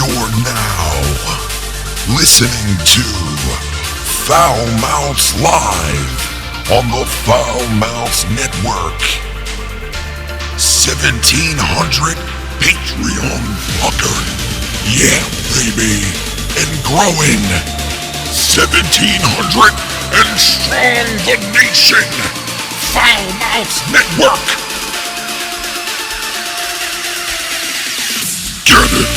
You're now listening to Foul Mouths Live on the Foul Mouths Network. 1700 Patreon fucker. Yeah, baby. And growing. 1700 and strong the nation. Foul Mouths Network. Get it.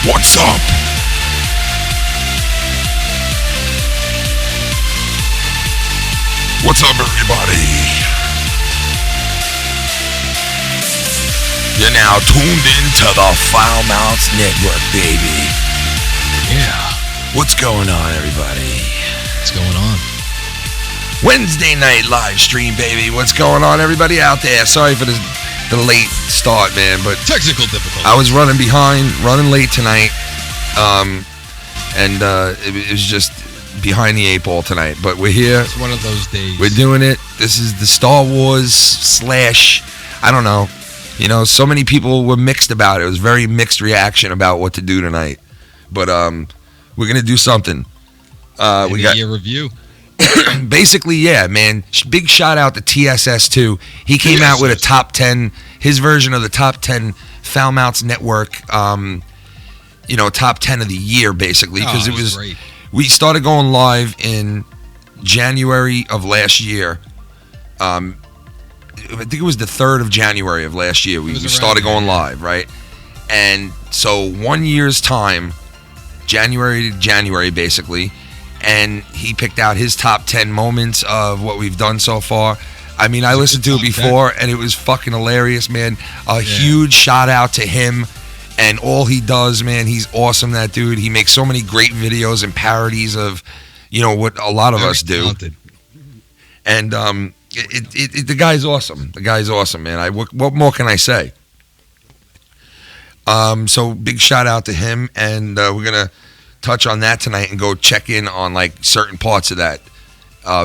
What's up? What's up, everybody? You're now tuned into the Foul Mouths Network, baby. Yeah. What's going on, everybody? What's going on? Wednesday night live stream, baby. What's going on, everybody out there? Sorry for the late start, man, but technical difficulties. I was running late tonight, and it was just behind the eight ball tonight. But we're here. It's one of those days. We're doing it. This is the Star Wars / I don't know. You know, so many people were mixed about it. It was very mixed reaction about what to do tonight. But we're gonna do something. We got your review. Basically, yeah, man. Big shout out to TSS2. He came out with a top 10, his version of the top 10 Foul Mouths Network, top 10 of the year, basically. Because it was great. We started going live in January of last year. I think it was the 3rd of January of last year. We started going live, right? And so 1 year's time, January to January, basically. And he picked out his top 10 moments of what we've done so far. I mean, I listened to it before, and it was fucking hilarious, man. Huge shout out to him and all he does, man. He's awesome, that dude. He makes so many great videos and parodies of, what a lot of us do. Talented. And the guy's awesome. The guy's awesome, man. What more can I say? So big shout out to him, and we're gonna touch on that tonight and go check in on like certain parts of that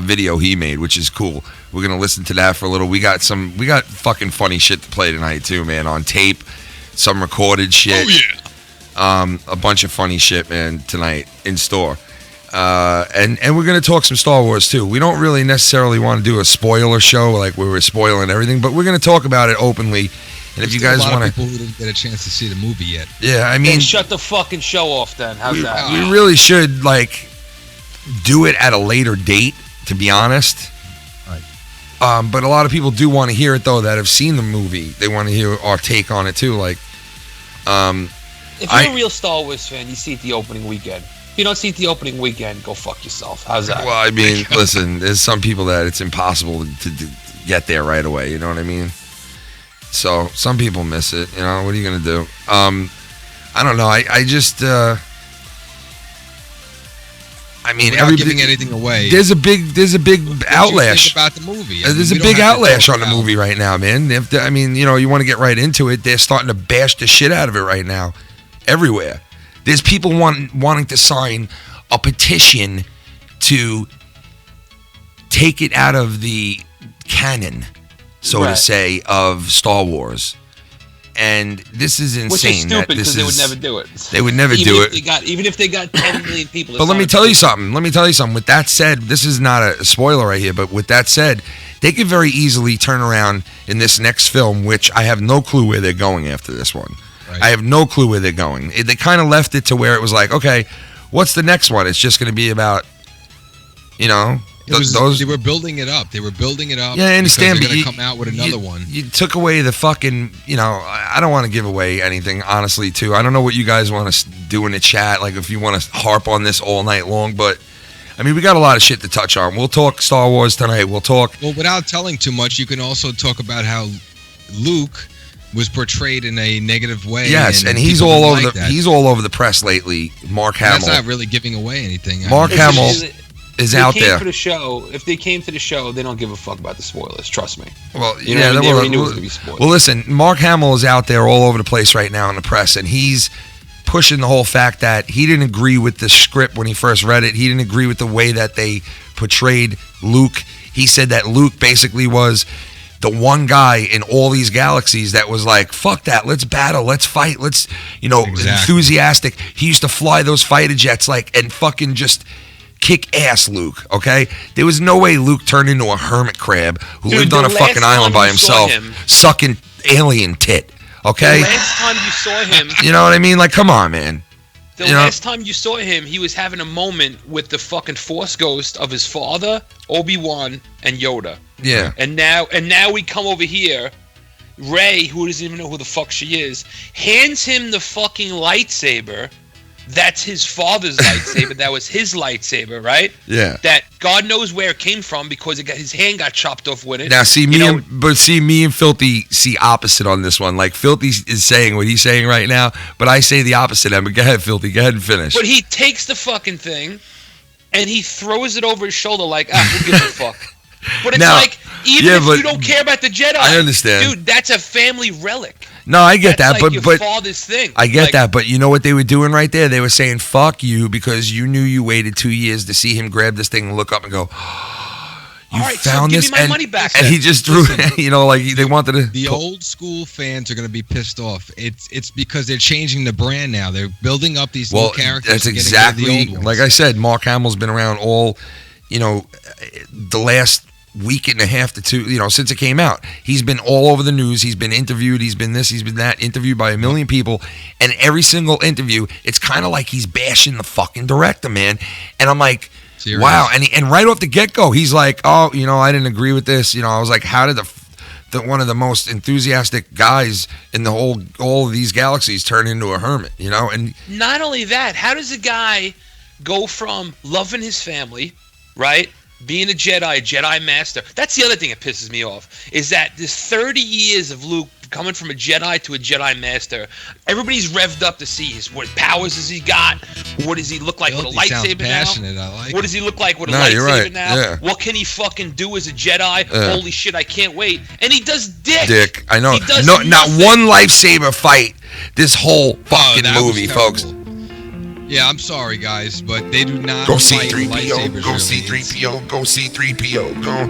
video he made, which is cool. We're gonna listen to that for a little. We got fucking funny shit to play tonight too, man, on tape, some recorded shit. Oh yeah. A bunch of funny shit, man, tonight in store. And we're gonna talk some Star Wars too. We don't really necessarily want to do a spoiler show like where we're spoiling everything, but we're gonna talk about it openly. And if you guys want to, people who didn't get a chance to see the movie yet. Yeah, I mean, then shut the fucking show off. Then how's that? We really should do it at a later date, to be honest. Right. But a lot of people do want to hear it though that have seen the movie. They want to hear our take on it too. If you're a real Star Wars fan, you see it the opening weekend. If you don't see it the opening weekend, go fuck yourself. How's that? Well, I mean, listen, there's some people that it's impossible to get there right away. You know what I mean? So some people miss it. What are you gonna do? I don't know. I just. I mean, without giving anything away. There's a big outlash about the movie. There's a big outlash on the movie right now, man. You want to get right into it. They're starting to bash the shit out of it right now, everywhere. There's people wanting to sign a petition to take it out of the canon, so to say, of Star Wars. And this is insane. Which is stupid because they would never do it. They would never do it. Even if they got 10 million people. But let me tell you something. With that said, this is not a spoiler right here, but with that said, they could very easily turn around in this next film, which I have no clue where they're going after this one. Right. I have no clue where they're going. They kind of left it to where it was like, okay, what's the next one? It's just going to be about, they were building it up. Yeah, I understand. They're going to come out with another one. You took away the fucking, I don't want to give away anything, honestly, too. I don't know what you guys want to do in the chat, like if you want to harp on this all night long, but, I mean, we got a lot of shit to touch on. We'll talk Star Wars tonight. We'll talk. Well, without telling too much, you can also talk about how Luke was portrayed in a negative way. Yes, and he's all over he's all over the press lately. Mark Hamill. That's not really giving away anything. Mark Hamill is out there. For the show, if they came to the show, they don't give a fuck about the spoilers. Trust me. Well, they already knew it was gonna be spoiled. Well, listen, Mark Hamill is out there all over the place right now in the press, and he's pushing the whole fact that he didn't agree with the script when he first read it. He didn't agree with the way that they portrayed Luke. He said that Luke basically was the one guy in all these galaxies that was like, fuck that, let's battle, let's fight, let's, enthusiastic. He used to fly those fighter jets and fucking just kick ass Luke, okay? There was no way Luke turned into a hermit crab who lived on a fucking island by himself, sucking alien tit, okay? The last time you saw him... You know what I mean? Like, come on, man. The last time you saw him, he was having a moment with the fucking Force ghost of his father, Obi-Wan, and Yoda. Yeah. And now we come over here, Rey, who doesn't even know who the fuck she is, hands him the fucking lightsaber. That's his father's lightsaber. That was his lightsaber, right? Yeah. That God knows where it came from because his hand got chopped off with it. Now, me and Filthy see opposite on this one. Like, Filthy is saying what he's saying right now, but I say the opposite. But go ahead, Filthy. Go ahead and finish. But he takes the fucking thing and he throws it over his shoulder like, who gives a fuck? But it's if you don't care about the Jedi, I understand, dude. That's a family relic. No, I get that's that, your but father's thing. I get that, but you know what they were doing right there? They were saying "fuck you" because you knew you waited 2 years to see him grab this thing and look up and go, "You found this," give me my money back. And he just threw it. They wanted to. The old school fans are going to be pissed off. It's because they're changing the brand now. They're building up these new characters. That's exactly like I said. Mark Hamill's been around all, the last week and a half to two, since it came out. He's been all over the news. He's been interviewed. He's been this. He's been that. Interviewed by a million people. And every single interview, it's kind of like he's bashing the fucking director, man. And I'm like, serious? Wow. And right off the get-go, he's like, oh, I didn't agree with this. I was like, how did the one of the most enthusiastic guys in all of these galaxies turn into a hermit, And not only that, how does a guy go from loving his family, right? Being a Jedi master. That's the other thing that pisses me off, is that this 30 years of Luke coming from a Jedi to a Jedi master, everybody's revved up to see what powers has he got? What does he look like with a lightsaber now? What does he look like with a lightsaber now? Yeah. What can he fucking do as a Jedi? Holy shit, I can't wait. And he does dick. I know. He does not one lightsaber fight this whole fucking movie, folks. Yeah, I'm sorry, guys, but they do not go fight C3PO, go C3PO, go C3PO, go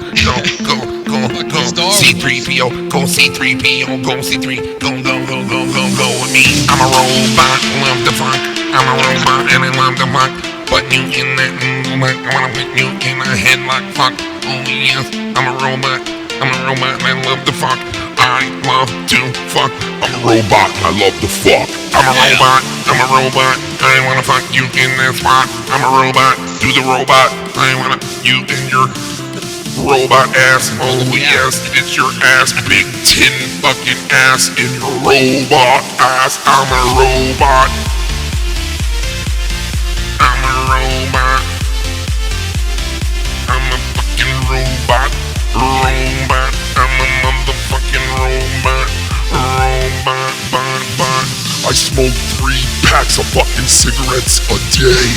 C3PO, go C3PO, go C3, go with me. I'm a robot, love the fuck. I'm a robot and I love the fuck. Put you in that like I wanna put you in a headlock, fuck. Oh yes, I'm a robot and I love the fuck. I love to fuck. I'm a robot, I love to fuck. I'm a robot, I wanna fuck you in that spot. I'm a robot, do the robot. I wanna you in your robot ass. Oh yes, it's your ass, big tin fucking ass in your robot ass. I'm a robot. I'm a robot. I'm a fucking robot. Robot. I'm a motherfucking robot. Robot. I smoke 3 packs of fucking cigarettes a day.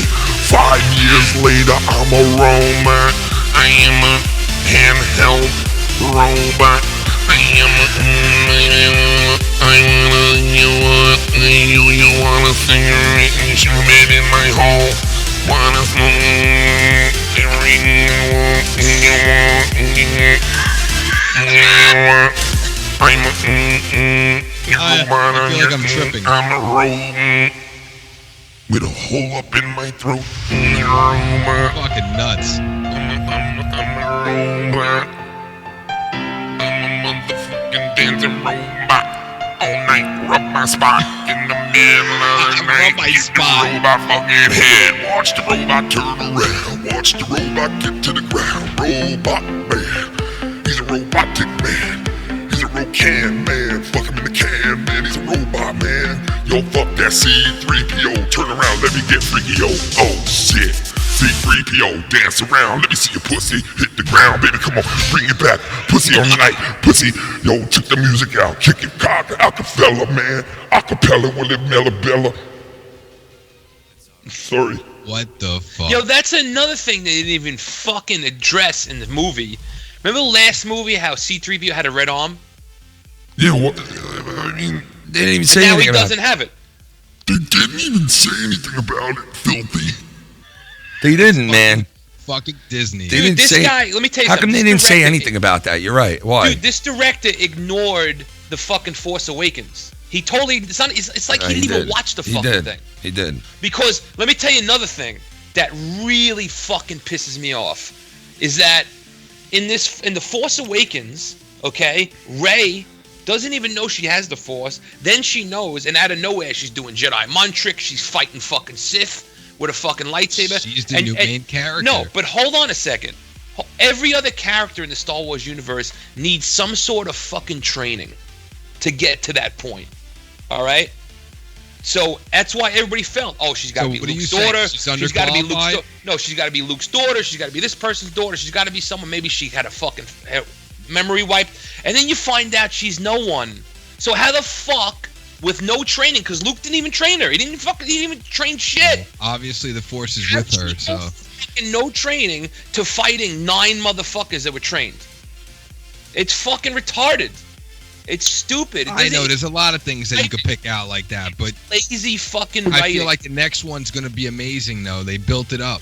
5 years later, I'm a robot. I am a handheld robot. You want a cigarette and shove it in my hole. Want a smoke everything you want. I'm a I feel like I'm tripping. I'm a robot with a hole up in my throat. Robot. Fucking nuts. I'm a robot. I'm a motherfucking dancing robot. All night, rub my spot in the middle of the night. Rub my spot. Robot fucking head. Watch the robot turn around. Watch the robot get to the ground. Robot man. He's a robotic man. He's a rocan man. Fuck him in the can, man. He's a robot man. Yo, fuck that C3PO. Turn around, let me get freaky, yo. Oh shit. C3PO, dance around, let me see your pussy hit the ground, baby, come on, bring it back, pussy on the night, pussy, yo, check the music out, kick it, cock, acapella, man, acapella with it, Bella. Sorry. What the fuck? Yo, that's another thing they didn't even fucking address in the movie. Remember the last movie, how C-3PO had a red arm? Yeah, what, I mean, they didn't even say anything about it. Now he doesn't have it. They didn't even say anything about it, filthy. They didn't, man. fucking Disney. Dude, this guy, let me tell you how something. come they didn't say anything about that? You're right. Why? Dude, this director ignored the fucking Force Awakens. He totally, it's like he didn't even watch the fucking thing. He did. Because, let me tell you another thing that really fucking pisses me off, is that in the Force Awakens, okay, Rey doesn't even know she has the Force. Then she knows, and out of nowhere, she's doing Jedi mind tricks. She's fighting fucking Sith with a fucking lightsaber. She's the new main character. No, but hold on a second. Every other character in the Star Wars universe needs some sort of fucking training to get to that point. All right? So that's why everybody felt, oh, she's got to be Luke's daughter. She's got to be Luke's daughter. No, she's got to be Luke's daughter. She's got to be this person's daughter. She's got to be someone. Maybe she had a fucking memory wiped. And then you find out she's no one. So how the fuck, with no training, because Luke didn't even train her. He didn't even train shit. Well, obviously, the Force is with her, so. No training to fighting 9 motherfuckers that were trained. It's fucking retarded. It's stupid. I know, there's a lot of things that you could pick out like that, but lazy fucking writing. I feel like the next one's going to be amazing, though. They built it up.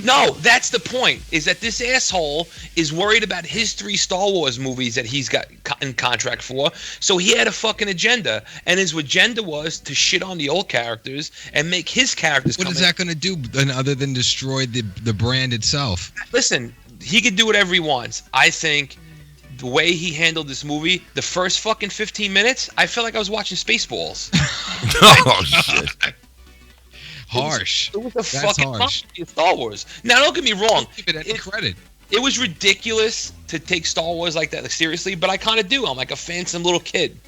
No, that's the point, is that this asshole is worried about his 3 Star Wars movies that he's got in contract for, so he had a fucking agenda, and his agenda was to shit on the old characters and make his characters What is that going to do other than destroy the brand itself? Listen, he could do whatever he wants. I think the way he handled this movie, the first fucking 15 minutes, I felt like I was watching Spaceballs. Oh, shit. Harsh. It was a fucking harsh. Star Wars. Now, don't get me wrong. Give it any credit. It was ridiculous to take Star Wars like that seriously, but I kind of do. I'm like a phantom little kid.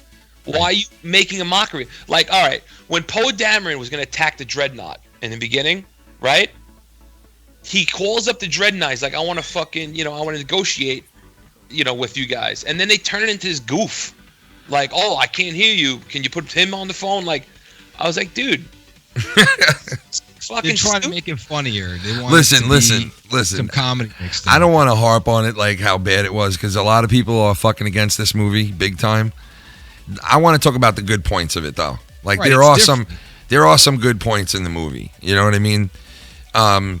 Why are you making a mockery? Like, all right, when Poe Dameron was going to attack the Dreadnought in the beginning, right? He calls up the Dreadnought. He's like, I want to fucking, I want to negotiate, with you guys. And then they turn it into this goof. Like, oh, I can't hear you. Can you put him on the phone? Like, I was like, dude. They're trying to make it funnier. They want listen. Some comedy mixed in. I don't want to harp on it like how bad it was, because a lot of people are fucking against this movie big time. I want to talk about the good points of it, though. Like, right, there are some good points in the movie. You know what I mean? The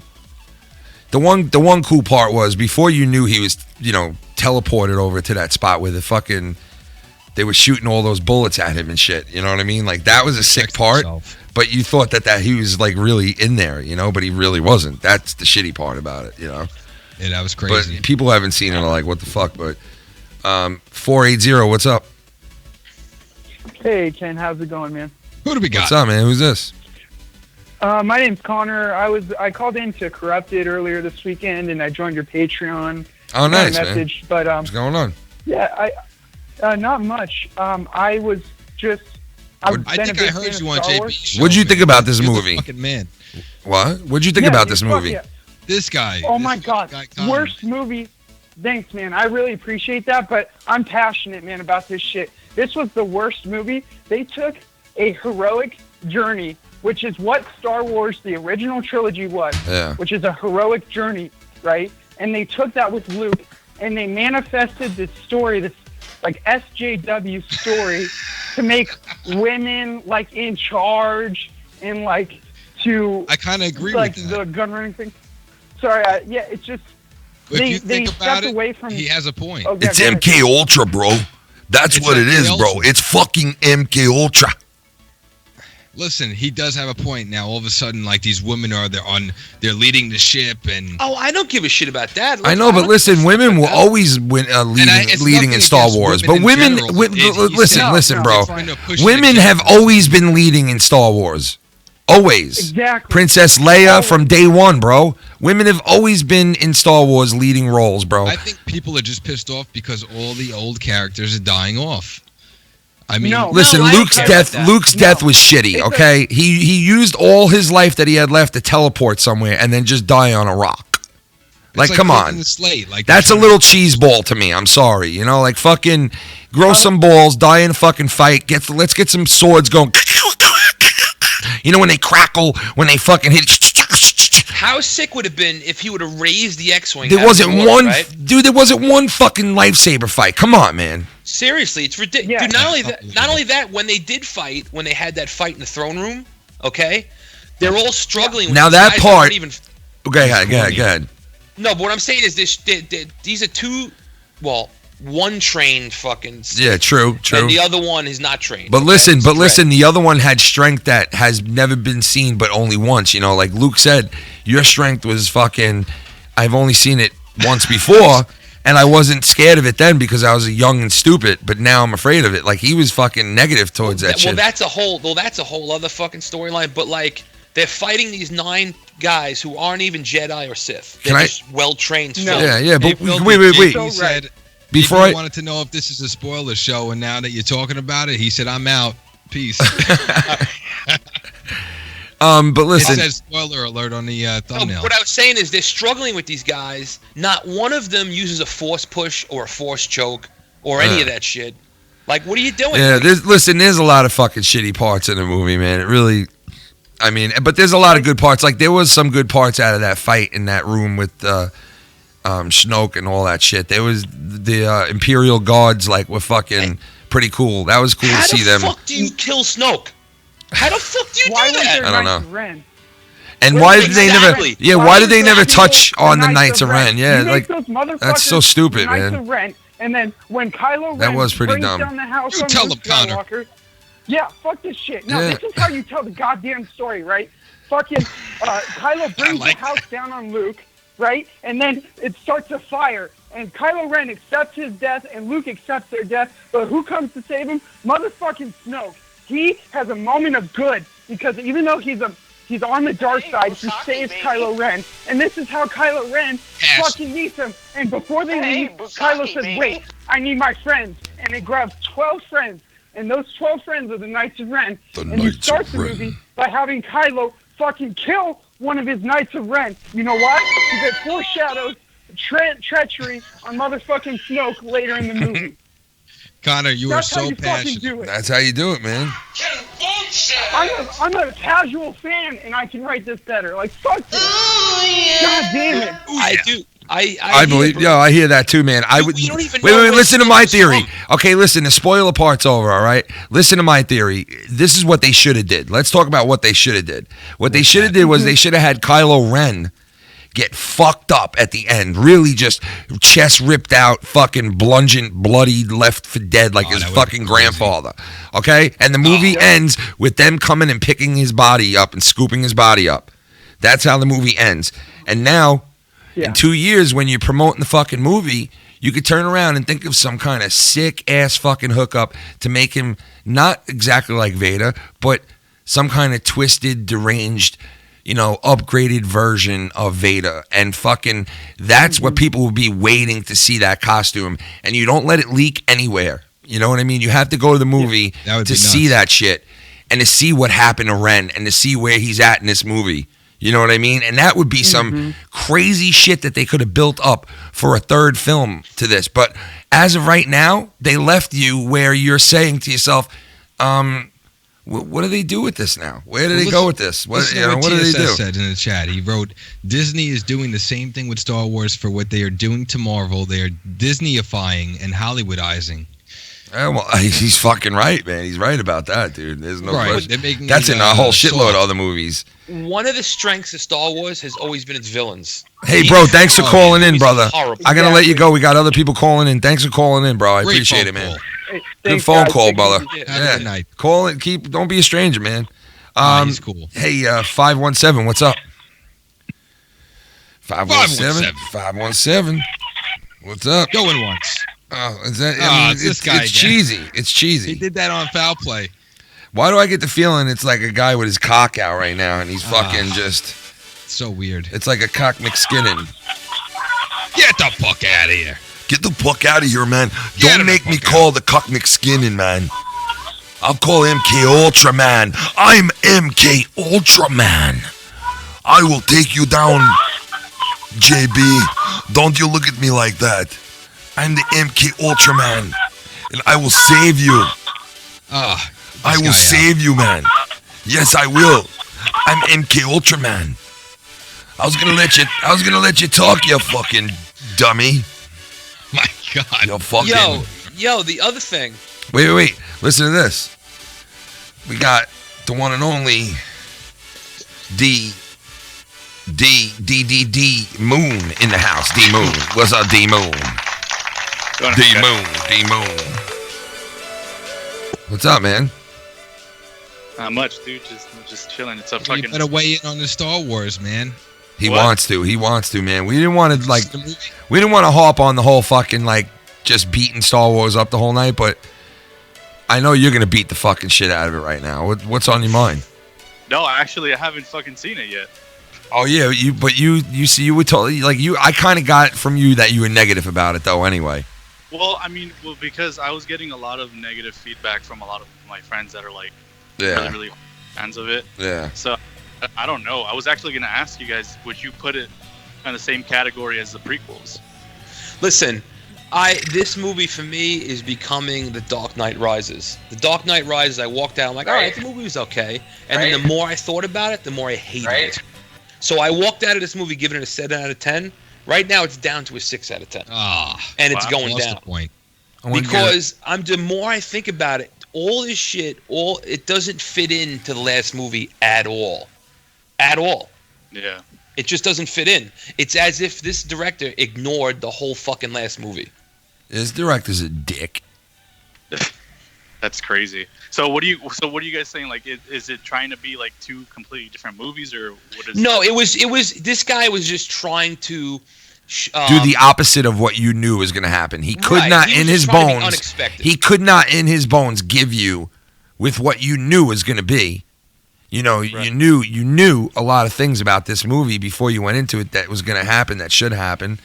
one cool part was, before you knew he was, teleported over to that spot where they were shooting all those bullets at him and shit. You know what I mean? Like, that was a sick part. But you thought that he was like really in there, but he really wasn't. That's the shitty part about it, Yeah, that was crazy. But people haven't seen it are like, what the fuck? But 480, what's up? Hey, Ken, how's it going, man? Who do we got? What's up, man? Who's this? My name's Connor. I called into Corrupted earlier this weekend, and I joined your Patreon. Oh, nice, message, man. But what's going on? Yeah, not much. I was just. I think I heard you on JB's show. What'd you think about this movie? Fucking man. What? What'd you think about this movie? Yeah. This guy. Oh my God! Worst movie. Thanks, man. I really appreciate that, but I'm passionate, man, about this shit. This was the worst movie. They took a heroic journey, which is what Star Wars, the original trilogy, was. Yeah. Which is a heroic journey, right? And they took that with Luke, and they manifested this story, this like SJW story, to make women like in charge and like to. I kind of agree like with that. the gun running thing. Sorry, yeah, it's just if you they think about stepped away from. He has a point. Oh, yeah, It's MK Ultra, bro. That's what it is, bro. It's fucking MK Ultra. Listen, he does have a point. Now, all of a sudden, like, these women they're leading the ship, and oh, I don't give a shit about that. I know, but listen, women will always leading in Star Wars. But women, listen, bro. Women have always been leading in Star Wars. Always. Exactly. Princess Leia from day one, bro. Women have always been in Star Wars leading roles, bro. I think people are just pissed off because all the old characters are dying off. I mean, listen, Luke's death was shitty, okay? He used all his life that he had left to teleport somewhere and then just die on a rock. Like, come on. The slate. Like, that's a little cheese ball to me. I'm sorry. Like, fucking grow some balls, die in a fucking fight. Let's get some swords going. When they crackle, when they fucking hit. How sick would it have been if he would have raised the X-Wing? There wasn't one fucking lightsaber fight. Come on, man. Seriously, it's ridiculous. Yeah. Dude, not only that, when they did fight, when they had that fight in the throne room, okay, they're all struggling. Now that part. Okay, go ahead. No, but what I'm saying is these are two, one trained fucking. Yeah, true. And the other one is not trained. But listen, the other one had strength that has never been seen, but only once. You know, like Luke said, your strength was fucking. I've only seen it once before, and I wasn't scared of it then because I was young and stupid. But now I'm afraid of it. Like he was fucking negative towards that shit. Well, that's a whole other fucking storyline. But like. They're fighting these 9 guys who aren't even Jedi or Sith. They're just well-trained. No. Yeah, but Hey, wait. He said, Before I I wanted to know if this is a spoiler show, and now that you're talking about it, he said, "I'm out. Peace." but listen. It says spoiler alert on the thumbnail. No, what I was saying is they're struggling with these guys. Not one of them uses a force push or a force choke or any of that shit. Like, what are you doing? Yeah, there's a lot of fucking shitty parts in the movie, man. It really. I mean, but there's a lot of good parts. Like there was some good parts out of that fight in that room with Snoke and all that shit. There was the Imperial Guards were fucking pretty cool. That was cool to see them. How the fuck do you kill Snoke? How the fuck do you Why do was that? there I don't Knights know. of Ren? And Well, why did they never? exactly. Yeah, Why why was did they there never actually touch on the Knights of Ren? Yeah, You make like those motherfuckers that's so stupid, the Knights man. of Ren, and then when Kylo That Ren was pretty brings dumb. down the house You on tell Luke them, Connor. Skywalker, yeah, fuck this shit. No, Yeah. this is how you tell the goddamn story, right? Fucking Kylo brings the house down on Luke, right? And then it starts to fire. And Kylo Ren accepts his death, and Luke accepts their death. But who comes to save him? Motherfucking Snoke. He has a moment of good because even though he's on the dark side, he saves Kylo Ren. And this is how Kylo Ren fucking meets him. And before they leave, Kylo says, "Wait, I need my friends." And he grabs 12 friends. And those 12 friends are the Knights of Ren. And he starts the movie by having Kylo fucking kill one of his Knights of Ren. You know why? Because it foreshadows treachery on motherfucking Snoke later in the movie. Connor, you are That's how so you passionate. fucking do it. That's how you do it, man. I'm a casual fan, and I can write this better. Like, fuck this. God damn it. I do. I believe. Yeah, I hear that too, man. I would. you don't even Wait. know where Listen to Snoke my is theory. from. Okay, listen. The spoiler part's over. All right. Listen to my theory. This is what they should have did. Let's talk about what they should have did. What they should have did was they should have had Kylo Ren get fucked up at the end. Really, just chest ripped out, fucking bludgeoned, bloodied, left for dead like his fucking grandfather. Okay, and the movie ends with them coming and picking his body up and scooping his body up. That's how the movie ends. And now. Yeah. In 2 years, when you're promoting the fucking movie, you could turn around and think of some kind of sick ass fucking hookup to make him not exactly like Vader, but some kind of twisted, deranged, upgraded version of Vader. And fucking, that's what people will be waiting to see, that costume. And you don't let it leak anywhere. You know what I mean? You have to go to the movie to see that shit and to see what happened to Ren and to see where he's at in this movie. You know what I mean? And that would be some crazy shit that they could have built up for a third film to this. But as of right now, they left you where you're saying to yourself, what do they do with this now? Where do they go with this? What do they do? Said in the chat, he wrote, Disney is doing the same thing with Star Wars for what they are doing to Marvel. They are Disneyifying and Hollywoodizing. Well, he's fucking right, man. He's right about that, dude. There's no question. That's in a whole shitload of other movies. One of the strengths of Star Wars has always been its villains. Hey, bro, thanks for calling in, brother. Horrible. I'm going to let you go. We got other people calling in. Thanks for calling in, bro. I appreciate it, man. Hey, Good thanks, phone guys. call, brother. Have a good night. Call it. Don't be a stranger, man. He's cool. Hey, 517, what's up? 517. 517. What's up? Going once. Oh, is that? It's this guy It's again. cheesy. It's cheesy. He did that on Foul Play. Why do I get the feeling it's like a guy with his cock out right now and he's fucking just... So weird. It's like a cock McSkinning. Get the fuck out of here. Get the fuck out of here, man. Get Don't the make me fuck call the cock McSkinning, man. I'll call MK Ultra Man. I'm MK Ultra Man. I will take you down, JB. Don't you look at me like that. I'm the MK Ultra Man. And I will save you. I will save you, man. Yes, I will. I'm MK Ultra Man. I was gonna let you talk, you fucking dummy. My God. You fucking... Yo, the other thing. Wait. Listen to this. We got the one and only D Moon in the house. D Moon. What's up, D Moon? D Moon. What's up, man? Not much, dude. Just chilling. It's a You fucking. better weigh in on the Star Wars, man. He What? wants to, man. We didn't want to The movie? we didn't want to hop on the whole fucking just beating Star Wars up the whole night, but I know you're gonna beat the fucking shit out of it right now. What's on your mind? No, actually, I haven't fucking seen it yet. Oh yeah, you see, you were totally I kind of got from you that you were negative about it though. Anyway. Well, I mean, because I was getting a lot of negative feedback from a lot of my friends that are like Yeah. really fans of it. Yeah. So I don't know. I was actually gonna ask you guys, would you put it in the same category as the prequels? Listen, this movie for me is becoming The Dark Knight Rises. The Dark Knight Rises, I walked out, I'm like, all right, the movie was okay. And then the more I thought about it, the more I hated it. So I walked out of this movie giving it a 7 out of 10. Right now, it's down to a 6 out of 10. And it's going Lost down. the point. Because the more I think about it, all this shit, it doesn't fit into the last movie at all. At all. Yeah. It just doesn't fit in. It's as if this director ignored the whole fucking last movie. This director's a dick. That's crazy. So what are you guys saying? Like, is it trying to be like two completely different movies, or what is? No, it was. This guy was just trying to Do the opposite of what you knew was going to happen. He could Right, not, he was in just his trying to be bones, unexpected. he could not, in his bones, give you with what you knew was going to be. You know, you knew a lot of things about this movie before you went into it that was going to happen, that should happen,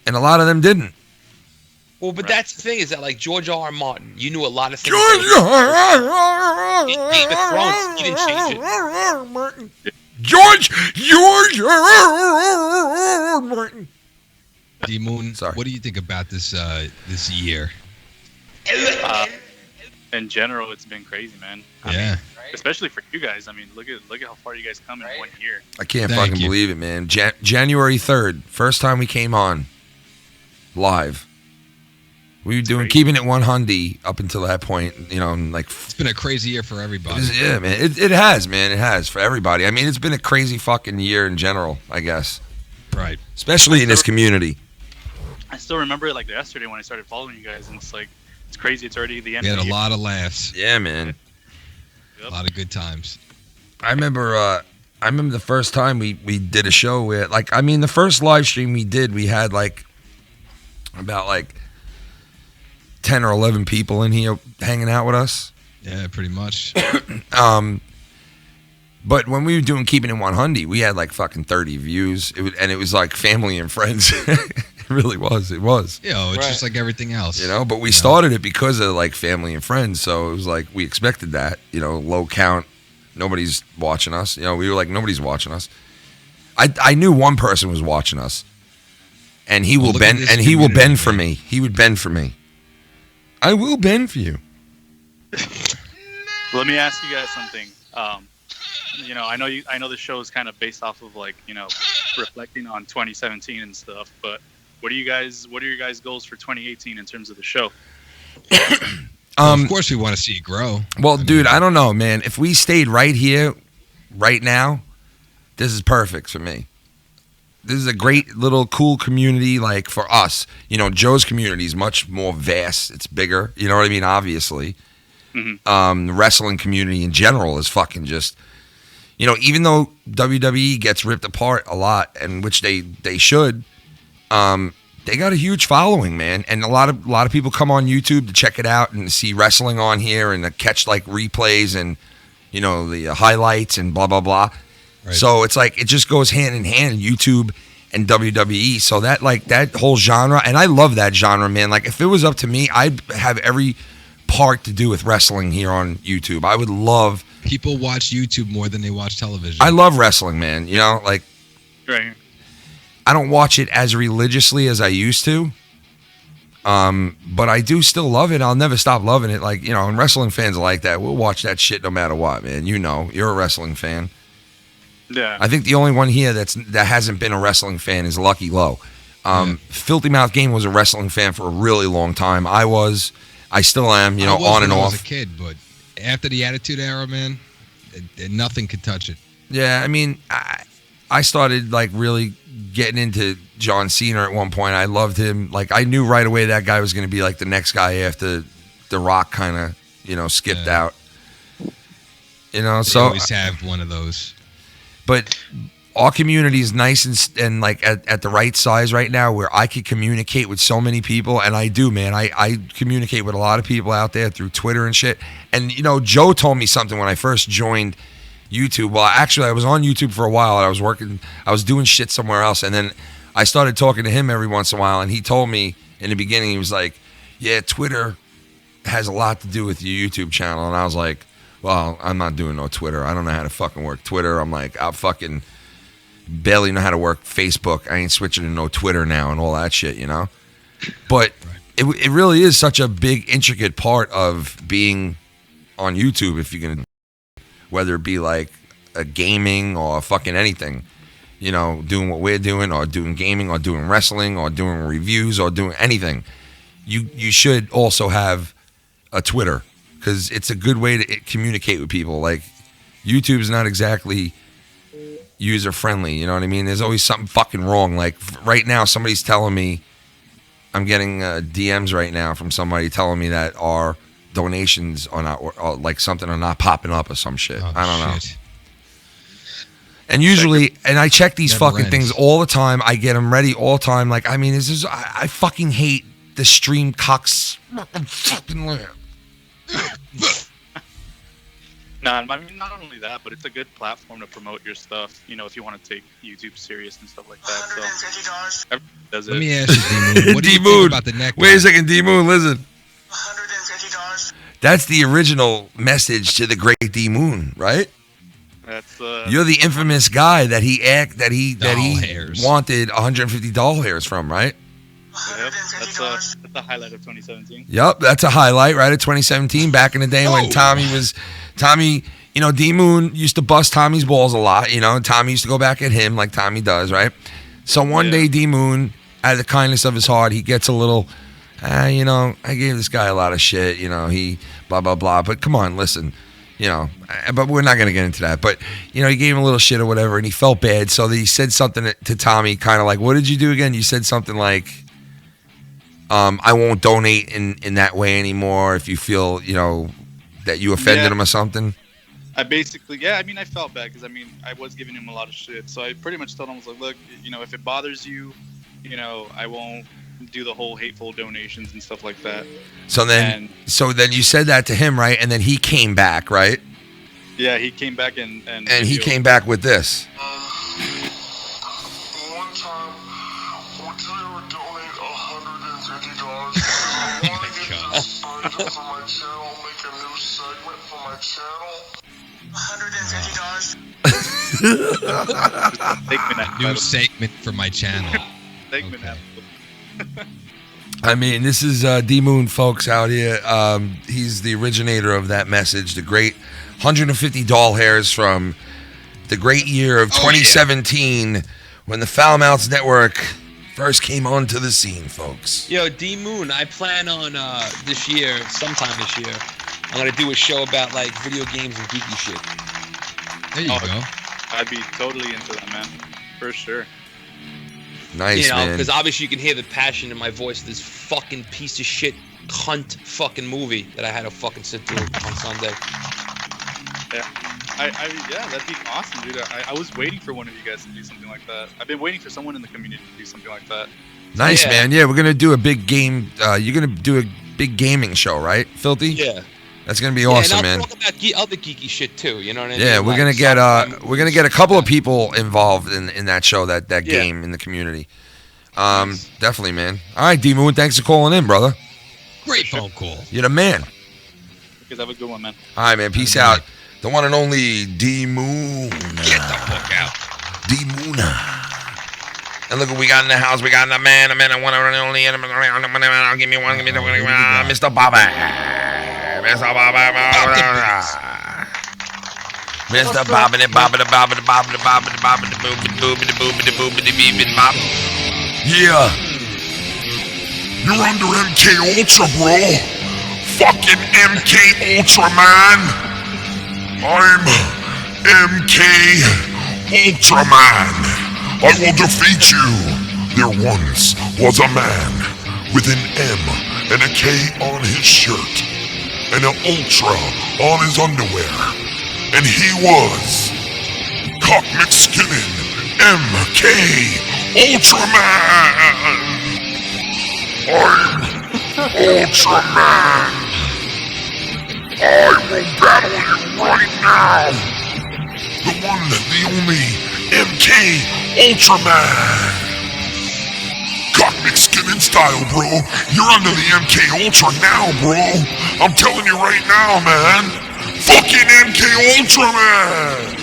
and a lot of them didn't. Well, but that's the thing is that like George R. R. Martin, you knew a lot of things. George Game of Thrones, he didn't change it. George Martin. D Moon, Sorry. what do you think about this year? In general, it's been crazy, man. Yeah. Especially for you guys. I mean, look at how far you guys come in 1 year. I can't Thank fucking you. believe it, man. January 3rd, first time we came on live. We were doing keeping it 100 up until that point, you know, and like It's been a crazy year for everybody. yeah, man. It has, man. It has for everybody. I mean, it's been a crazy fucking year in general, I guess. Right. Especially in this community. I still remember it like yesterday when I started following you guys, and it's like it's crazy. It's already the end. We of had the a year. lot of laughs, Yeah, man. a lot of good times. I remember the first time we did a show where the first live stream we did, we had about 10 or 11 people in here hanging out with us. Yeah, pretty much. But when we were doing Keeping It 100, we had fucking 30 views. It was like family and friends. It really was. It was. It's just like everything else. You know, but we started it because of family and friends. So it was we expected that, low count. Nobody's watching us. We were nobody's watching us. I knew one person was watching us. And he will look at bend this and he will community, bend for man. me. He would bend for me. I will bend for you. Let me ask you guys something. I know the show is kind of based off of reflecting on 2017 and stuff, but what are your guys' goals for 2018 in terms of the show? Of course, we want to see it grow. Well, dude, I don't know, man. If we stayed right here, right now, this is perfect for me. This is a great little cool community, for us. Joe's community is much more vast. It's bigger. You know what I mean? Obviously. Mm-hmm. The wrestling community in general is fucking just, even though WWE gets ripped apart a lot, and which they should, they got a huge following, man. And a lot of people come on YouTube to check it out and see wrestling on here and to catch replays and, the highlights and blah, blah, blah. Right. So it's it just goes hand in hand, YouTube and WWE. So that that whole genre, and I love that genre, man. If it was up to me, I'd have every part to do with wrestling here on YouTube. I would love. People watch YouTube more than they watch television. I love wrestling, man. Right. I don't watch it as religiously as I used to. But I do still love it. I'll never stop loving it. And wrestling fans are like that. We'll watch that shit no matter what, man. You're a wrestling fan. Yeah. I think the only one here that hasn't been a wrestling fan is Lucky Low. Filthy Mouth Game was a wrestling fan for a really long time. I still am, I was on when and I off. was a kid, but after the Attitude Era, man, nothing could touch it. Yeah, I mean, I started like really getting into John Cena at one point. I loved him. Like I knew right away that guy was going to be like the next guy after The Rock kind of, skipped out. So always have one of those. But our community is nice and like at the right size right now where I could communicate with so many people, and I do, man. I communicate with a lot of people out there through Twitter and shit. And Joe told me something when I first joined YouTube. Well, actually, I was on YouTube for a while. And I was doing shit somewhere else, and then I started talking to him every once in a while. And he told me in the beginning, he was like, "Yeah, Twitter has a lot to do with your YouTube channel." And I was like, "Well, I'm not doing no Twitter. I don't know how to fucking work Twitter." I'm like, I'll fucking barely know how to work Facebook. I ain't switching to no Twitter now and all that shit, But it really is such a big, intricate part of being on YouTube. If you're gonna, whether it be like a gaming or fucking anything, doing what we're doing, or doing gaming, or doing wrestling, or doing reviews, or doing anything, you should also have a Twitter because it's a good way to communicate with people. Like YouTube's not exactly user friendly, you know what I mean? There's always something fucking wrong. Like right now, somebody's telling me, I'm getting DMs right now from somebody telling me that our donations are not, or like something are not popping up or some shit. I don't know. And usually, and I check these fucking things all the time. I get them ready all the time. Like, I mean, I fucking hate the stream cocks. Fucking No, I mean, not only that, but it's a good platform to promote your stuff, if you want to take YouTube serious and stuff like that. So, everybody does it. Let me ask you, D-Moon, what do you think about the neck? Wait a second, D-Moon, listen. $150. That's the original message to the great D-Moon, right? That's You're the infamous guy that he hairs. wanted $150 hairs from, right? Yep, that's a highlight of 2017. Yep, that's a highlight, right? Of 2017, back in the day when Tommy, D-Moon used to bust Tommy's balls a lot, Tommy used to go back at him like Tommy does, right? So one day D-Moon, out of the kindness of his heart, he gets a little, I gave this guy a lot of shit, he blah, blah, blah. But come on, listen, but we're not going to get into that. But, he gave him a little shit or whatever, and he felt bad. So he said something to Tommy, kind of like, what did you do again? You said something like, I won't donate in that way anymore if you feel, that you offended him or something. I basically, I felt bad because, I was giving him a lot of shit. So I pretty much told him, I was like, look, if it bothers you, I won't do the whole hateful donations and stuff like that. So then you said that to him, right? And then he came back, right? Yeah, he came back and he came back with this. One time, would you ever donate $150? For my channel, make a new segment for my channel. $150. New segment for my channel. Okay. I mean, this is D-Moon, folks, out here. He's the originator of that message, the great $150 doll hairs from the great year of 2017 when the Foul Mouths Network first came onto the scene, folks. Yo, D-Moon, I plan on sometime this year, I'm going to do a show about like video games and geeky shit. There you go. I'd be totally into that, man. For sure. Nice, man. Because obviously you can hear the passion in my voice. This fucking piece of shit cunt fucking movie that I had to fucking sit through on Sunday. Yeah, that'd be awesome, dude. I was waiting for one of you guys to do something like that. I've been waiting for someone in the community to do something like that. Nice, man. Yeah, we're gonna do a big game. You're gonna do a big gaming show, right, Filthy? Yeah. That's gonna be awesome, and man. I'll talk about other geeky shit too. You know what I mean? Yeah, we're gonna get a couple of people involved in that show, that game in the community. Nice. Definitely, man. All right, D-Moon, thanks for calling in, brother. Great phone call. You're the man. You guys have a good one, man. All right, man. Peace out. The one and only D-Moon. Get the fuck out. D-Moon. And look what we got in the house. We got the man, the one and only. Give me one. Mr. Papa. Mr. Papa. Mr. Papa. Yeah. You're under MK Ultra, bro. Fucking MK Ultra, man. I'm MK Ultraman, I will defeat you. There once was a man with an M and a K on his shirt and an Ultra on his underwear. And he was Cock McSkinnin, MK Ultraman. I'm Ultraman. I will battle you right now. The one, the only MK Ultraman. Cock McSkinnin style, bro. You're under the MK Ultra now, bro. I'm telling you right now, man. Fucking MK Ultraman.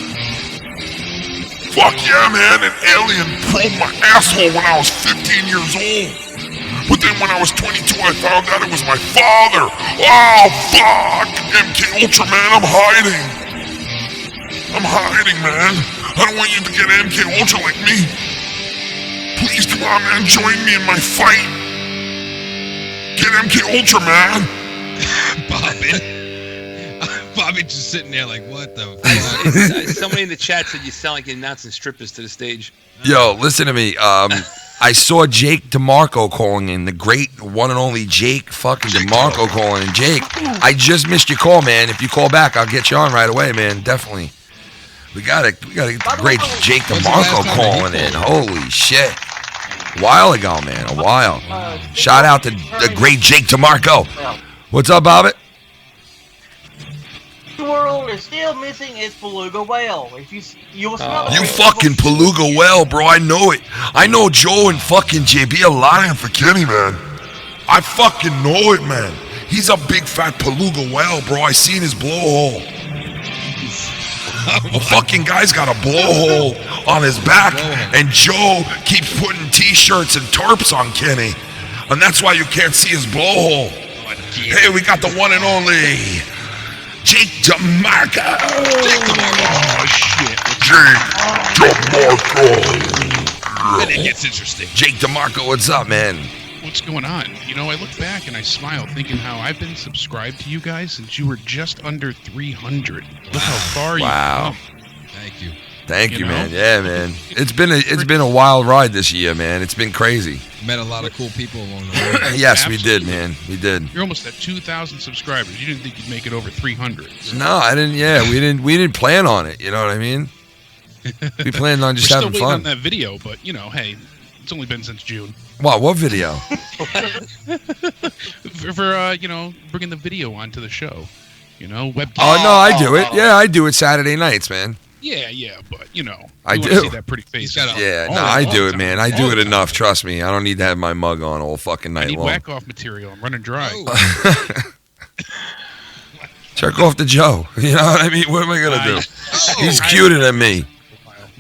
Fuck yeah, man. An alien probed my asshole when I was 15 years old. But then when I was 22, I found out it was my father. Oh, fuck. MK Ultraman, I'm hiding. I'm hiding, man. I don't want you to get MK Ultra like me. Please, come on, man. Join me in my fight. Get MK Ultra, man. Bobby just sitting there like, what the fuck? Somebody in the chat said you sound like you're announcing strippers to the stage. Yo, listen to me. I saw Jake DeMarco calling in, the great one and only Jake fucking DeMarco calling in. Jake, I just missed your call, man. If you call back, I'll get you on right away, man. Definitely. We gotta get the great Jake DeMarco calling in. Holy shit. A while ago, man. A while. Shout out to the great Jake DeMarco. What's up, Bobbit? The world is still missing its beluga whale. If you'll smell it. You fucking beluga whale, bro. I know it. I know Joe and fucking JB are lying for Kenny, man. I fucking know it, man. He's a big fat beluga whale, bro. I seen his blowhole. The fucking guy's got a blowhole on his back, and Joe keeps putting t-shirts and tarps on Kenny, and that's why you can't see his blowhole. Hey, we got the one and only Jake DeMarco. Jake DeMarco. Oh, shit. Jake DeMarco. Then it gets interesting. Jake DeMarco, what's up, man? What's going on? You know, I look back and I smile thinking how I've been subscribed to you guys since you were just under 300. Look how far you've come. Thank you. Thank you, man. Yeah, man. It's been a wild ride this year, man. It's been crazy. Met a lot of cool people along the way. Yes, we did, man. We did. You're almost at 2,000 subscribers. You didn't think you'd make it over 300. So. No, I didn't. Yeah, we didn't plan on it. You know what I mean? We planned on just We're having still waiting fun. on that video, but you know, hey, it's only been since June. What video? for you know, bringing the video onto the show. You know, webcam. Oh no, I do it. Yeah, I do it Saturday nights, man. Yeah, but you know, I you do. wanna see that pretty face. Yeah, no, I do it, man. I do it enough. Trust me. I don't need to have my mug on all fucking I night need long. whack off material. I'm running dry. Check off the Joe. You know what I mean? What am I gonna do? He's cuter than me.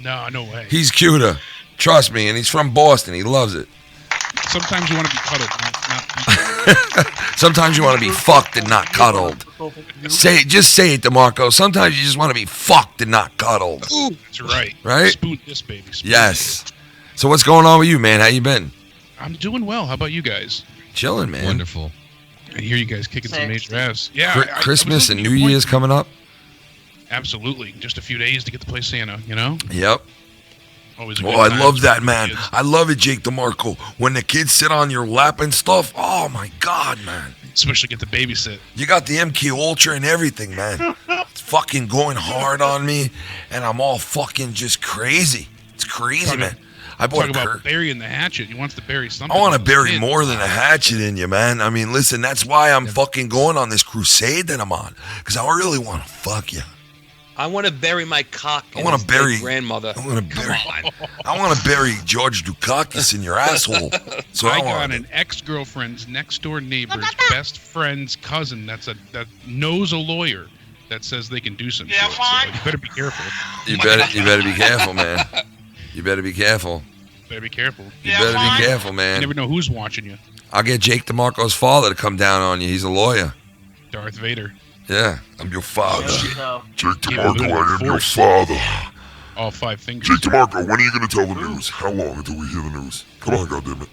No way. He's cuter. Trust me, and he's from Boston. He loves it. Sometimes you want to be cuddled, not Sometimes you want to be fucked and not cuddled. Just say it, DeMarco. Sometimes you just want to be fucked and not cuddled. Ooh, that's right. Right? Spoon this, baby. Spoon Yes. So what's going on with you, man? How you been? this. I'm doing well. How about you guys? Chilling, man. Wonderful. I hear you guys kicking some major ass. Yeah. Christmas I was and listening New to your Year's point. coming up. Absolutely. Just a few days to get to play Santa, you know? Yep. Always a Oh, good I time love for that, the man. kids. I love it, Jake DeMarco. When the kids sit on your lap and stuff. Oh my God, man. Especially get to babysit. You got the MK Ultra and everything, man. It's fucking going hard on me, and I'm all fucking just crazy. It's crazy, man. I bought Talk a about burying the hatchet. He wants to bury something. I want to bury Kid. more than a hatchet in you, man. I mean, listen, that's why I'm fucking going on this crusade that I'm on, because I really want to fuck you. I want to bury my cock in I want his to bury dead grandmother. I want to bury. I want to bury George Dukakis in your asshole. So I I got want. an ex-girlfriend's next door neighbor's best friend's cousin that knows a lawyer that says they can do some shit. So you better be careful. You better be careful, man. You better be careful. Better be careful. You better be careful, You man. never know who's watching you. I'll get Jake DeMarco's father to come down on you. He's a lawyer. Darth Vader. Yeah, I'm your father. So, Jake DeMarco, I am your father. All 5 fingers. Jake DeMarco, when are you going to tell the news? How long until we hear the news? Come on, goddammit.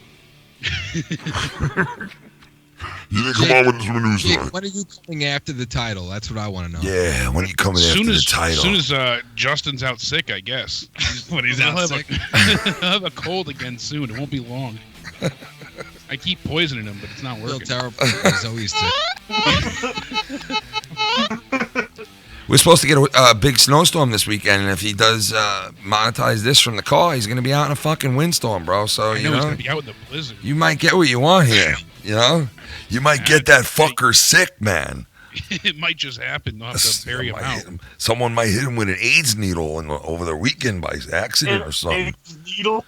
You didn't come on with some news Jake, tonight. when are you coming after the title? That's what I want to know. Yeah, when are you coming after the title? As soon as Justin's out sick, I guess. When he's out sick. He'll have a cold again soon. It won't be long. I keep poisoning him, but it's not I feel working. terrible. He's always sick. We're supposed to get a big snowstorm this weekend, and if he does monetize this from the car, he's going to be out in a fucking windstorm, bro. So, I know he's going to be out in the blizzard. you might get what you want here, you know? You might get that fucker sick, man. It might just happen. They'll have to bury him out. Someone might hit him with an AIDS needle over the weekend by accident or something. Needle.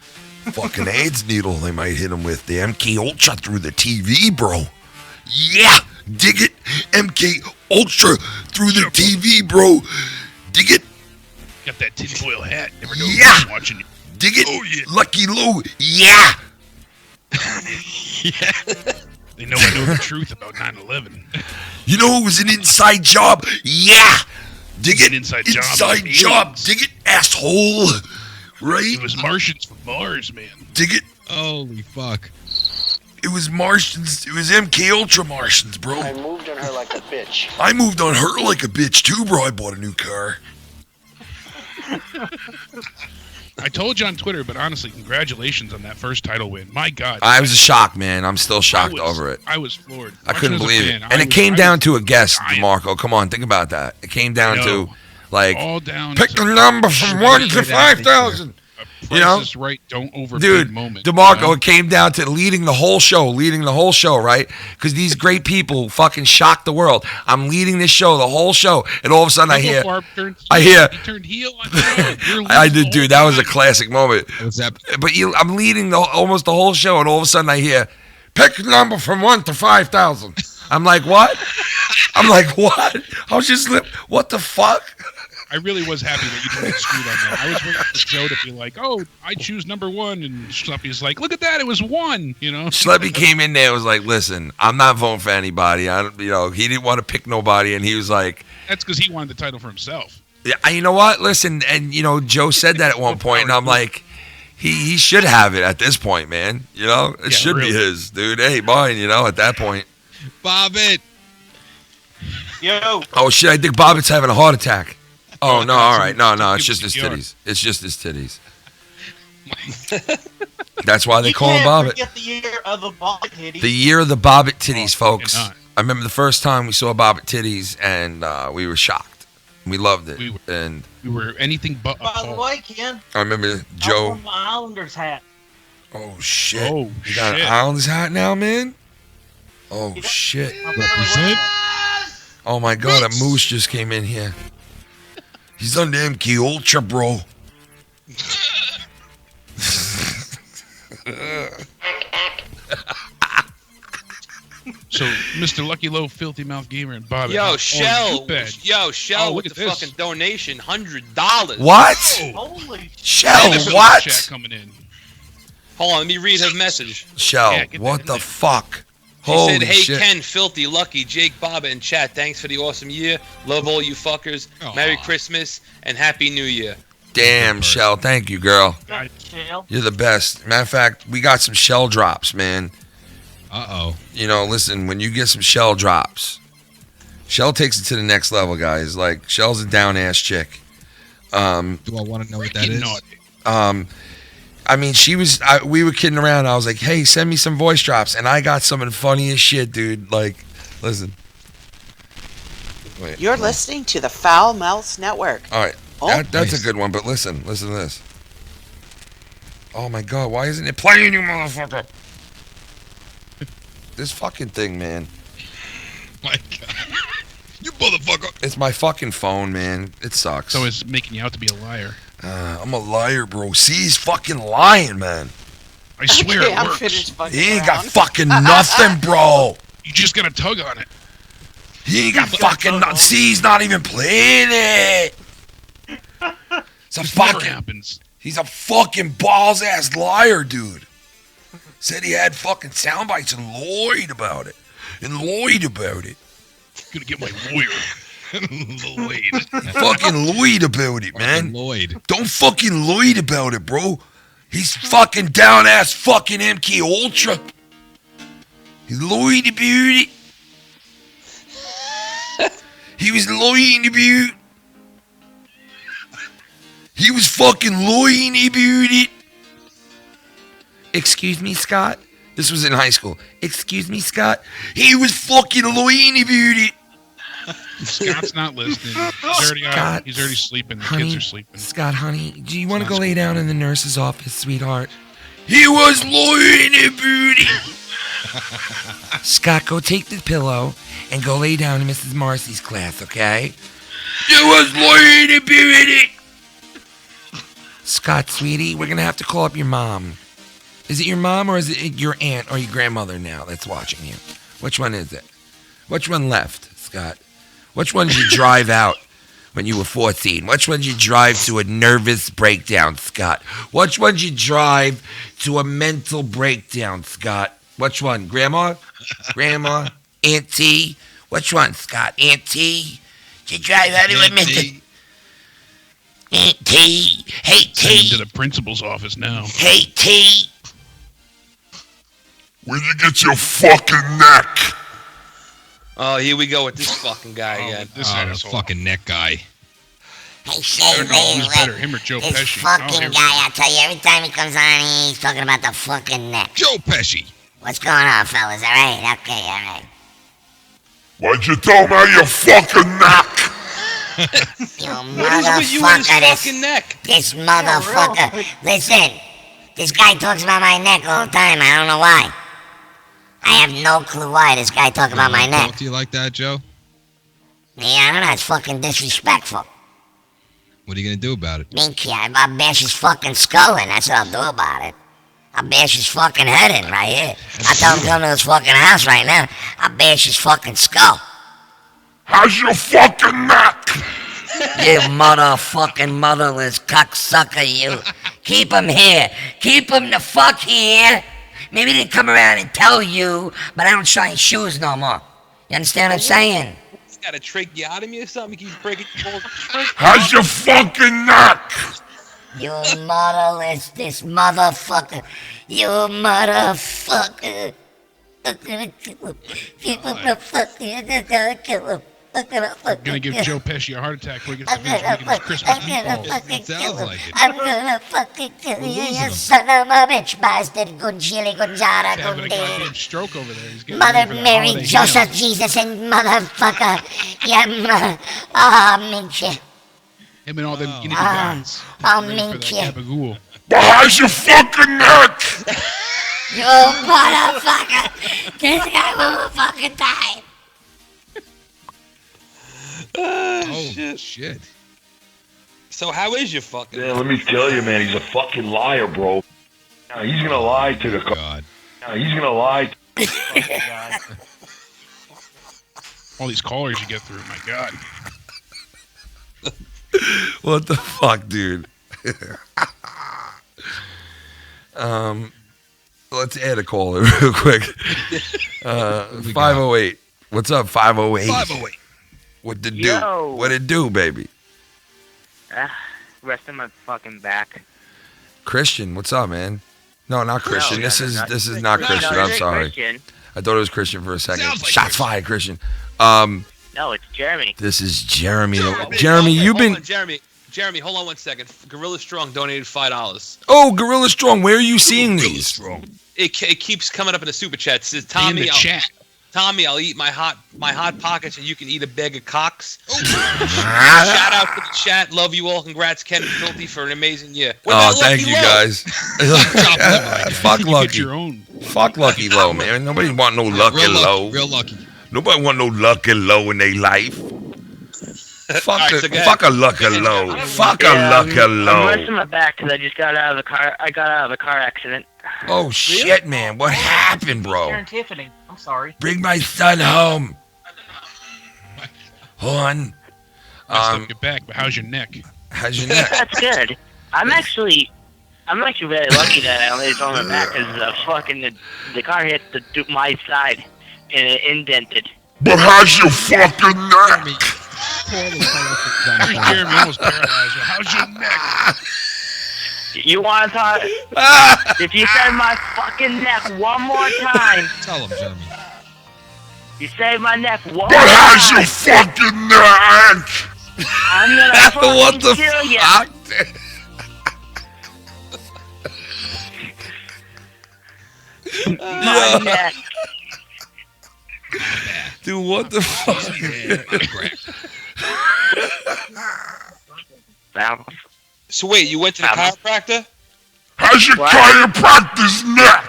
Fucking AIDS needle they might hit him with. The MK Ultra through the TV, bro. Yeah, dig it. MK Ultra through the TV, bro. Dig it. Got that tinfoil hat. Never know Yeah. who's watching you. Dig it. Oh, yeah. Lucky Lou. Yeah. They know I know the truth about 9/11. You know it was an inside job? Yeah. Dig it. An inside job. Inside job. Dig it, asshole. Right? It was Martians from Mars, man. Dig it. Holy fuck. It was Martians. It was MK Ultra Martians, bro. I moved on her like a bitch. I moved on her like a bitch too, bro. I bought a new car. I told you on Twitter, but honestly, congratulations on that first title win. My God. I was shocked, man. I'm still shocked I was- over it. I was floored. I couldn't Watching as a believe it. fan, And it came down to a guest, dying. DeMarco. Come on, think about that. It came down to, like, all down pick to the number from 1 to 5,000. a You know? Price is Right, don't overpay Dude, moment. DeMarco, you know? it came down to leading the whole show, right? Because these great people fucking shocked the world. I'm leading this show, the whole show, and all of a sudden I hear, He turned heel on you. I did, dude, that was a classic moment. What's that? But I'm leading almost the whole show, and all of a sudden I hear, pick a number from 1 to 5,000. I'm like, what? I was just, what the fuck? I really was happy that you didn't get screwed on that. I was waiting for Joe to be like, "Oh, I choose number 1," and Schleppy's like, "Look at that, it was 1." You know. Schleppy came in there and was like, "Listen, I'm not voting for anybody. He didn't want to pick nobody, and he was like, That's because he wanted the title for himself. yeah, you know what? Listen, and Joe said that at one point, and I'm like, he should have it at this point, man. It should be his, dude. Hey, mine. At that point. Bobbit. Yo. Oh shit! I think Bobbitt's having a heart attack. Oh no! All right, no, it's just his titties. It's just his titties. That's why they call him Bobbit. Forget the year of the Bobbit titties. The year of the Bobbit titties, folks. cannot. I remember the first time we saw Bobbit titties, and we were shocked. We loved it, and We were anything but By the appalled. way, Ken, I remember I Joe. wore my Islanders hat. Oh shit! Oh, You got an shit. Islanders hat now, man. Oh shit! I'm gonna wear that. Oh my god! A moose just came in here. He's on the MK Ultra, bro. So, Mr. Lucky Low, Filthy Mouth Gamer, and Bobbit. Yo, on Shell. Looped. Yo, Shell Oh, with look the at this. fucking donation, $100. What? Holy Shell? Super What? chat coming in. Hold on, let me read her message. Shell? Yeah, get What that in the there. fuck? She Holy said, hey, shit! Ken, Filthy, Lucky, Jake, Baba, and chat. Thanks for the awesome year. Love all you fuckers. Aw. Merry Christmas and Happy New Year. Damn, Shell. Thank you, girl. shell. You're the best. Matter of fact, we got some shell drops, man. Uh-oh. Listen, when you get some shell drops, Shell takes it to the next level, guys. Like, Shell's a down-ass chick. Do I want to know what that Freaking is? naughty. I mean, we were kidding around. I was like, hey, send me some voice drops. And I got some of the funniest shit, dude. Like, listen. Wait, You're hold on. listening to the Foul Mouths Network. All right. Oh, That's nice. a good one, but listen to this. Oh my god, why isn't it playing, you motherfucker? This fucking thing, man. My God. You motherfucker. It's my fucking phone, man. It sucks. So it's making you out to be a liar. I'm a liar, bro. See, he's fucking lying, man. I swear okay, it I'm works. finished fucking He ain't got around. fucking nothing, bro. You just got to tug on it. He ain't got fucking nothing. See, he's not even playing it. It's a This never fucking. happens. He's a fucking balls ass liar, dude. Said he had fucking sound bites and lied about it. Gonna get my lawyer. Lloyd. Fucking lied about it, man. Lloyd. Don't fucking lie about it, bro. He's fucking down ass fucking MK Ultra. He's lying about it. He was lying about it. He was fucking lying about it. Excuse me, Scott? This was in high school. Excuse me, Scott? He was fucking lying about it. Scott's not listening. He's already sleeping. The kids are sleeping. Scott, honey, do you want to go lay down in the nurse's office, sweetheart? He was lying about it. Scott, go take the pillow and go lay down in Mrs. Marcy's class, okay? He was lying about it. Scott, sweetie, we're going to have to call up your mom. Is it your mom or is it your aunt or your grandmother now that's watching you? Which one is it? Which one left, Scott? Which one did you drive out when you were 14? Which one did you drive to a nervous breakdown, Scott? Which one did you drive to a mental breakdown, Scott? Which one? Grandma? Grandma? Auntie? Which one, Scott? Auntie? Did you drive out to a mental... Auntie? Hey, Send him T. to the principal's office now. Hey, T. Where'd you get your fucking neck? Oh, here we go with this fucking guy again. This the asshole. fucking neck guy. Hey, I say, don't know who's better, him or Joe this Pesci. fucking here we guy, I'll tell you, every time he comes on, he's talking about the fucking neck. Joe Pesci. What's going on, fellas? All right, okay, all right. Why'd you tell me your fucking neck? You What is with you and his motherfucker, fucking neck? this motherfucker. Listen, this guy talks about my neck all the time. I don't know why. I have no clue why this guy talks about my neck. Talk to you like that, Joe? Yeah, I don't know. It's fucking disrespectful. What are you gonna do about it? I'll bash his fucking skull in. That's what I'll do about it. I'll bash his fucking head in right here. I'll tell him to come to his fucking house right now. I'll bash his fucking skull. How's your fucking neck? You motherfucking motherless cocksucker, you. Keep him here. Keep him the fuck here. Maybe they come around and tell you, but I don't shine shoes no more. You understand what I'm saying? He's got a tracheotomy or something. He keeps breaking balls. How's your fucking neck? You motherless, this motherfucker. You motherfucker. I'm gonna kill him. Keep him the fuck here. I'm gonna kill him. I'm gonna give Joe Pesci a heart attack before he gets to finish making his Christmas meatballs. It sounds like it. I'm gonna fucking kill you, you son of a bitch bastard. Gunjili Gunjara He's having a goddamn Gundi. stroke over there. He's getting Mother ready for the Mary, holiday Joseph, meal. Jesus, and motherfucker. Yeah, minche. Him and all them guinea pigs. I'll Ready for mink that you. gabagool. But how's your fucking neck? You motherfucker. This guy will fucking die. Oh, shit. So how is your fucking? Yeah, let me tell you, man, he's a fucking liar, bro. Now, he's gonna lie to the God. Now, he's gonna lie to All these callers you get through, my God. What the fuck, dude? Let's add a caller real quick. 508. What's up, 508? 508. What to do? Yo. What it do, baby? Resting my fucking back. Christian, what's up, man? No, not Christian. No, this no, is no, this is not Christian. No, I'm it's sorry. Christian. I thought it was Christian for a second. Sounds like Shots Christian. fired, Christian. No, it's Jeremy. This is Jeremy. Okay, Jeremy, you've hold been. on, Jeremy, hold on 1 second. Gorilla Strong donated $5. Oh, Gorilla Strong. Where are you seeing these? It keeps coming up in the super chat. It says, In Tommy, the chat. Tommy, I'll eat my hot pockets and you can eat a bag of cocks. Shout out to the chat. Love you all. Congrats, Ken and Filthy, for an amazing year. What Oh, about thank Lucky you Low? guys. Fuck You get Lucky. your own. Fuck Lucky Low, man. Nobody want no Lucky Low. Real lucky. Nobody want no Lucky Low in their life. Fuck, Alright, so go ahead. fuck a Lucky Low. Fuck a Lucky I'm Low. resting my back because I just got out of the car. I got out of a car accident. Oh shit, man. What happened, bro? Karen Tiffany. I'm sorry. Bring my son home. Hold on. Messed up your back, but how's your neck? How's your neck? That's good. I'm actually very lucky that I only on my back because the car hit my side and it indented. But how's your fucking neck? Jeremy almost paralyzed. But how's your neck? You want to talk? If you said my fucking neck one more time, Tell him, Jeremy. You saved my neck. What? But how's your fucking neck? I'm gonna fucking What the kill you. fuck? My neck. Dude, what the fuck? So wait, you went to the chiropractor? How's your What? chiropractor's neck?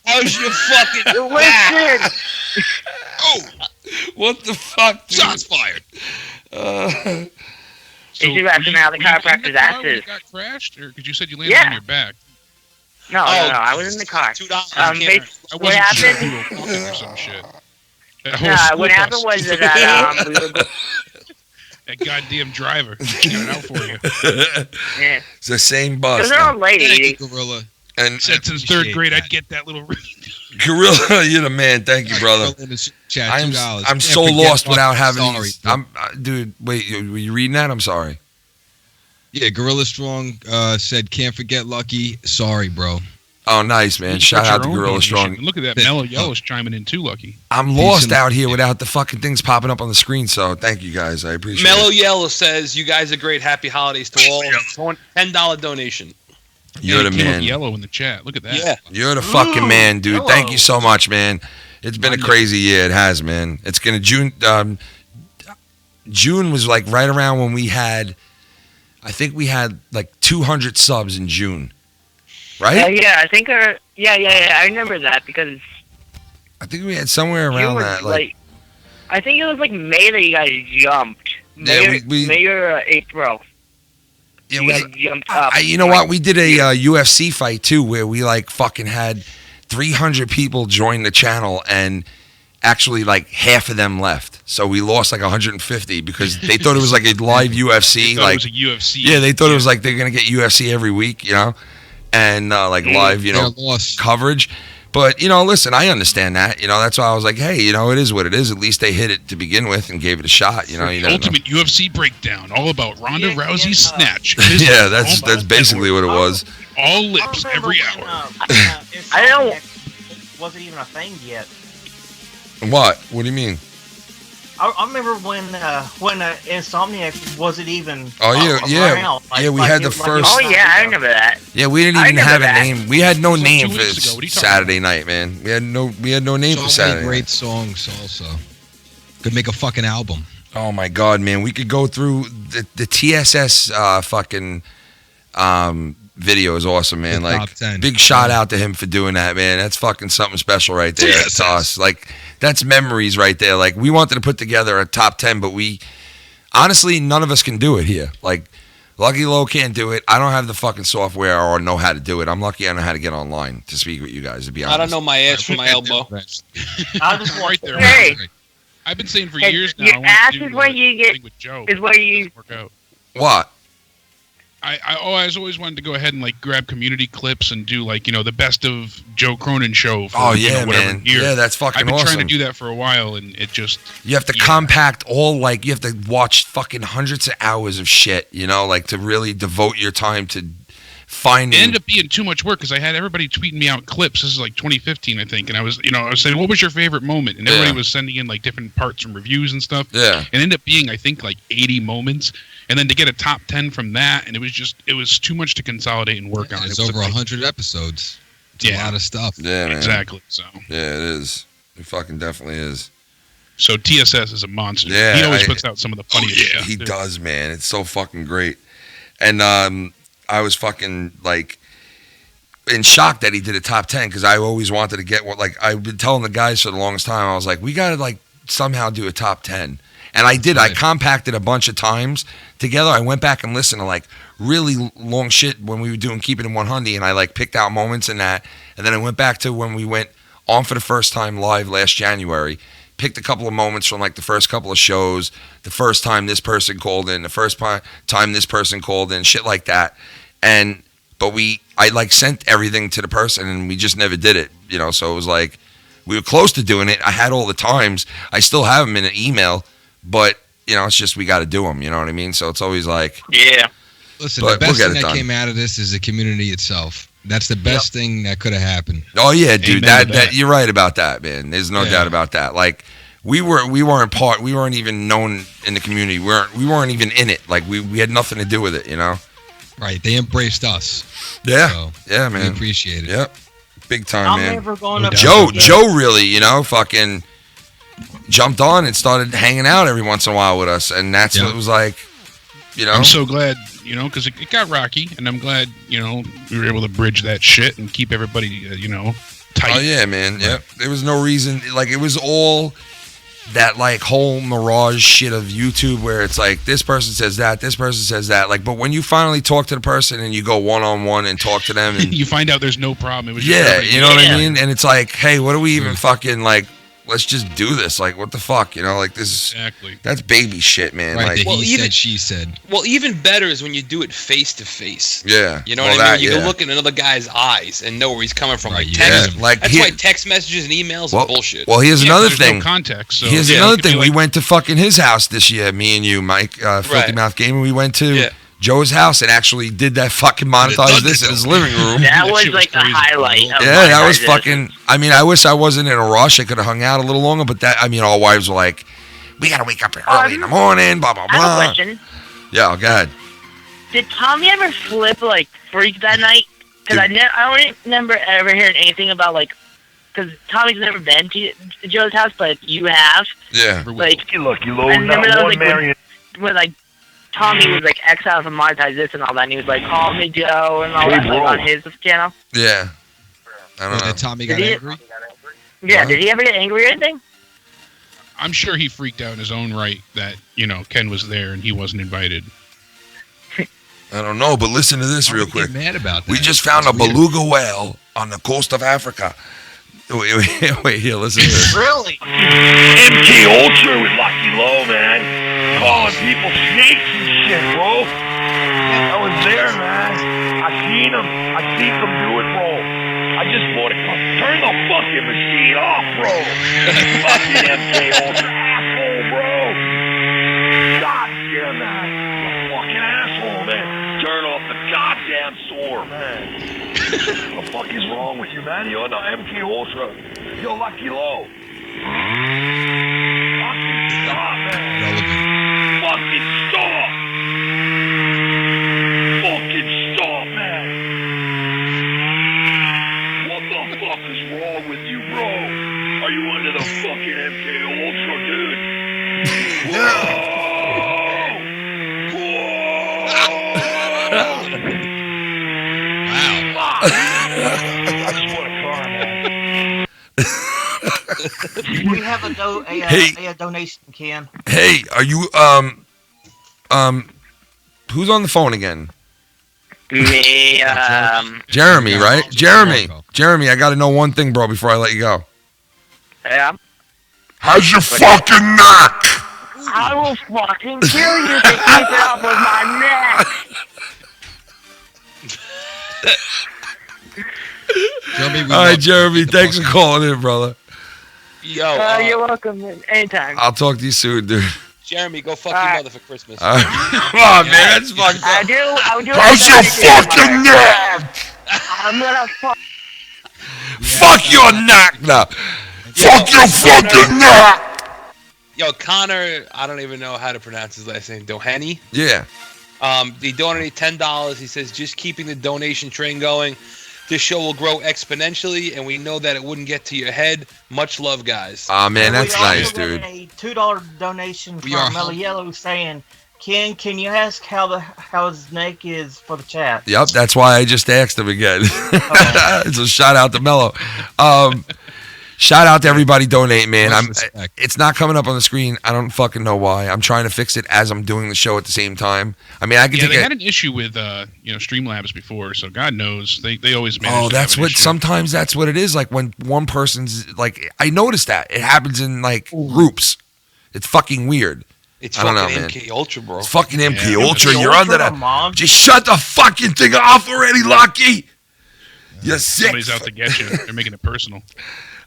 How's your fucking Listen. Oh, What the fuck, dude? shots fired. Is you asking how the chiropractor's ass is? Got crashed, or because you said you landed Yeah. on your back? No, I was in the car. $2. What happened? Sure you were walking or some shit. That whole Nah, school what bus. happened was that we were That goddamn driver got it out for you. yeah. It's the same bus. Because they're all Thank you, ladies. Gorilla. And Said since third grade, I'd get that little. Gorilla, you're the man. Thank you, brother. In the chat, I'm $2. I'm Can't so forget lost fucking without having. sorry, These, bro. dude. Wait, were you reading that? I'm sorry. Yeah, Gorilla Strong said, "Can't forget Lucky." Sorry, bro. Oh, nice, man. You Shout got out your to own Gorilla donation. Strong. Look at that. Mellow Yellow's chiming in too, Lucky. I'm lost out here without the fucking things popping up on the screen. So thank you guys. I appreciate Mellow it. Yellow says, "You guys are great. Happy holidays to all." $10 donation. You're the He came up man. Yellow in the chat. Look at that. Yeah. You're the fucking man, dude. Thank you so much, man. It's been a crazy year. It has, man. It's gonna June. June was like right around when we had. I think we had like 200 subs in June, right? Yeah, I think. Yeah. I remember that because I think we had somewhere around was that. Like, I think it was like May that you guys jumped. Yeah, May or April. yeah, You we, guys jumped up. you know what? We did a UFC fight too, where we like fucking had 300 people join the channel, and actually like half of them left. So we lost like 150 because they thought it was like a live UFC. Thought Like it was a UFC. yeah, they thought it was like they're gonna get UFC every week, you know, and like live, you know, coverage. But you know, listen, I understand that. You know, that's why I was like, hey, you know, it is what it is. At least they hit it to begin with and gave it a shot. You know, you never know. Ultimate UFC breakdown, all about Ronda Rousey's snatch. Yeah, that's basically what it was. All lips every hour. I don't. Wasn't even a thing yet. What? What do you mean? I remember when Insomniac wasn't even. Oh yeah. around. Yeah, we had the first. Oh yeah, I remember that. Yeah, we didn't I even remember have a that. name. We had no It was like name 2 for weeks ago. What are you talking Saturday night, man. We had no name for So Saturday many night. great songs also. Could make a fucking album. Oh my god, man. We could go through the TSS fucking video is awesome, man. The Like top 10. big shout out to him for doing that, man. That's fucking something special right there to us. Like that's memories right there. Like we wanted to put together a top 10, but we honestly none of us can do it here. Like Lucky Low can't do it. I don't have the fucking software or know how to do it. I'm lucky I know how to get online to speak with you guys, to be honest. I don't know my ass from my elbow. I just Right there. Hey. I've been saying for Hey, years now. your I want ass to do is where you get- thing with Joe. is where you- Doesn't work out. What? I always wanted to go ahead and like grab community clips and do like the best of Joe Cronin show. For, Oh you yeah, know, whatever man. year. Yeah, that's fucking I've been awesome. trying to do that for a while, and it just You have to compact all, like, you have to watch fucking hundreds of hours of shit, you know, like to really devote your time to it finding. ended up being too much work because I had everybody tweeting me out clips. This is like 2015, I think, and I was saying, what was your favorite moment? And everybody Yeah. was sending in like different parts from reviews and stuff. Yeah. It ended up being, I think, like 80 moments, and then to get a top 10 from that, and it was too much to consolidate and work on. It's It was over a 100 episodes. It's a lot of stuff. Yeah, man. Exactly. So Yeah, it is. It fucking definitely is. So TSS is a monster. Yeah, He always puts out some of the funniest shit. He too. does, man. It's so fucking great. And I was fucking like in shock that he did a top 10 because I always wanted to get what, like, I've been telling the guys for the longest time. I was like, we got to like somehow do a top 10. And I did. I compacted a bunch of times together. I went back and listened to like really long shit when we were doing Keep It in 100, and I like picked out moments in that. And then I went back to when we went on for the first time live last January, picked a couple of moments from like the first couple of shows, the first time this person called in, the first time this person called in, shit like that. But I like sent everything to the person, and we just never did it, you know. So it was like we were close to doing it. I had all the times. I still have them in an email. But, you know, it's just we got to do them, you know what I mean? So it's always like... Yeah. Listen, But the best we'll get thing it that done. came out of this is the community itself. That's the best thing that could have happened. Oh, yeah, dude. Amen to That you're right about that, man. There's no Yeah. doubt about that. Like, we weren't even known in the community. We weren't even in it. Like we had nothing to do with it, you know. Right. They embraced us. Yeah. So yeah, man. We appreciate it. Yep. Big time, I'm man. never going to Joe really, you know, fucking jumped on and started hanging out every once in a while with us, and that's what it was like, you know. I'm so glad, you know, because it got rocky, and I'm glad, you know, we were able to bridge that shit and keep everybody, you know, tight. Oh yeah, man. Yep. There was no reason. Like it was all that like whole mirage shit of YouTube where it's like this person says that, this person says that. Like, but when you finally talk to the person and you go one-on-one and talk to them, and you find out there's no problem. It was you know what I mean. And it's like, hey, what do we even fucking like? Let's just do this. Like, what the fuck? You know, like this is that's baby shit, man. Right, like, he said, she said. Well, even better is when you do it face to face. Yeah. You know what I mean? You can look in another guy's eyes and know where he's coming from. Like text, like that's why text messages and emails are bullshit. Well, here's another thing. No context. So here's another thing. We went to fucking his house this year. Me and you, Mike, Filthy Mouth Gaming. We went to Joe's house and actually did that fucking monetize this in his living room. That was like the highlight. Of that was fucking. I mean, I wish I wasn't in a rush. I could have hung out a little longer, but that. I mean, our wives were like, "We gotta wake up early in the morning." Blah blah blah. I have a question. Yeah, go ahead. Did Tommy ever flip like freak that night? Because I don't remember ever hearing anything about like. Because Tommy's never been to Joe's house, but you have. Yeah. Like, look, you low I remember not that one was like Marion. when like Tommy was like exiles and monetize this and all that, and he was like, "Call me Joe" and all Hey, that like, bro. on his channel. Yeah. I don't know. Did Tommy Did get he- angry? Yeah, did he ever get angry or anything? I'm sure he freaked out in his own right that, you know, Ken was there and he wasn't invited. I don't know, but listen to this real quick. Mad about that. We just found a beluga whale on the coast of Africa. Wait, here, listen to this. Really? MK Ultra with Lucky Low, man. Calling people snakes and shit, bro. I was there, man. I seen them do it, bro. I just bought it. Turn the fucking machine off, bro. Fucking MK Ultra asshole, bro. God damn that. You fucking asshole, man. Turn off the goddamn sword, man. What the fuck is wrong with you, man? You're not MK Ultra. You're Lucky Low. Fucking stop, man. Fucking stop. Fucking stop, man. What the fuck is wrong with you, bro? Are you under the fucking MK Ultra, dude? We have a donation, Ken. Hey, are you who's on the phone again? Me, Jeremy, right? Jeremy, I got to know one thing, bro, before I let you go. Yeah. How's your fucking neck? I will fucking kill you if you keep it up with my neck. Jeremy, all right, Jeremy, thanks for calling in, brother. Yo, You're welcome. Anytime. I'll talk to you soon, dude. Jeremy, go fuck your mother for Christmas. Come on, man, that's fucked up. I do. How's your fucking neck? I'm gonna fuck. Fuck your neck now. Fuck your fucking neck. Yo, Connor, I don't even know how to pronounce his last name. Doheny. Yeah. He donated $10. He says, just keeping the donation train going. This show will grow exponentially, and we know that it wouldn't get to your head. Much love, guys. Oh, man, that's We also nice, got dude. A $2 donation We are from Mellow Yellow saying, "Ken, can you ask how his neck is for the chat?" Yep, that's why I just asked him again. So shout out to Mello. Shout out to everybody donating, man. It's not coming up on the screen. I don't fucking know why. I'm trying to fix it as I'm doing the show at the same time. I mean, I can they had an issue with Streamlabs before, so God knows they always manage. Oh, that's what. Sometimes that's what it is. Like when one person's like, I noticed that it happens in like groups. It's fucking weird. It's I don't fucking know, man. MK Ultra, bro. It's fucking MK Ultra. MK You're under Ultra, that. Mom. Just shut the fucking thing off already, Lucky. You're sick. Somebody's out to get you. They're making it personal.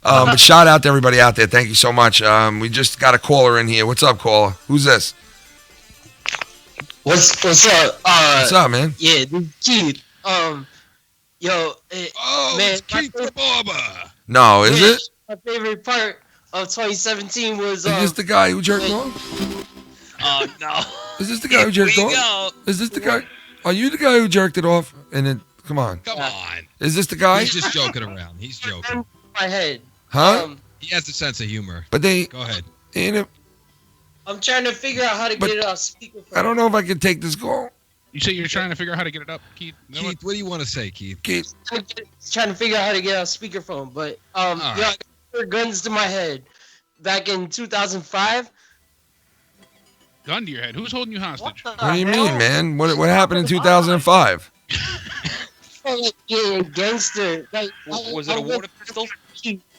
But shout out to everybody out there. Thank you so much. We just got a caller in here. What's up, caller? Who's this? What's up? What's up, man? Yeah, this is Keith. Man, it's Keith the Barber. No, is it? My favorite part of 2017 was. Is this the guy who jerked off? Oh no. Is this the guy who jerked off? Is this the guy? Are you the guy who jerked it off? And then, come on. Come on. Is this the guy? He's just joking around. He's joking. My head. Huh? He has a sense of humor. But they. Go ahead. I'm trying to figure out how to get it off speakerphone. I don't know if I can take this call. You say you're trying to figure out how to get it up, Keith? Keith, what do you want to say, Keith? Trying to figure out how to get off speakerphone, but I got 4 guns to my head back in 2005. Gun to your head. Who's holding you hostage? What do you mean, man? What happened in 2005? Like getting gangster. Like, Was it a water pistol?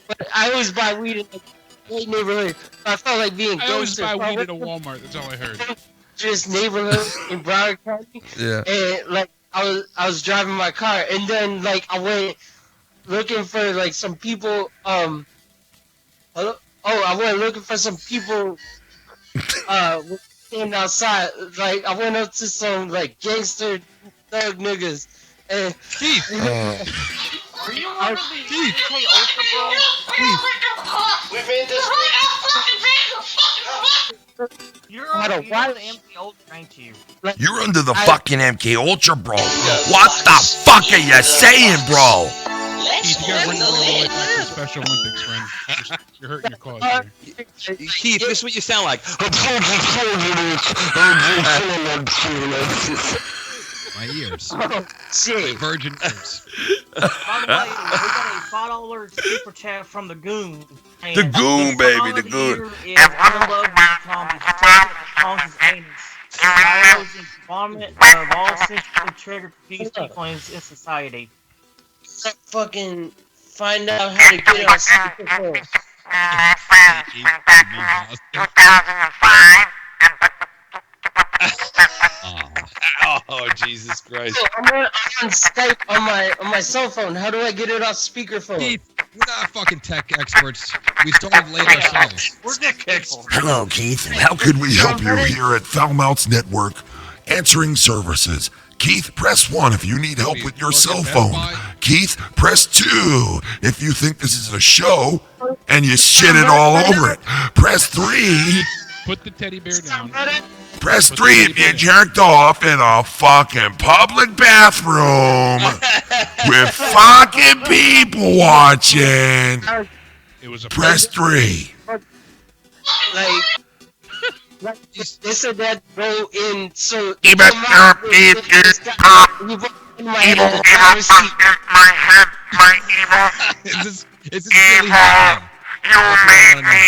But I always buy weed in the white neighborhood. I felt like being I always gangster. buy weed at a Walmart. That's all I heard. This neighborhood in Broward County. Yeah. And like I was driving my car, and then like I went looking for like some people. I went looking for some people. Standing outside, like I went up to some like gangster thug niggas, and Keith. Are you one of the MK Ultra bros? We made this. You're the MK Ultra, ain't you? You're under the fucking MK Ultra, bro. What the fuck are you saying, bro? Keith, you gotta bring the real life back to Special Olympics, friend. You're hurting your cause here. Keith, this is what you sound like. My ears. Oh, shit. Virgin ears. By the way, we got a $5 super chat from the Goon. And The Goon, baby, the Goon. Is I love Tom's anus. Follows the vomit of all sexually triggered people in society. Fucking find out how to get on speakerphone. 2005. Oh, Jesus Christ. I'm on Skype on my cell phone. How do I get it off speakerphone? Keith, we're not fucking tech experts. We started late ourselves. We're just people. Hello, Keith. How could we help you here at Foulmouth's Network? Answering services. Keith, press 1 if you need help with your cell phone. Keith, press 2 if you think this is a show and you shit it all over it. Press 3. Put the teddy bear down. Press 3 if you jerked off in a fucking public bathroom with fucking people watching. It was a Press 3. Like they said that go in so Even in my head. Is this really happening? You made me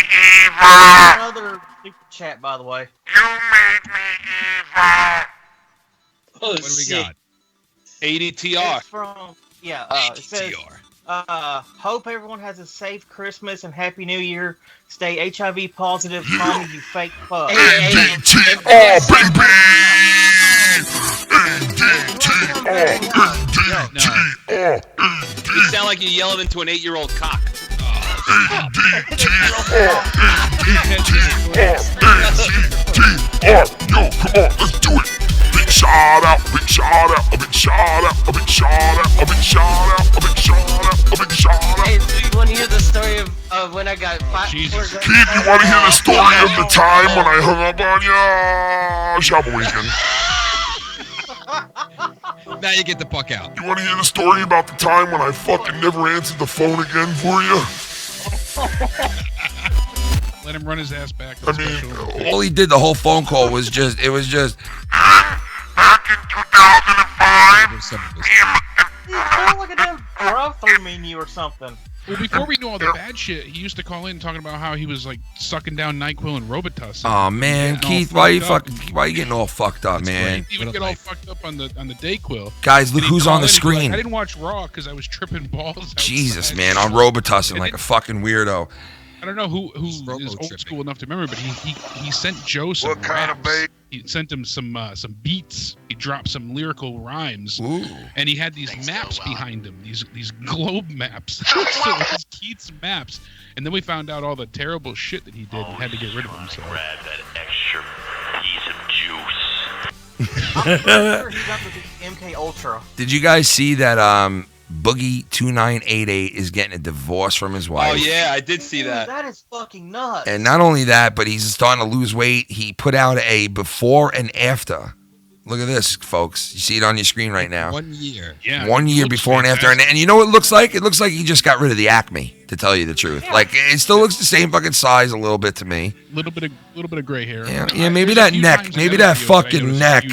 evil. Another super chat, by the way. You made me evil. What do we got? ADTR. It's from it says hope everyone has a safe Christmas and Happy New Year. Stay HIV positive, Tommy, you fake fuck. ADTR, baby! ADTR. You sound like you're yelling into an 8-year-old cock. Yo, come on, let's do it. Big shout out, big shout out, a big shout out, a big shout out, a big shout out, a big shout out, a big shout out. Hey, so you want to hear the story of when I got Jesus. Keith, you want to hear the story of the time when I hung up on you? Shabba weekend. Now you get the fuck out. You want to hear the story about the time when I fucking never answered the phone again for you? Let him run his ass back. I mean, All he did the whole phone call was just, it was just, Back in 2005. You sound like a damn drive-through menu or something. Well, before we knew all the bad shit, he used to call in talking about how he was like sucking down NyQuil and Robitussin. oh man, Getting all Keith, why you fucked up. getting all fucked up, man? He would get all fucked up on the Dayquil. Guys, look And he'd who's call on the in and be like, screen. I didn't watch Raw because I was tripping balls. outside." Jesus, man, on Robitussin like a fucking weirdo. I don't know who is old school enough to remember, but he sent Joe some What kind of raps. He sent him some beats. He dropped some lyrical rhymes, and he had these maps behind him, these globe maps. So it was Keith's maps, and then we found out all the terrible shit that he did and had to get rid of him. So. Grab that extra piece of juice. I'm pretty sure he's up with the MK Ultra. Did you guys see that Boogie2988 is getting a divorce from his wife. Oh yeah, I did see Dude, that. that is fucking nuts. And not only that, but he's starting to lose weight. He put out a before and after. Look at this, folks. You see it on your screen right now. 1 year. Yeah. 1 year before and after. And you know what it looks like? It looks like he just got rid of the acne, to tell you the truth. Like, it still looks the same fucking size a little bit to me. A little bit of gray hair. Yeah, maybe that neck. Maybe that fucking neck.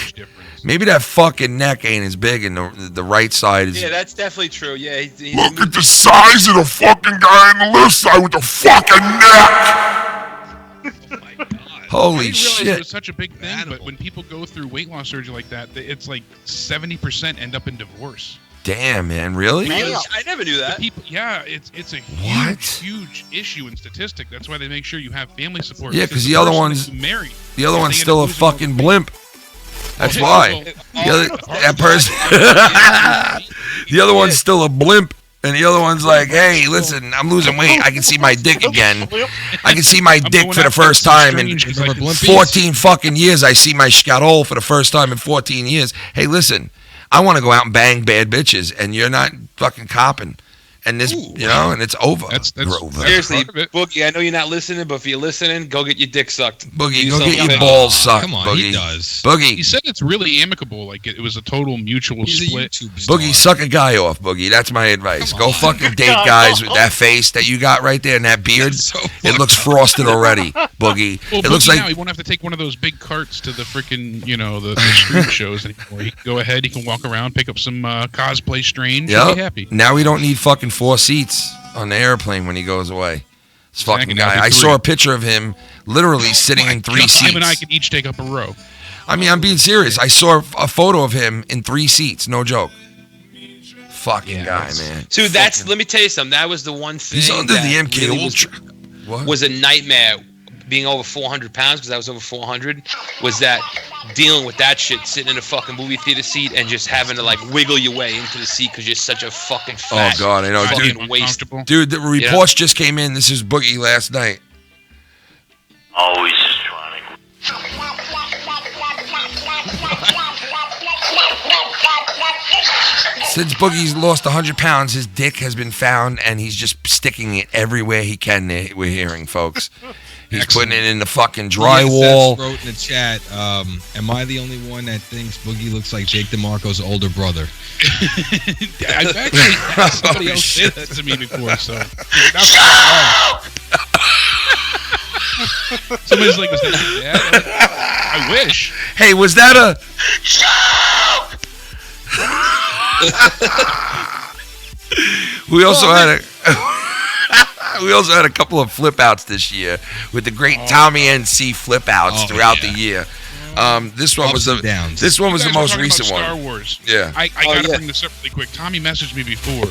Maybe that fucking neck ain't as big, and the right side is. Yeah, that's definitely true. Yeah, he's Look at the size of the fucking guy on the left side with the fucking neck. Oh my God. Holy I didn't realize shit. it was such a big thing, but when people go through weight loss surgery like that, it's like 70% end up in divorce. Damn, man, really? I never knew that. Yeah, it's a huge issue in statistic. That's why they make sure you have family support. Yeah, because the other one's married. The other one's still a fucking blimp. That's why. That person. The other one's still a blimp. And the other one's like, hey, listen, I'm losing weight. I can see my dick again. I can see my dick for the first time in 14 fucking years. I see my scatole for the first time in 14 years. Hey, listen, I want to go out and bang bad bitches, and you're not fucking copping. And this, and it's over. That's Seriously, Boogie, I know you're not listening, but if you're listening, go get your dick sucked. Boogie, go get your balls sucked. Come on, Boogie. he does. Boogie. He said it's really amicable. Like it was a total mutual split. Boogie, suck a guy off, Boogie. That's my advice. Go fucking date guys with that face that you got right there and that beard. It looks frosted already, Boogie. Well, It looks Boogie like now he won't have to take one of those big carts to the freaking, the street shows anymore. He can go ahead, he can walk around, pick up some cosplay strange, and be happy. Now we don't need fucking 4 seats on the airplane when he goes away. This fucking Exactly, guy. now I it'd be saw 3. a picture of him literally sitting in 3 seats. Him and I can each take up a row. I mean, I'm being serious. I saw a photo of him in 3 seats. No joke. Fucking guy, man. So let me tell you something. That was the one thing. He's under that the MK really Ultra. was a nightmare. Being over 400 pounds, because I was over 400, was that dealing with that shit, sitting in a fucking movie theater seat and just having to like wiggle your way into the seat because you're such a fucking fat. Oh God, I know, fucking waste. Dude, the reports just came in. This is Boogie last night. Always trying Since Boogie's lost 100 pounds, his dick has been found, and he's just sticking it everywhere he can. We're hearing, folks. He's putting it in the fucking drywall. Wrote in the chat, am I the only one that thinks Boogie looks like Jake DeMarco's older brother? I've actually had somebody else say that to me before, so. Somebody's like, was that your dad? I wish. Hey, was that a... We also had a couple of flip outs this year with the great Tommy NC flip outs throughout the year. This one was the most recent one. Star Wars. Yeah. I gotta bring this up really quick. Tommy messaged me before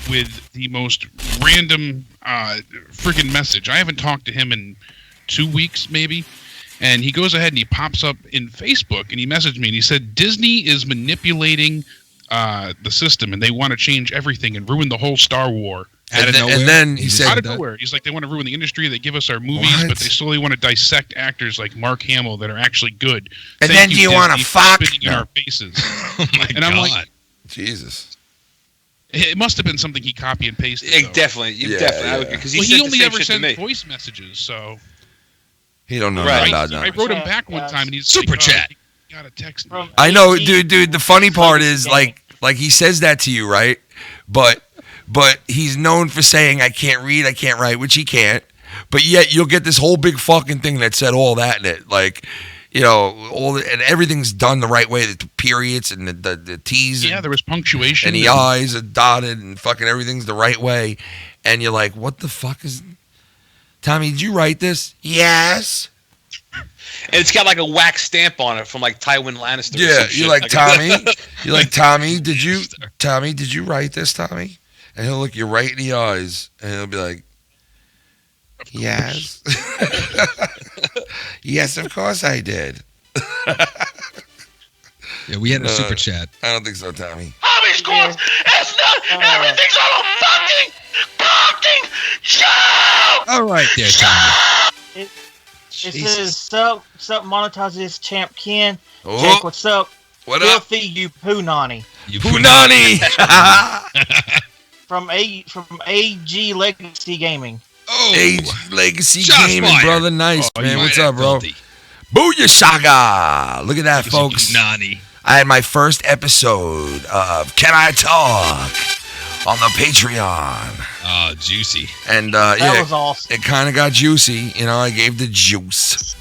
with the most random freaking message. I haven't talked to him in 2 weeks maybe. And he goes ahead and he pops up in Facebook and he messaged me and he said Disney is manipulating the system and they want to change everything and ruin the whole Star War. And then he said, out of nowhere, he's like, they want to ruin the industry. They give us our movies, but they slowly want to dissect actors like Mark Hamill that are actually good. And then do you want to fuck? Spitting in our faces. Oh my and God. I'm like, Jesus. It must have been something he copy and pasted. Definitely, definitely. Because he only ever sent voice messages, so he don't know about that. I wrote him back one time, and he's super chat. You gotta text me. I know, dude. The funny part is like he says that to you, right? But he's known for saying I can't read, I can't write, which he can't. But yet you'll get this whole big fucking thing that said all that in it, like. And everything's done the right way. The periods and the T's. Yeah, there was punctuation. And the I's are dotted and fucking everything's the right way. And you're like, what the fuck is... Tommy, did you write this? Yes. And it's got like a wax stamp on it from like Tywin Lannister. Yeah, you're like, Tommy. You're like, Tommy, did you write this, Tommy? And he'll look you right in the eyes and he'll be like, yes. Yes, of course I did. Yeah, we had a super chat. I don't think so, Tommy. Tommy scores! It's not everything's on a fucking show! All right there, Tommy. It says, sup, monetizes champ Ken. Oh. Jake, what's up? What Filthy, up? you poo nanny. Punani. From AG Legacy Gaming. Oh, Age Legacy shots Gaming, fired. brother. Nice, Oh, man. you What's might up, have bro? filthy. Booyah! Look at that, folks. Nani. I had my first episode of Can I Talk on the Patreon. Oh, juicy. And That yeah, was awesome. it kind of got juicy. You know, I gave the juice.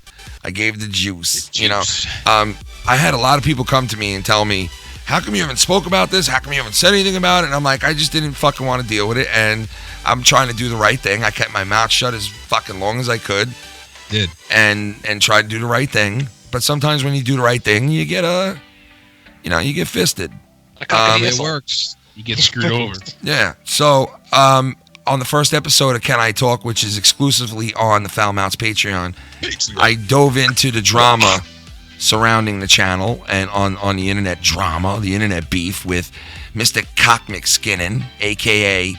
You know, I had a lot of people come to me and tell me, how come you haven't spoke about this? How come you haven't said anything about it? And I'm like, I just didn't fucking want to deal with it. And I'm trying to do the right thing. I kept my mouth shut as fucking long as I could. Did. And tried to do the right thing. But sometimes when you do the right thing, you get you get fisted. It works. You get screwed over. Yeah. So, on the first episode of Can I Talk, which is exclusively on the Foul Mouths Patreon, I dove into the drama surrounding the channel and on the internet drama, the internet beef with Mr. Cock McSkinnon, a.k.a.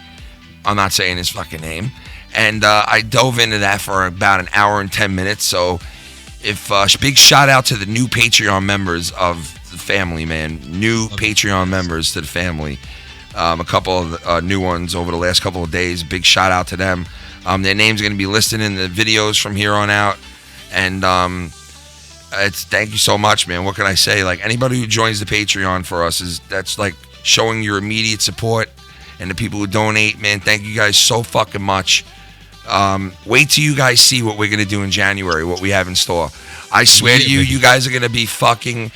I'm not saying his fucking name. And I dove into that for about an hour and 10 minutes. So, big shout out to the new Patreon members of the family, man. New Patreon members to the family. A couple of new ones over the last couple of days. Big shout out to them. Their names are going to be listed in the videos from here on out. And thank you so much, man. What can I say? Like, anybody who joins the Patreon for us, that's like showing your immediate support. And the people who donate, man, thank you guys so fucking much. Wait till you guys see what we're going to do in January, what we have in store. I swear to you, you guys are going to be fucking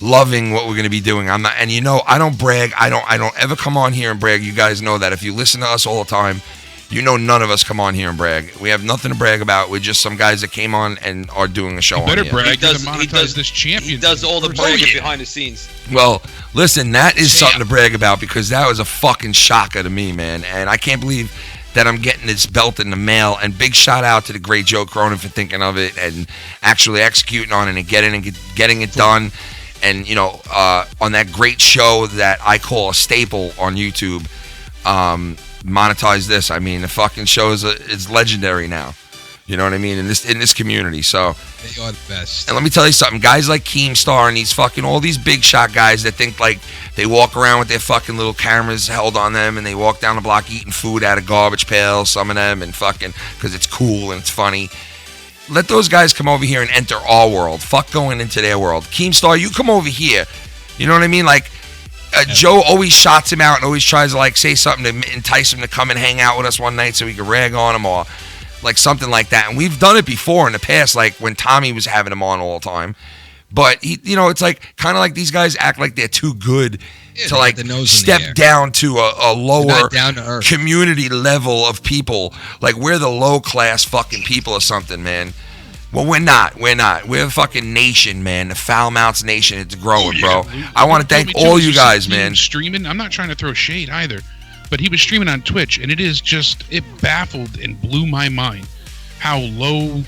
loving what we're going to be doing. I'm not, and you know, I don't brag. I don't ever come on here and brag. You guys know that. If you listen to us all the time, you know none of us come on here and brag. We have nothing to brag about. We're just some guys that came on and are doing a show on here. Better brag. He does this champion. He does all the bragging behind the scenes. Well, listen, that is something to brag about because that was a fucking shocker to me, man. And I can't believe that I'm getting this belt in the mail. And big shout out to the great Joe Cronin for thinking of it and actually executing on it and getting it done. And, you know, on that great show that I call a staple on YouTube, Monetize This. I mean, the fucking show is legendary now. You know what I mean? In this community. So they are the best. And let me tell you something. Guys like Keemstar and these fucking all these big shot guys that think like they walk around with their fucking little cameras held on them and they walk down the block eating food out of garbage pails, some of them, and fucking because it's cool and it's funny. Let those guys come over here and enter our world. Fuck going into their world. Keemstar, you come over here. You know what I mean? Like, Joe always shots him out and always tries to, like, say something to entice him to come and hang out with us one night so we can rag on him or, like, something like that. And we've done it before in the past, like, when Tommy was having him on all the time. But, it's like, kind of like these guys act like they're too good to, like, step down to a lower community level of people. Like, we're the low-class fucking people or something, man. Well, we're not. We're a fucking nation, man. The Foul Mouths Nation. It's growing, bro. I want to thank all you guys, man. Streaming. I'm not trying to throw shade either, but he was streaming on Twitch, and it baffled and blew my mind how low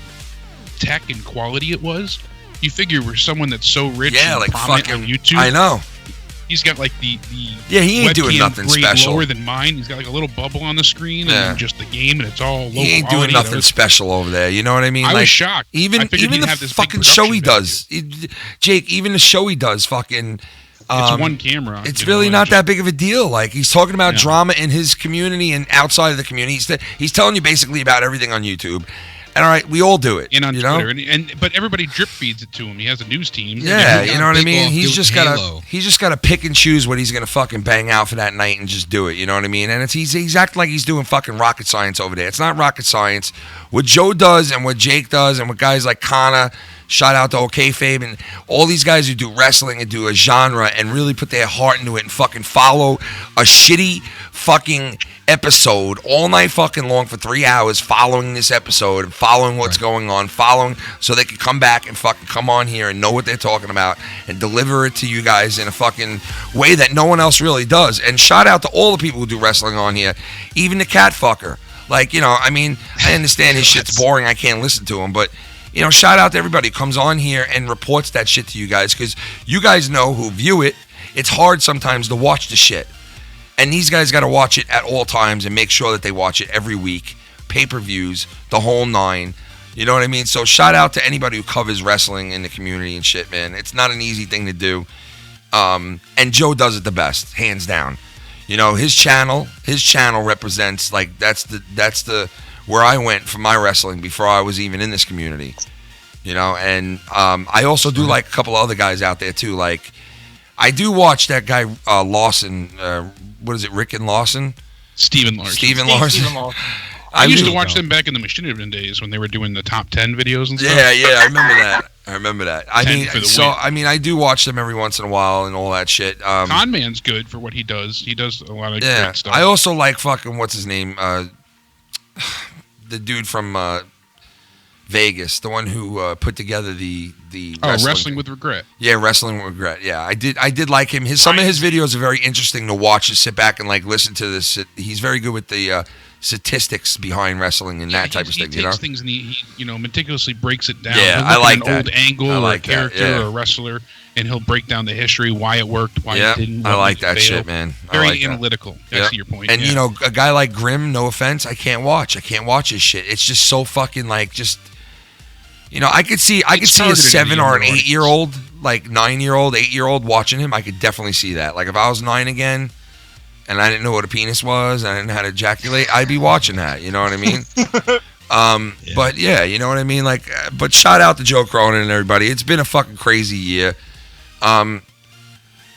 tech and quality it was. You figure we're someone that's so rich and like prominent fucking on YouTube. I know. He's got like the he ain't doing nothing special. Lower than mine. He's got like a little bubble on the screen and then just the game, and it's all low. He ain't doing nothing special over there. You know what I mean? I like, was shocked. Even the fucking show he does, Jake. Even the show he does, fucking. It's one camera. It's really not that big of a deal. Like he's talking about drama in his community and outside of the community. He's telling you basically about everything on YouTube. And all right, we all do it. And on Twitter, know? But everybody drip feeds it to him. He has a news team. Yeah, you know what I mean? He's just gotta pick and choose what he's gonna fucking bang out for that night and just do it. You know what I mean? And he's acting like he's doing fucking rocket science over there. It's not rocket science. What Joe does and what Jake does and what guys like Kana, shout out to OKFabe and all these guys who do wrestling and do a genre and really put their heart into it and fucking follow a shitty fucking episode all night fucking long for 3 hours following this episode and following what's going on, so they can come back and fucking come on here and know what they're talking about and deliver it to you guys in a fucking way that no one else really does. And shout out to all the people who do wrestling on here, even the cat fucker. Like, I mean, I understand his shit's boring, I can't listen to him, but shout out to everybody who comes on here and reports that shit to you guys, because you guys know who view it, it's hard sometimes to watch the shit. And these guys got to watch it at all times and make sure that they watch it every week. Pay-per-views, the whole nine. You know what I mean? So shout out to anybody who covers wrestling in the community and shit, man. It's not an easy thing to do. And Joe does it the best, hands down. You know, his channel represents, like, that's the where I went for my wrestling before I was even in this community. You know, and I also do like a couple other guys out there too. Like, I do watch that guy Lawson. What is it, Rick and Lawson? Stephen Larson. Stephen Larson. I used to watch them back in the Machinima days when they were doing the top 10 videos and stuff. Yeah, I remember that. I mean, I do watch them every once in a while and all that shit. Con Man's good for what he does. He does a lot of great stuff. I also like fucking, what's his name? The dude from Vegas, the one who put together the Wrestling with Regret. Yeah, Wrestling with Regret. Yeah, I did like him. Some of his videos are very interesting to watch and sit back and like listen to this. He's very good with the statistics behind wrestling and that type of thing. He takes things and he meticulously breaks it down. Yeah, he'll I like at that. An old angle I like or a character that, yeah. or a wrestler, and he'll break down the history, why it worked, why it didn't. I like that shit, man. Very like analytical. That. I see your point. And you know, a guy like Grimm, no offense, I can't watch his shit. It's just so fucking like just. You know, I could see a 7 or an 8-year-old, like 9-year-old, 8-year-old watching him. I could definitely see that. Like if I was 9 again, and I didn't know what a penis was, and I didn't know how to ejaculate, I'd be watching that. You know what I mean? But yeah, you know what I mean. Like, but shout out to Joe Cronin and everybody. It's been a fucking crazy year.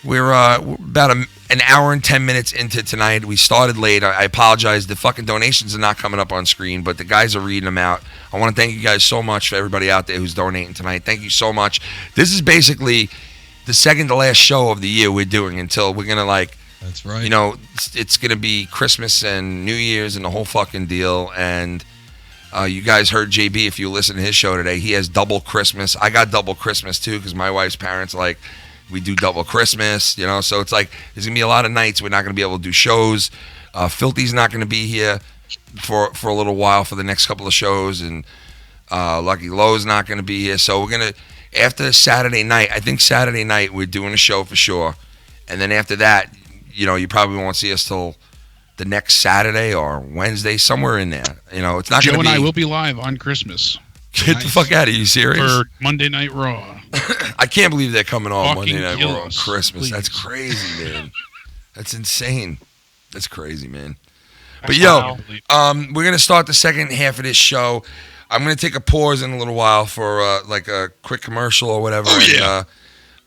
We're about an hour and 10 minutes into tonight. We started late. I apologize. The fucking donations are not coming up on screen, but the guys are reading them out. I want to thank you guys so much for everybody out there who's donating tonight. Thank you so much. This is basically the second to last show of the year we're doing until we're going to like, that's right. You know, it's going to be Christmas and New Year's and the whole fucking deal. And you guys heard JB, if you listen to his show today, he has double Christmas. I got double Christmas too because my wife's parents like, we do double Christmas, you know, so it's like there's going to be a lot of nights we're not going to be able to do shows. Filthy's not going to be here for a little while for the next couple of shows, and Lucky Lowe's not going to be here. So we're going to, after Saturday night, I think Saturday night we're doing a show for sure. And then after that, you know, you probably won't see us till the next Saturday or Wednesday, somewhere in there. You know, it's not going to be. Joe and I will be live on Christmas. Get the fuck out of you, serious? For Monday Night Raw. I can't believe they're coming on Fucking Monday Night Raw on us, Christmas. please. That's crazy, man. That's insane. That's crazy, man. But yo, we're gonna start the second half of this show. I'm gonna take a pause in a little while for like a quick commercial or whatever. Oh, yeah.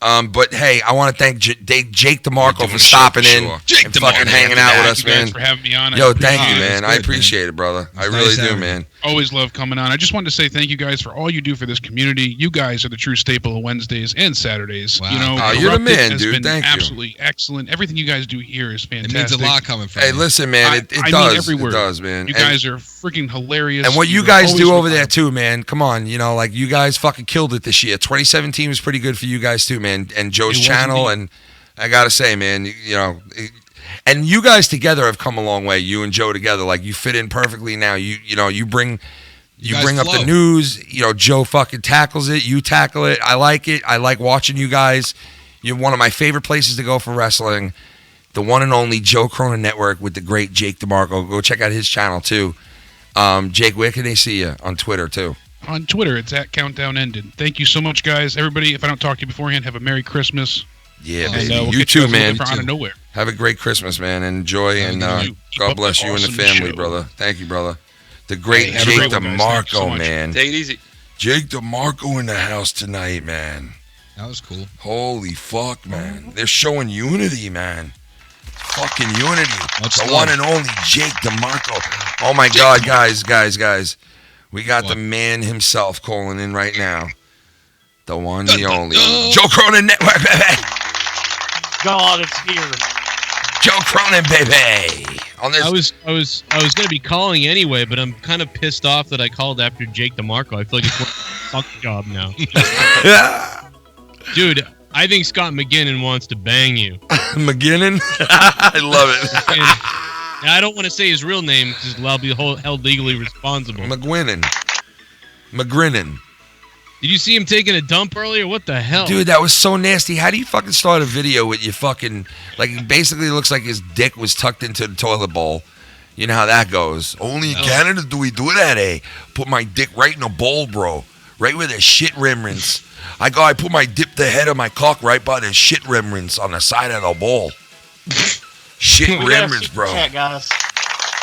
But hey, I want to thank Jake DeMarco for stopping in and fucking hanging out with us, man. For having me on. Yo, thank you, man. I appreciate it, brother. I really do, man. Always love coming on. I just wanted to say thank you guys for all you do for this community. You guys are the true staple of Wednesdays and Saturdays. Wow. You know, you're the man, has dude. been Thank you. absolutely excellent. Everything you guys do here is fantastic. It means a lot coming from Hey, you. listen, man. It I does. mean every word. It does, man. You guys are freaking hilarious. And what you You're guys always do over with there us. too, man. Come on, you know, like you guys fucking killed it this year. 2017 was pretty good for you guys too, man. And Joe's channel, and I gotta say, man, you know, and you guys together have come a long way. You and Joe together, like you fit in perfectly now. You know, you bring up the news. You know, Joe fucking tackles it. You tackle it. I like it. I like watching you guys. You're one of my favorite places to go for wrestling. The one and only Joe Cronin Network with the great Jake DeMarco. Go check out his channel too. Jake, where can they see you? On Twitter too. On Twitter, it's at Countdown Ended. Thank you so much, guys. Everybody, if I don't talk to you beforehand, have a Merry Christmas. Yeah, And, baby. we'll You get too, guys man. from out of nowhere. Have a great Christmas, man. Enjoy, and God bless you and the family, brother. Thank you, brother. The great Hey, have a Jake great one, guys. Thank you so DeMarco, much. man. Take it easy. Jake DeMarco in the house tonight, man. That was cool. Holy fuck, man. They're showing unity, man. Fucking unity. Much The love. one and only Jake DeMarco. Oh, my God, guys. We got the man himself calling in right now. The one, the only. Joe Cronin Network, baby. God, it's here. Joe Cronin, baby. On this. I was gonna be calling anyway, but I'm kind of pissed off that I called after Jake DeMarco. I feel like it's a fuck job now. Dude, I think Scott McGinnon wants to bang you. McGinnon? I love it. And I don't want to say his real name because I'll be held legally responsible. McGrinnon. Did you see him taking a dump earlier? What the hell? Dude, that was so nasty. How do you fucking start a video with your fucking, like, basically it looks like his dick was tucked into the toilet bowl. You know how that goes. Only in Canada do we do that, eh? Put my dick right in a bowl, bro. right where the shit remnants. I dip the head of my cock right by the shit remnants on the side of the ball. Shit remnants, bro. Chat, guys.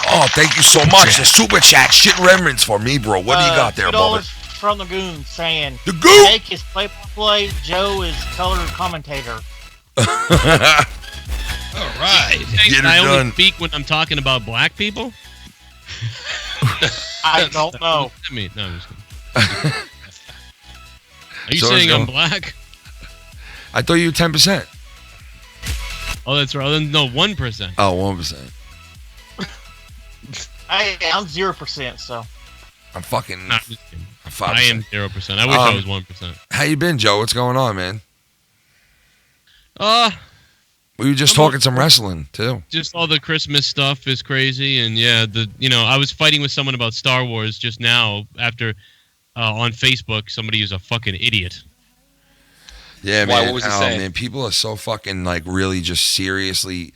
Oh, thank you so much. The super chat, shit remnants for me, bro. What do you got there, Bubba? From the Goon saying, the Goon? Jake is play-by-play, Joe is color commentator. All right. Can I only speak when I'm talking about black people? I don't know. I mean, no, I'm just kidding. Are you saying I'm black? I thought you were 10%. Oh, that's right. No, 1%. Oh, 1%. I'm 0%, so. I'm fucking. Not just kidding. I'm 5%. I am 0%. I wish I was 1%. How you been, Joe? What's going on, man? We were just talking some wrestling too. Just all the Christmas stuff is crazy, and yeah, I was fighting with someone about Star Wars just now after on Facebook. Somebody who's a fucking idiot. Yeah, Why, man. what was he saying? Man, people are so fucking like really just seriously,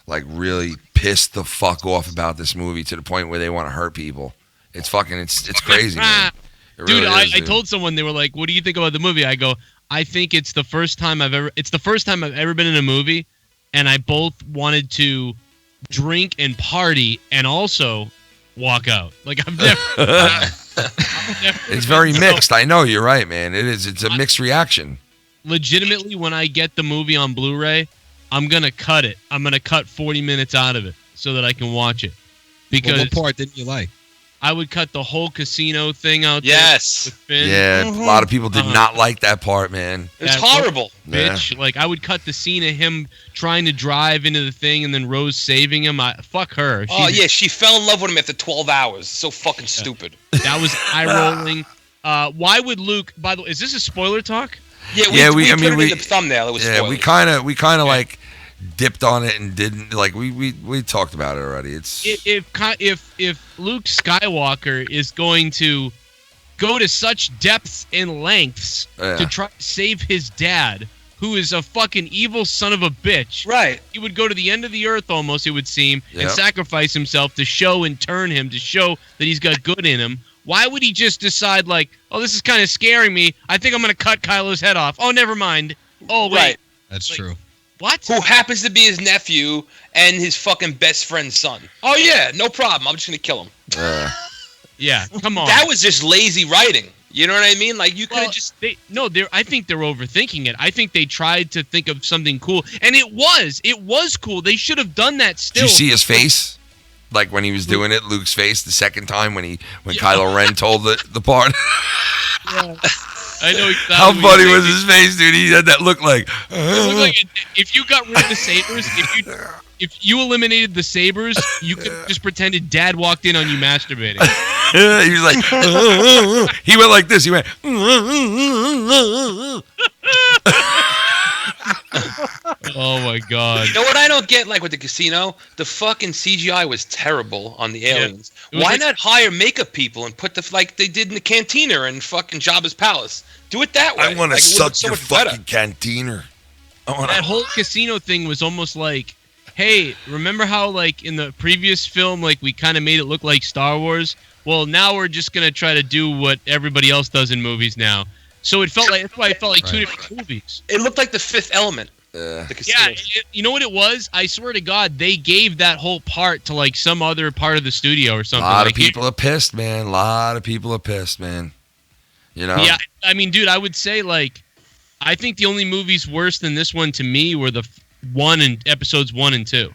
like really pissed the fuck off about this movie to the point where they want to hurt people. It's fucking, it's crazy, man. It Dude, really is, I told someone, they were like, "What do you think about the movie?" I go, "I think it's the first time I've ever been in a movie, and I both wanted to drink and party and also walk out. Like I've never." It's very mixed. I know you're right, man. It is. It's a mixed reaction. Legitimately, when I get the movie on Blu-ray, I'm gonna cut it. I'm gonna cut 40 minutes out of it so that I can watch it. Because what part didn't you like? I would cut the whole casino thing out. Yes. There with Finn. Yeah, a lot of people did not like that part, man. It's horrible. Bitch. Like, I would cut the scene of him trying to drive into the thing and then Rose saving him. Fuck her. She fell in love with him after 12 hours. So fucking stupid. That was eye-rolling. Why would Luke... By the way, is this a spoiler talk? Yeah, we put it in the thumbnail. It was spoilers. we kind of like dipped on it and didn't like we talked about it already. It's if Luke Skywalker is going to go to such depths and lengths to try to save his dad, who is a fucking evil son of a bitch, right? He would go to the end of the earth almost, it would seem, and sacrifice himself to show and turn him, to show that he's got good in him. Why would he just decide like, oh, this is kind of scaring me, I think I'm gonna cut Kylo's head off? Oh, never mind. Oh, wait. Right. That's true. What? Who happens to be his nephew and his fucking best friend's son. Oh, yeah, no problem. I'm just going to kill him. Yeah, come on. That was just lazy writing. You know what I mean? Like, you could have just... I think they're overthinking it. I think they tried to think of something cool. And it was cool. They should have done that still. Did you see his face? Like when he was doing it, Luke's face the second time when Kylo Ren told the part. Yeah. I know exactly. How funny was his face, dude? He had that look like. It looked like if you got rid of the sabers, if you eliminated the sabers, you could just pretended Dad walked in on you masturbating. He was like, he went like this. He went. Oh my god! You know what I don't get? Like with the casino, the fucking CGI was terrible on the aliens. Yeah. Why not hire makeup people and put like they did in the cantina in fucking Jabba's palace? Do it that way. I want to suck so your much better. fucking cantina. That whole casino thing was almost like, hey, remember how like in the previous film, like we kind of made it look like Star Wars? Well, now we're just gonna try to do what everybody else does in movies now. So it felt like that's why it felt like two different movies. It looked like The Fifth Element. You know what it was? I swear to God, they gave that whole part to like some other part of the studio or something. A lot of people are pissed, man. A lot of people are pissed, man. You know? Yeah, I mean, dude, I would say like, I think the only movies worse than this one to me were the episodes 1 and 2.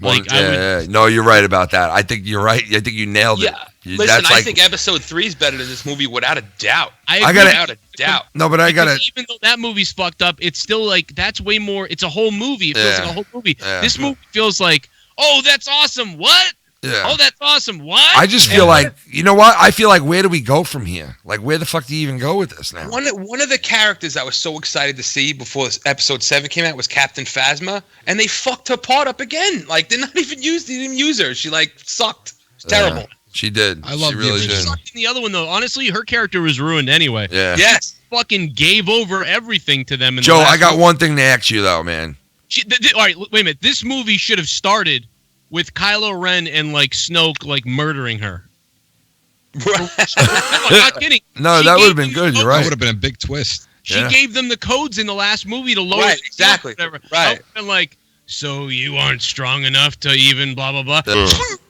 No, you're right about that. I think you're right. I think you nailed it. Listen, I think episode 3 is better than this movie without a doubt. Without a doubt. No, but I gotta. Even though that movie's fucked up, it's still like that's way more. It's a whole movie. It feels like a whole movie. Yeah. This movie feels like, oh, that's awesome. What? Yeah. Oh, that's awesome. What? I just feel like, you know what? I feel like, where do we go from here? Like, where the fuck do you even go with this now? One of the characters I was so excited to see before episode 7 came out was Captain Phasma, and they fucked her part up again. Like, they didn't even use her. She, like, sucked. It's terrible. She did. I love she really did. Sucked in the other one, though. Honestly, her character was ruined anyway. Yeah. Yes. Fucking gave over everything to them. Joe, I got one thing to ask you, though, man. All right, wait a minute. This movie should have started with Kylo Ren and like Snoke like murdering her. I'm not kidding. No, She that would gave have been them good. the You're That right. would have been a big twist. She Yeah. gave them the codes in the last movie to lower Right, the exactly. whatever. Right. I would've been like, so you aren't strong enough to even blah blah blah.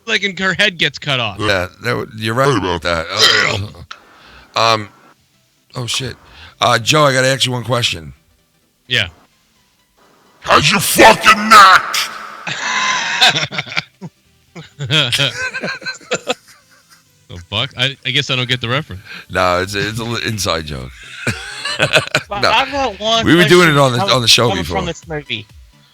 Like, and her head gets cut off. Yeah, you're right about that. Oh shit, Joe, I gotta ask you one question. Yeah. How's your fucking knock? The fuck? I guess I don't get the reference. No, it's a little inside joke. But No. I've got one. We were doing it question on the show coming before. From this movie.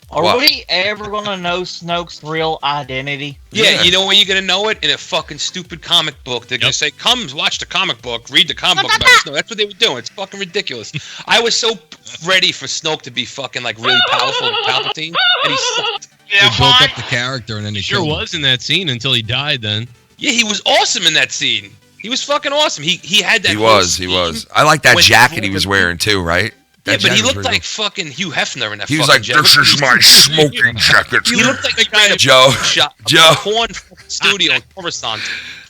Are What? we ever gonna know Snoke's real identity? Yeah, you know when you're gonna know it? In a fucking stupid comic book. They're gonna say, "Come watch the comic book, read the comic book." About Snoke. That's what they were doing. It's fucking ridiculous. I was so ready for Snoke to be fucking like really powerful like Palpatine, and he sucked. They built up the character and then they Sure killed him. was in that scene until he died. Then. Yeah, he was awesome in that scene. He was fucking awesome. He had that. He whole was. scene I like that when jacket he was wearing too, right? Yeah, That but he jacket was looked pretty like fucking Hugh Hefner in that. He was fucking like, jacket. This is my smoking jacket. He looked like the guy that Joe. shot Joe. a porn studio in Coruscant.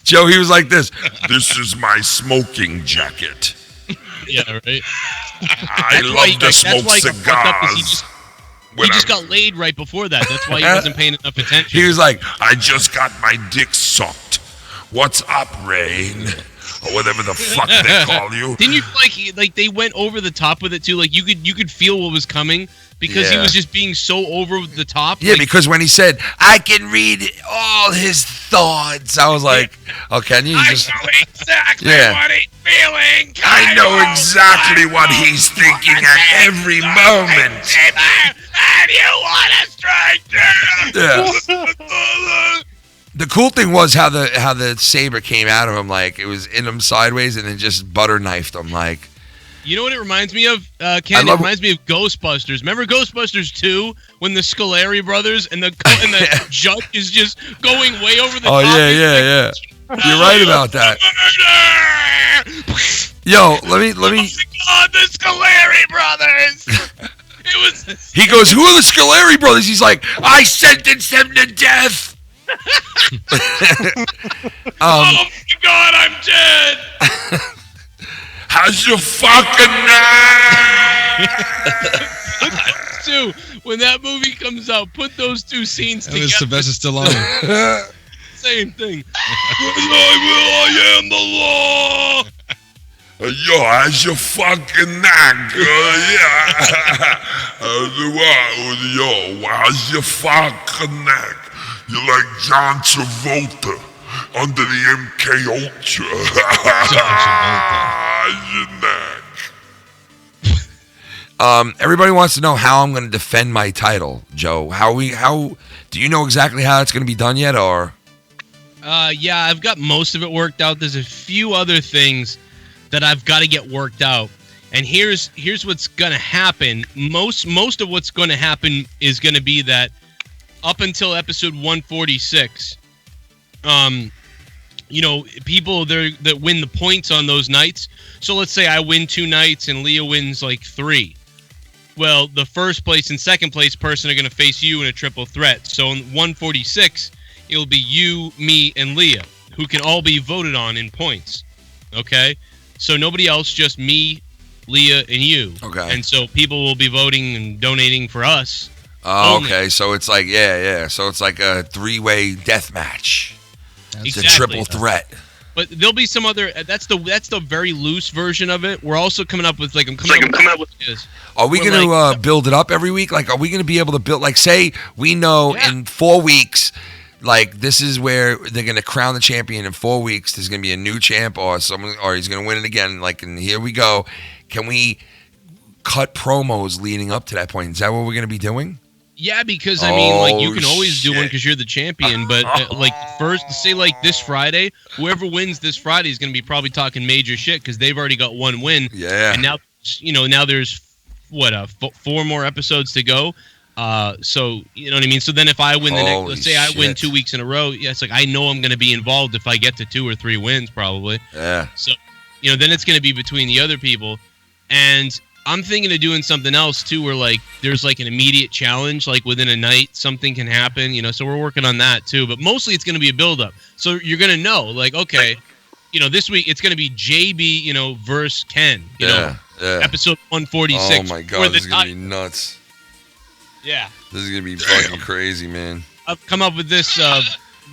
Joe, he was like this. This is my smoking jacket. Yeah, right. I love to smoke He cigars. just got laid right before that. That's why he wasn't paying enough attention. He was like, I just got my dick sucked. What's up, Rain? Or whatever the fuck they call you. Didn't you like they went over the top with it too? Like you could feel what was coming because he Yeah. was just being so over the top. yeah, like, because when he said, I can read all his thoughts, I was like, oh, can you just. know exactly Yeah. what he's feeling. I know exactly what he's thinking at every moment. And you want to strike Yeah. The cool thing was how the saber came out of him, like it was in him sideways and then just butter knifed him, like. you know what it reminds me of? Ken, it reminds me of Ghostbusters. Remember Ghostbusters 2 when the Scolari brothers and the judge is just going way over the Oh top? yeah. You're right about that. Yo, let me. God, the Scolari brothers. It was. He goes, "Who are the Scolari brothers?" He's like, "I sentenced them to death." Oh my God, I'm dead. How's your fucking knife? Two. When that movie comes out, put those two scenes That together. was Sylvester Stallone. Same thing. I am the law. Yo, how's your fucking neck? Yeah. Yo, how's your fucking neck? You're like John Travolta under the MK Ultra. How's your neck? Everybody wants to know how I'm going to defend my title, Joe. How do you know exactly how it's going to be done yet, or? Yeah, I've got most of it worked out. There's a few other things that I've got to get worked out. And here's what's going to happen. Most of what's going to happen is going to be that up until episode 146, people that win the points on those nights. So let's say I win 2 nights and Leah wins like 3. Well, the first place and second place person are going to face you in a triple threat. So in 146, it'll be you, me, and Leah, who can all be voted on in points. Okay? So nobody else, just me, Leah, and you. Okay. And so people will be voting and donating for us. Oh, only. okay. So it's like, yeah. So it's like a 3-way death match. It's Exactly. a triple threat. But there'll be some other. That's the very loose version of it. We're also coming up with I'm coming up with this. Are we We're going to like- build it up every week? Like, are we going to be able to build? Like, say we know in 4 weeks, like this is where they're going to crown the champion. In 4 weeks, there's going to be a new champ, or someone, or he's going to win it again. Like, and here we go. Can we cut promos leading up to that point? Is that what we're going to be doing? Yeah, because I mean, like you Oh, can always do one shit. because you're the champion. But like first, say like this Friday, whoever wins this Friday is going to be probably talking major shit because they've already got 1 win. Yeah. And now now there's 4 more episodes to go. So you know what I mean. So then if I win the next, Holy let's say I win shit. 2 weeks in a row, yeah, it's like I know I'm going to be involved if I get to 2 or 3 wins probably. Yeah. So then it's going to be between the other people, and I'm thinking of doing something else too, where like there's like an immediate challenge, like within a night something can happen. So we're working on that too. But mostly it's going to be a build up. So you're going to know, like, okay, this week it's going to be JB, verse Ken, episode 146. Oh my God, this is going to be nuts. Yeah. This is going to be fucking crazy, man. I've come up with this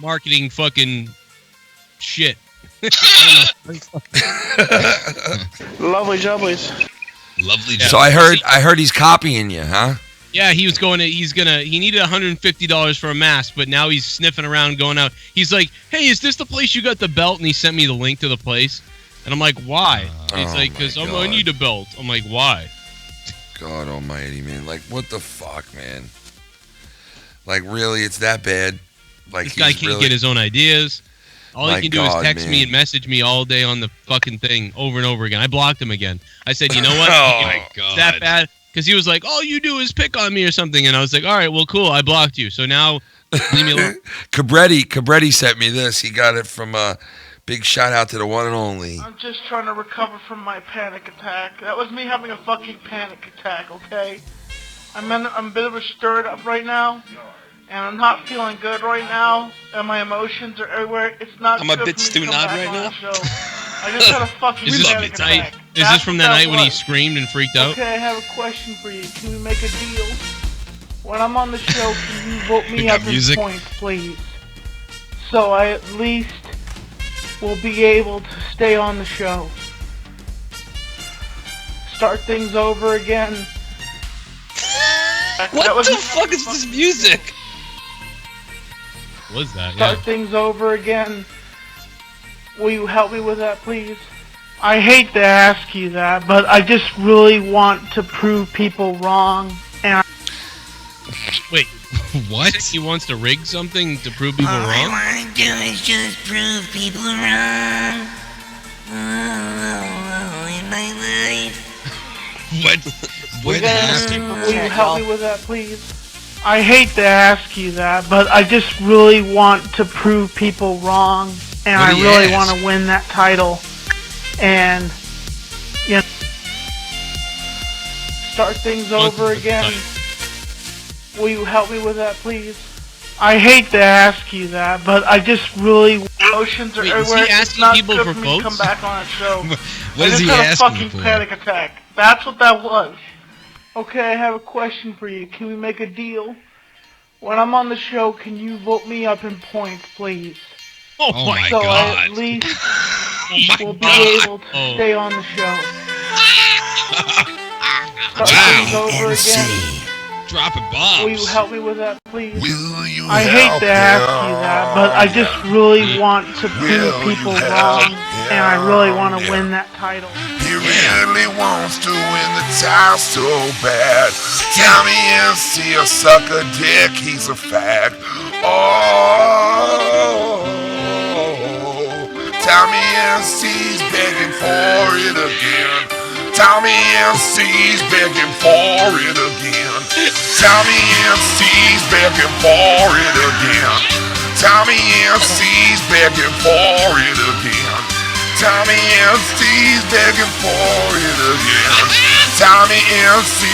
marketing fucking shit. Lovely jubblies. Lovely. So I heard he's copying you, huh? Yeah, he needed $150 for a mask, but now he's sniffing around going out. He's like, hey, is this the place you got the belt? And he sent me the link to the place. And I'm like, why? He's like, because I need a belt. I'm like, why? God almighty, man. Like, what the fuck, man? Like, really? It's that bad? Like, this guy can't get his own ideas. All he can do is text me and message me all day on the fucking thing over and over again. I blocked him again. I said, you know what? Oh, my God. It's that bad? Because he was like, all you do is pick on me or something. And I was like, all right, well, cool. I blocked you. So now, leave me alone. Cabretti sent me this. He got it from big shout out to the one and only. I'm just trying to recover from my panic attack. That was me having a fucking panic attack, okay? I'm a bit of a stirred up right now. And I'm not feeling good right now, and my emotions are everywhere. It's not. I'm a bit stewed-eyed right now. I just had a fucking panic attack. Is this from that night when he screamed and freaked out? Okay, I have a question for you. Can we make a deal? When I'm on the show, can you vote me up in points, please? So I at least will be able to stay on the show. Start things over again. What the fuck is this music? What was that? Start things over again. Will you help me with that, please? I hate to ask you that, but I just really want to prove people wrong. And wait, what? He wants to rig something to prove people All wrong? I want to do is just prove people wrong. In my life. What happened? Will you help me with that, please? I hate to ask you that, but I just really want to prove people wrong, and I really want to win that title. And, start things over again. Will you help me with that, please? I hate to ask you that, but I just really emotions are everywhere. Is he asking people for votes? Come back on that show. What is he I asking just had a fucking for? panic attack. That's what that was. Okay, I have a question for you. Can we make a deal? When I'm on the show, can you vote me up in points, please? Oh my so God. I at least will be able to stay on the show. Start things over again. Dropping bombs. Will you help me with that, please? I hate to ask you that, but I just really want to prove people wrong, and I really want to win that title. He really wants to win the title so bad. Tell me is he a sucker dick? He's a fag. Oh, tell me is he's begging for it again. Tell me MC's begging for it again. Tell me MC's begging for it again. Tell me MC's begging for it again. Tell me MC's begging for it again. Tell me MC.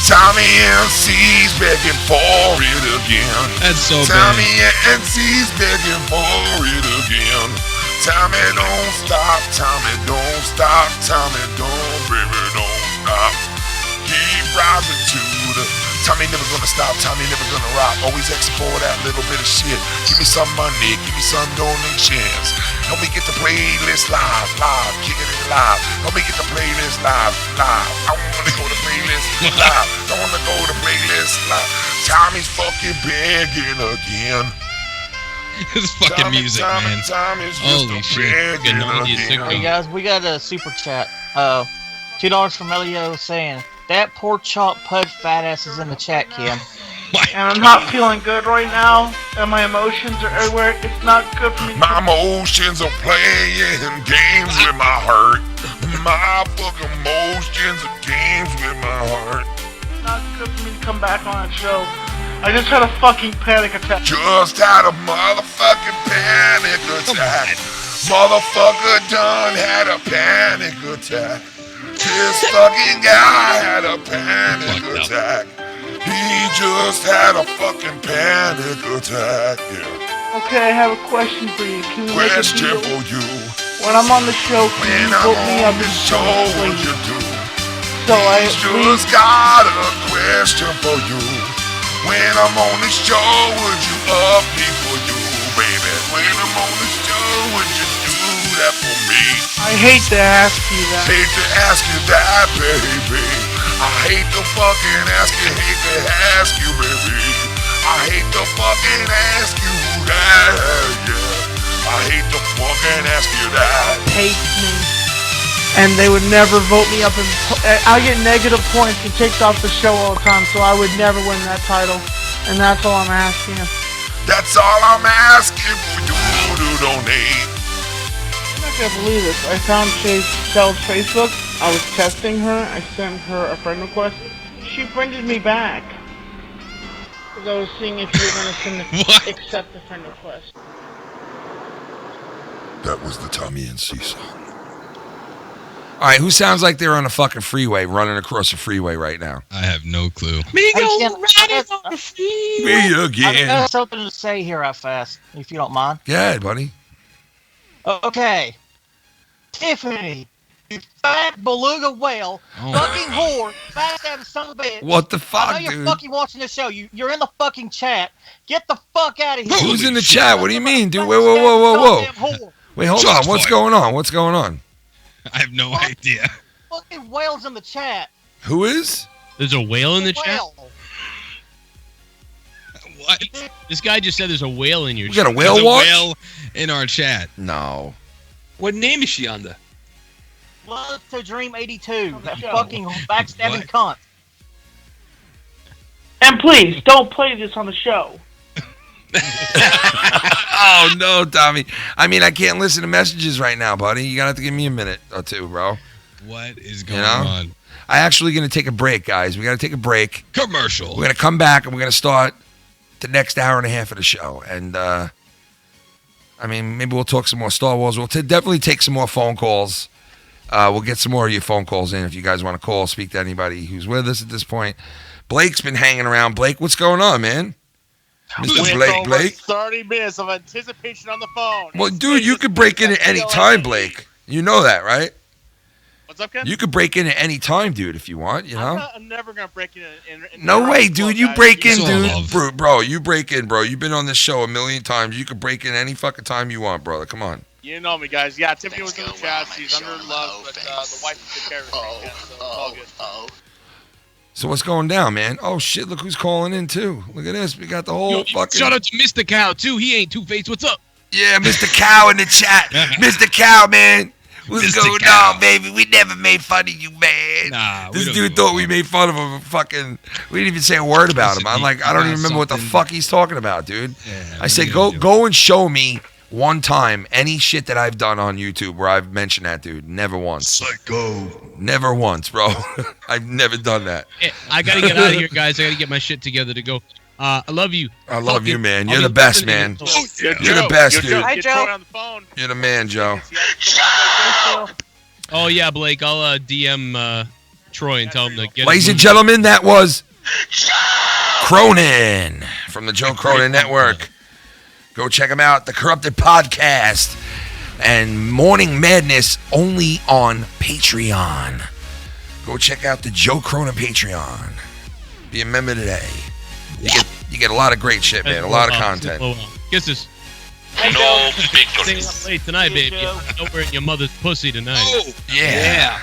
Tell me MC's begging for it again. That's so Tell bad. me MC's begging for it again. Tell me don't stop, tell me don't stop, tell me don't, baby, don't stop. Keep rising to the, tell me never gonna stop, tell me never gonna rock. Always asking for that little bit of shit. Give me some money, give me some donations. Help me get the playlist live, kicking it live. Help me get the playlist live. I wanna go to playlist live. I wanna go to playlist live. Tommy's fucking begging again. This fucking music, man. Holy shit. Hey guys, we got a super chat. $2 from Elio saying, that pork chop pud fat ass is in the chat, Kim. And I'm not feeling good right now, and my emotions are everywhere. It's not good for me. My emotions are playing games with my heart. My fucking emotions are games with my heart. It's not good for me to come back on that show. I just had a fucking panic attack. Just had a motherfucking panic attack. Motherfucker done had a panic attack. This fucking guy had a panic attack. He just had a fucking panic attack, yeah. Okay, I have a question for you. Can we make a Question deal? for you. When I'm on the show, can When you I'm vote me up on the and show, what please? you do? So I Just got a question for you. When I'm on the show, would you up me for you, baby? When I'm on the show, would you do that for me? I hate to ask you that. Hate to ask you that, baby. I hate to fucking ask you, baby. I hate to fucking ask you that, yeah. I hate to fucking ask you that. Hates me. And they would never vote me up, and I get negative points and kicked off the show all the time, so I would never win that title. And that's all I'm asking you. That's all I'm asking for you to donate. I'm not gonna believe this. I found Chel's Facebook. I was testing her. I sent her a friend request. She friended me back. Because I was seeing if you were gonna accept the friend request. That was the Tommy and C song. All right, who sounds like they're on a fucking freeway, running across a freeway right now? I have no clue. Me go Again, riding on the freeway. Me I've again. got something to say here, fast, if you don't mind. Go ahead, buddy. Okay. Tiffany, you fat beluga whale, fucking whore, backstabbing son of a bitch. What the I fuck, know you're dude? fucking watching the show. You're in the fucking chat. Get the fuck out of here. Who's in the chat? What do you mean, dude? Whoa. Wait, hold on. What's going on? What's going on? I have no idea. Fucking whales in the chat. Who is? There's a whale in the chat? Whale. What? This guy just said there's a whale in your We chat. got a whale There's watch? whale in our chat. No. What name is she under? Love to Dream 82. That fucking backstabbing cunt. And please, don't play this on the show. Oh, no, Tommy. I mean, I can't listen to messages right now, buddy. You're going to have to give me a minute or two, bro. What is going on? I actually going to take a break, guys. We got to take a break. Commercial. We're going to come back, and we're going to start the next hour and a half of the show. And, I mean, maybe we'll talk some more Star Wars. We'll definitely take some more phone calls. We'll get some more of your phone calls in if you guys want to call, speak to anybody who's with us at this point. Blake's been hanging around. Blake, what's going on, man? Mr. Blake. 30 minutes of anticipation on the phone. Well, dude, you could break in at any time, Blake. You know that, right? What's up, Ken? You could break in at any time, dude, if you want, you know? I'm never going to break in. No way, dude. You break in, It's dude. Bro, you break in, bro. You've been on this show a million times. You could break in any fucking time you want, brother. Come on. You know me, guys. Yeah, Tiffany was in the chat. She's under love, but the wife took care of everything, Ken, so it's all good. So what's going down, man? Oh, shit, look who's calling in, too. Look at this. We got the whole fucking... Shout out to Mr. Cow, too. He ain't Two-Faced. What's up? Yeah, Mr. Cow in the chat. Mr. Cow, man. What's going on, baby? We never made fun of you, man. Nah, this dude thought we made fun of him. Fucking, we didn't even say a word about him. I'm like, I don't even remember what the fuck he's talking about, dude. Yeah, I said, go and show me one time any shit that I've done on YouTube where I've mentioned that dude. Never once. Psycho. Never once, bro. I've never done that. I got to get out of here, guys. I got to get my shit together to go. I love you. I love you, man. I'll You're be the best, listening. man. You're the best, dude. Hi, Joe. You're the man, Joe. Oh, yeah, Blake. I'll DM Troy and tell him to get Ladies and gentlemen, that was Cronin from the Joe Cronin Network. Go check him out, the Corrupted Podcast and Morning Madness only on Patreon. Go check out the Joe Cronin Patreon. Be a member today. You get a lot of great shit, man. A lot of content. Kisses. No Staying up late tonight, baby. I know we're in your mother's pussy tonight. Oh, yeah.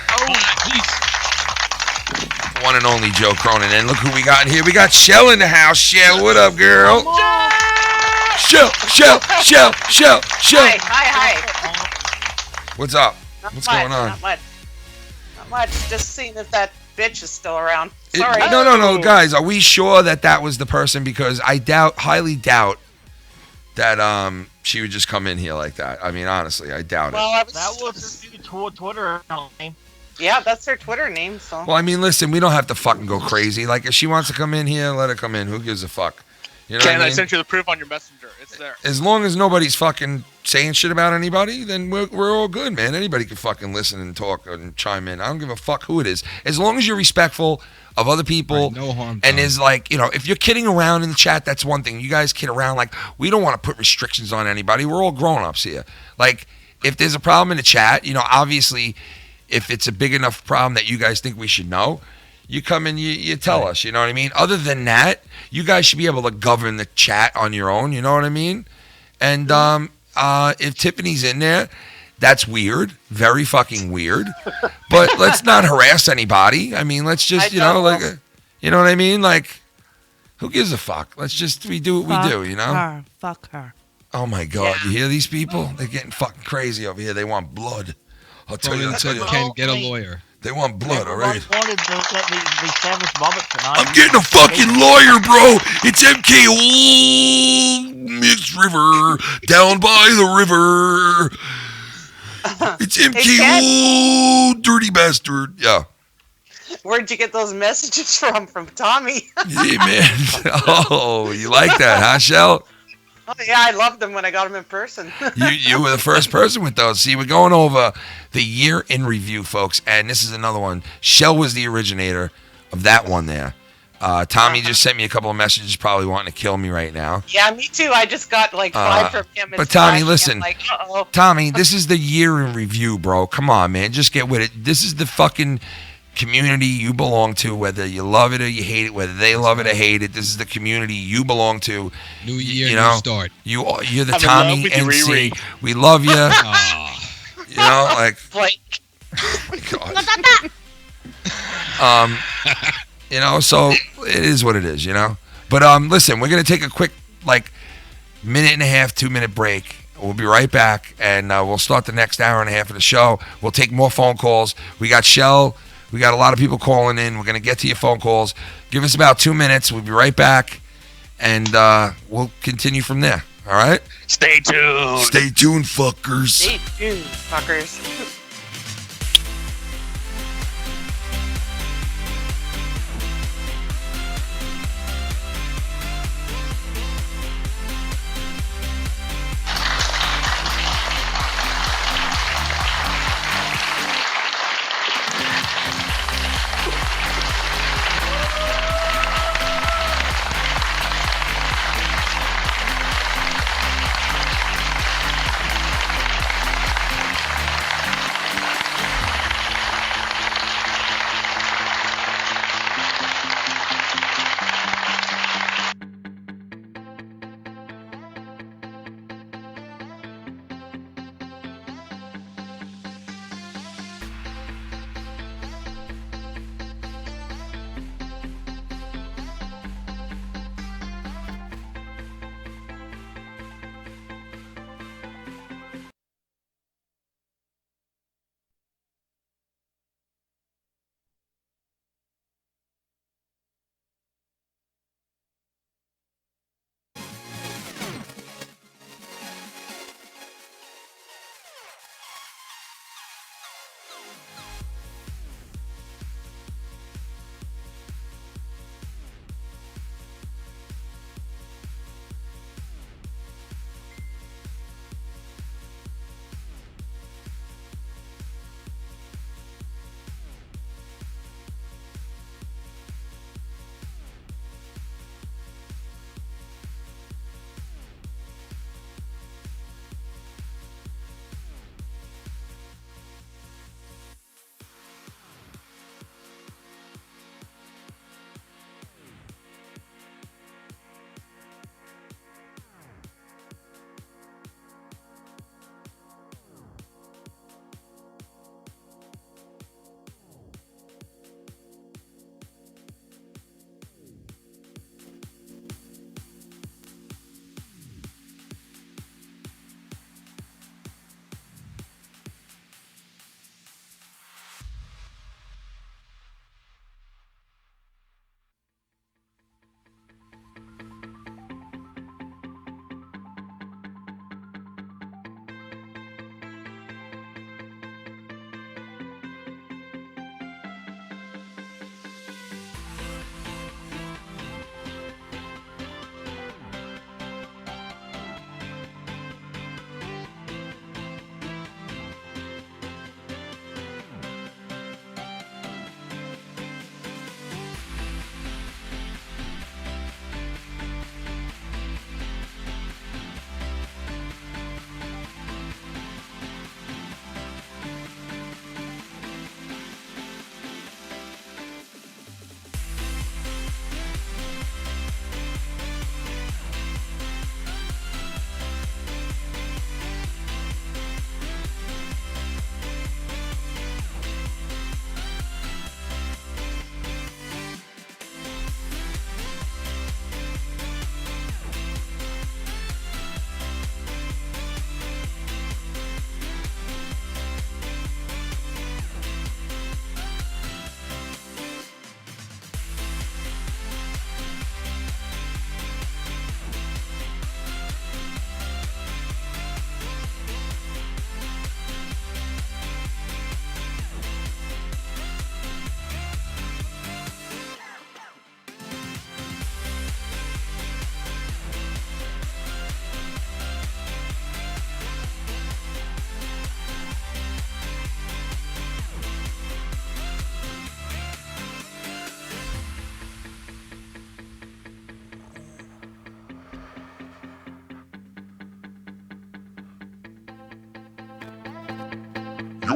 One and only Joe Cronin. And look who we got in here. We got Shell in the house. Shell, what up, girl? Shell. Hi. What's up? Not What's much, going on? Not much. Just seeing if that bitch is still around. Sorry. No, guys. Are we sure that was the person? Because I highly doubt that she would just come in here like that. I mean, honestly, I doubt it. Well, that was her Twitter name. Yeah, that's her Twitter name. So. Well, I mean, listen, we don't have to fucking go crazy. Like, if she wants to come in here, let her come in. Who gives a fuck? You know Ken, what I I mean? sent you the proof on your messenger. It's there. As long as nobody's fucking saying shit about anybody, then we're all good, man. Anybody can fucking listen and talk and chime in. I don't give a fuck who it is. As long as you're respectful of other people. Right, no harm And done. is like, if you're kidding around in the chat, that's one thing. You guys kid around. Like, we don't want to put restrictions on anybody. We're all grown-ups here. Like, if there's a problem in the chat, obviously, if it's a big enough problem that you guys think we should know, you come and you tell us, you know what I mean? Other than that, you guys should be able to govern the chat on your own, you know what I mean? And if Tiffany's in there, that's weird, very fucking weird. But let's not harass anybody. I mean, let's just, you know what I mean? Like, who gives a fuck? We do what we do, you know? Fuck her. Oh my God, you hear these people? They're getting fucking crazy over here. They want blood. I'll tell you. Ken, get a lawyer. They want blood, all right? Wanted to let me be Savage Bobbit tonight. I'm getting a fucking lawyer, bro. It's MK Mixed River down by the river. It's MK Dirty Bastard. Yeah. Where'd you get those messages from Tommy? Yeah, man. Oh, you like that, huh, Shell? Oh, yeah, I loved them when I got them in person. You were the first person with those. See, we're going over the year in review, folks, and this is another one. Shell was the originator of that one there. Tommy just sent me a couple of messages probably wanting to kill me right now. Yeah, me too. I just got like 5 from him. But Tommy, listen. I'm like, uh-oh. Tommy, this is the year in review, bro. Come on, man. Just get with it. This is the fucking community you belong to, whether you love it or you hate it, whether they love it or hate it. This is the community you belong to. New year, new start. You're the I'm in Tommy love with you, NC. Riri. We love you. You know, like. Blake. So it is what it is, But listen, we're gonna take a quick minute and a half, 2-minute break. We'll be right back, and we'll start the next hour and a half of the show. We'll take more phone calls. We got Shell. We got a lot of people calling in. We're going to get to your phone calls. Give us about 2 minutes. We'll be right back, and we'll continue from there. All right? Stay tuned. Stay tuned, fuckers. Stay tuned, fuckers.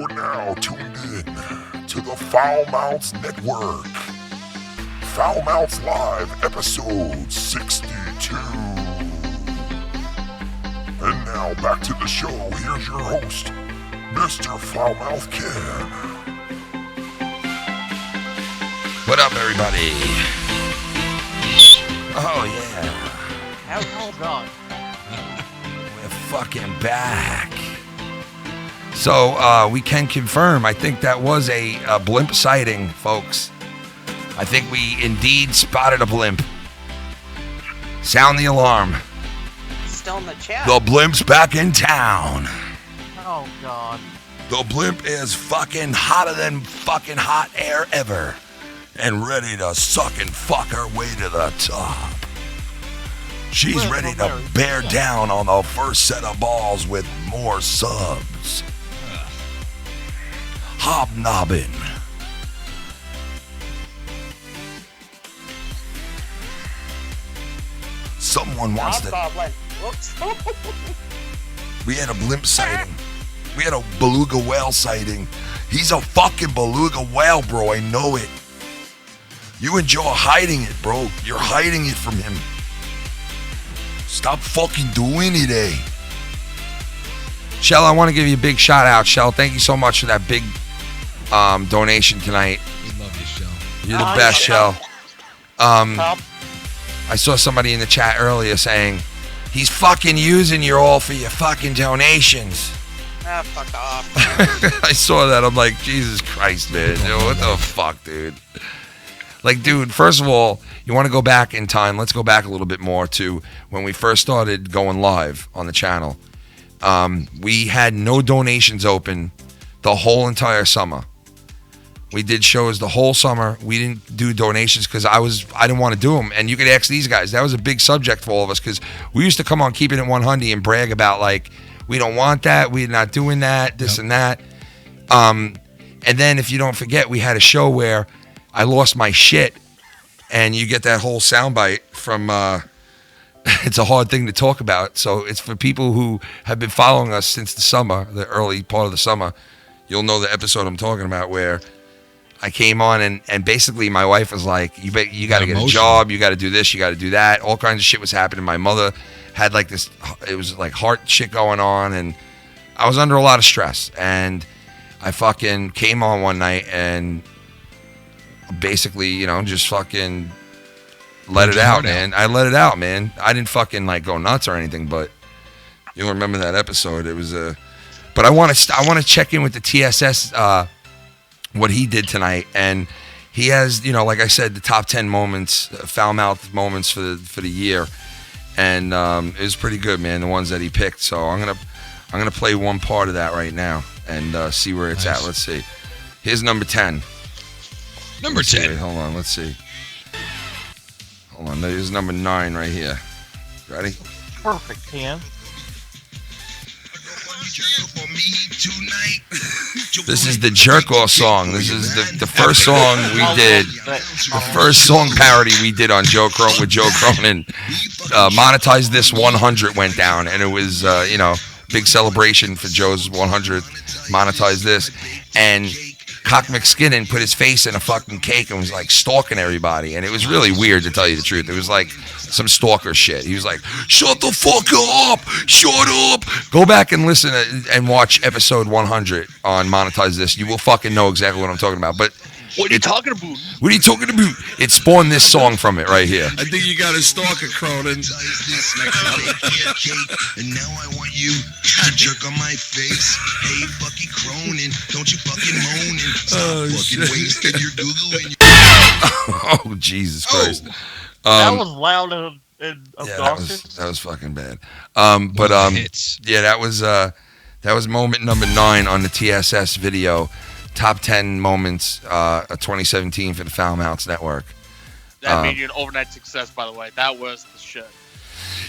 You're now tuned in to the Foul Mouths Network. Foul Mouths Live, episode 62. And now back to the show. Here's your host, Mr. Foulmouth Ken. What up, everybody? Oh, yeah. Oh, God. We're fucking back. So, we can confirm, I think that was a blimp sighting, folks. I think we indeed spotted a blimp. Sound the alarm. Still in the chat. The blimp's back in town. Oh, God. The blimp is fucking hotter than fucking hot air ever. And ready to suck and fuck her way to the top. She's ready to bear down on the first set of balls with more subs. Hobnobbing. Someone wants to... Whoops. We had a blimp sighting. We had a beluga whale sighting. He's a fucking beluga whale, bro. I know it. You and Joe are hiding it, bro. You're hiding it from him. Stop fucking doing it, eh? Shell, I want to give you a big shout out. Shell, thank you so much for that big donation tonight. We love you, Shell. You're the best, Shell. I saw somebody in the chat earlier saying, he's fucking using you all for your fucking donations. Ah, fuck off. I saw that. I'm like, Jesus Christ, man. Yo, what the fuck, dude? Like, dude, first of all, you want to go back in time. Let's go back a little bit more to when we first started going live on the channel. We had no donations open the whole entire summer. We did shows the whole summer. We didn't do donations because I didn't want to do them. And you could ask these guys. That was a big subject for all of us because we used to come on Keeping It 100 and brag about, like, we don't want that. We're not doing that, this and that. And then if you don't forget, we had a show where I lost my shit. And you get that whole soundbite from, it's a hard thing to talk about. So it's for people who have been following us since the summer, the early part of the summer. You'll know the episode I'm talking about where I came on and basically my wife was like, you got to get a job. You got to do this. You got to do that. All kinds of shit was happening. My mother had like this, it was like heart shit going on. And I was under a lot of stress. And I fucking came on one night and basically, you know, just fucking let it out, man. I let it out, man. I didn't fucking like go nuts or anything, but you'll remember that episode. It was but I want to check in with the TSS, what he did tonight, and he has, you know, like I said, the top 10 moments, foul mouth moments for the year, and it was pretty good, man. The ones that he picked. So I'm gonna play one part of that right now and see where it's at. Let's see. Here's number 10. Number 10. Wait, hold on. Let's see. Hold on. There's number 9 right here. Ready? Perfect, Ken. This is the Jerk Off song. This is the first song we did. The first song parody we did on with Joe Cronin. Monetize This 100 went down, and it was, you know, big celebration for Joe's 100th. Monetize This. And Cock McSkinnon put his face in a fucking cake and was like stalking everybody. And it was really weird, to tell you the truth. It was like some stalker shit. He was like, shut the fuck up! Shut up! Go back and listen and watch episode 100 on Monetize This. You will fucking know exactly what I'm talking about. But what are you talking about? What are you talking about? It spawned this song from it right here. I think you got a stalker, Cronin. And now I want you to jerk on my face. Hey, fucking Cronin, don't you fucking moan and stop fucking wasting your Google and your... Oh, Jesus Christ. That was loud and yeah, that was fucking bad. Yeah, that was moment number 9 on the TSS video. Top 10 moments of 2017 for the Foul Mouths Network. That made you an overnight success, by the way. That was the shit.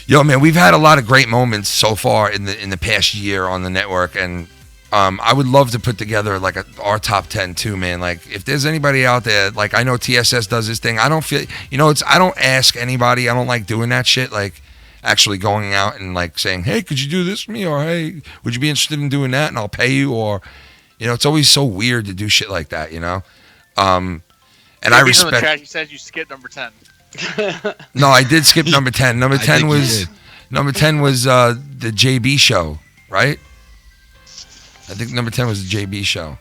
Yo, man, we've had a lot of great moments so far in the past year on the network, and I would love to put together like our top 10 too, man. Like, if there's anybody out there, like I know TSS does this thing. I don't feel, you know, I don't ask anybody. I don't like doing that shit. Like, actually going out and like saying, hey, could you do this for me? Or hey, would you be interested in doing that? And I'll pay you. Or, You know, it's always so weird to do shit like that. You know, and He's I in the respect. chat, he says you skipped number 10. No, I did skip number 10. Number I 10 think you was did. number 10 was the JB show, right? I think number 10 was the JB show.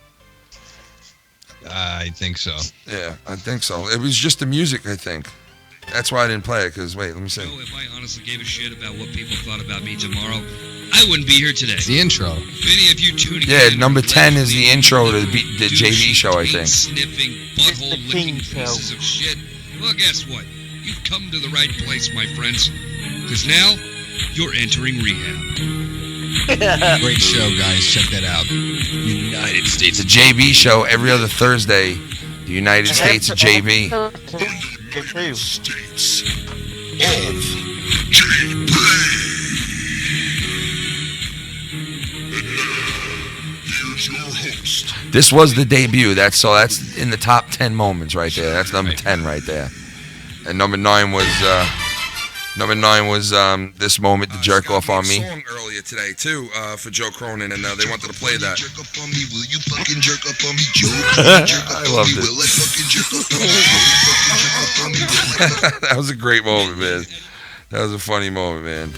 I think so. Yeah, I think so. It was just the music, I think. That's why I didn't play it, because, wait, let me see. If I honestly gave a shit about what people thought about me tomorrow, I wouldn't be here today. It's the intro. If any of you tuning Yeah, in number would 10 like is the me intro to to the JB show, I think. Sniffing, butthole licking King pieces of shit. Well, guess what? You've come to the right place, my friends. Because now, you're entering rehab. Great show, guys. Check that out. United States. It's a JB show every other Thursday. The United States of JB. States of JB. And now, here's your host. This was the debut. That's in the top 10 moments right there. That's number 10 right there. And number 9 was this moment to jerk off on me. Song earlier today too for Joe Cronin, and they wanted to play that. Jerk up on me, will you fucking jerk up on me, Joe? I loved it. Will I fucking jerk up on me? Will you fucking jerk up on me? That was a great moment, man. That was a funny moment, man.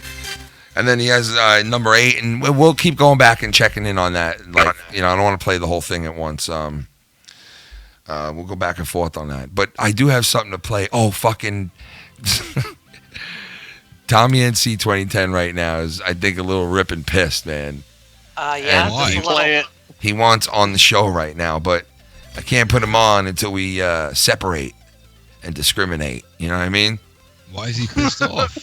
And then he has number 8, and we'll keep going back and checking in on that. Like, you know, I don't want to play the whole thing at once. We'll go back and forth on that. But I do have something to play. Oh, fucking Tommy NC 2010 right now is, I think, a little ripping pissed, man. Yeah. why? just a little- Play it. He wants on the show right now, but I can't put him on until we separate and discriminate. You know what I mean? Why is he pissed off?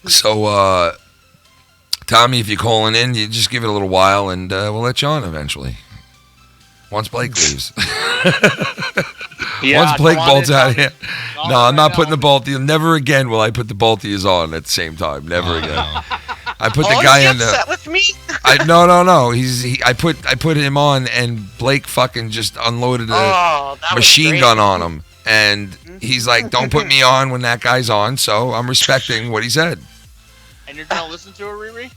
So, Tommy, if you're calling in, you just give it a little while, and we'll let you on eventually. Once Blake leaves. Yeah, Once Blake come on bolts in, out of Tommy. here. No, I'm not putting the Balti. Never again will I put the Baltiers on at the same time. Never again. I put the Oh, guy is he in the. upset with me? No. I put him on, and Blake fucking just unloaded a Oh, that was machine great. gun on him, and he's like, "Don't put me on when that guy's on." So I'm respecting what he said. And you're gonna listen to it, Riri?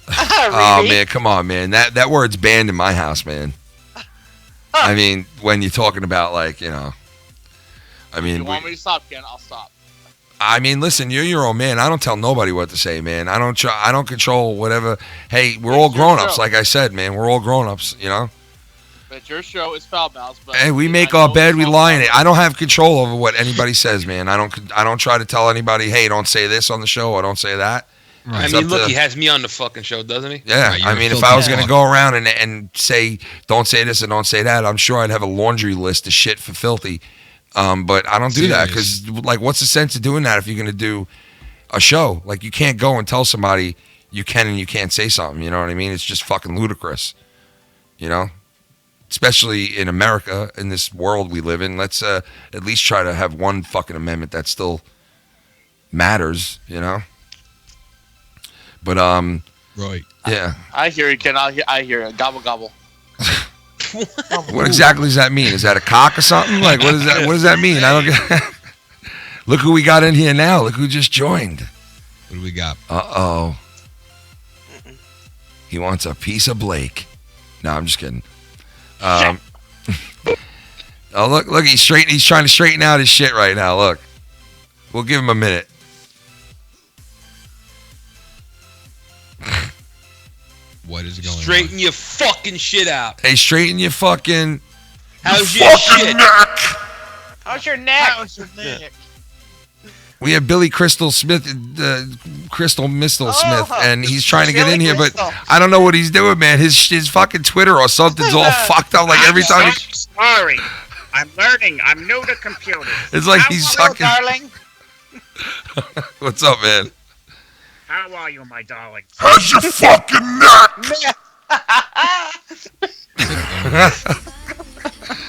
Oh man, come on, man. That word's banned in my house, man. I mean, when you're talking about, like, you know, I mean, You want me to stop, Ken? I'll stop. I mean, listen, you're your own man. I don't tell nobody what to say, man. I don't control whatever. Hey, we're all grown-ups, like I said, man. We're all grown-ups, you know. But your show is foul mouthed. But Hey, we make our bed, we lie in it. I don't have control over what anybody says, man. I don't try to tell anybody, hey, don't say this on the show or don't say that. I It's mean, up look, to- he has me on the fucking show, doesn't he? Yeah, I mean, if I was going to go around and say, don't say this and don't say that, I'm sure I'd have a laundry list of shit for filthy. But I don't do that because, like, what's the sense of doing that if you're going to do a show? Like, you can't go and tell somebody you can and you can't say something. You know what I mean? It's just fucking ludicrous. You know? Especially in America, in this world we live in. Let's at least try to have one fucking amendment that still matters, you know? But, right. Yeah. I hear you, Ken. I hear it. Gobble gobble. What exactly does that mean? Is that a cock or something? Like, what is that? What does that mean? I don't get. Look who we got in here now. Look who just joined. What do we got? Uh-oh. He wants a piece of Blake. No, I'm just kidding. Oh, look, he's trying to straighten out his shit right now. Look. We'll give him a minute. What is going Straighten your fucking shit out. Hey, straighten your fucking. How's your shit? How's your neck? How's your neck? We have Billy Crystal Smith, Crystal Mistle Smith, and he's trying to get in here, but I don't know what he's doing, man. His fucking Twitter or something's all fucked up. Like every time. Sorry, I'm learning. I'm new to computers. It's like he's sucking. Darling. What's up, man? How are you, my darling? How's your fucking neck?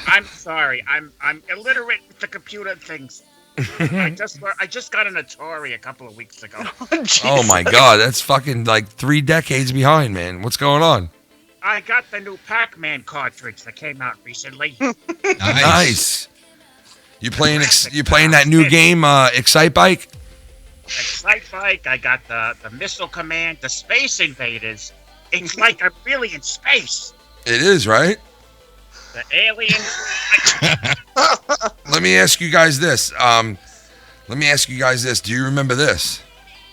I'm sorry. I'm illiterate with the computer things. I just got an Atari a couple of weeks ago. Oh my God, that's fucking like 3 decades behind, man. What's going on? I got the new Pac-Man cartridge that came out recently. Nice. You playing that new game, Excite Bike? Excite Bike. I got the Missile Command, the Space Invaders, It's like I'm really in space. It is, right? The aliens. Let me ask you guys this. Do you remember this?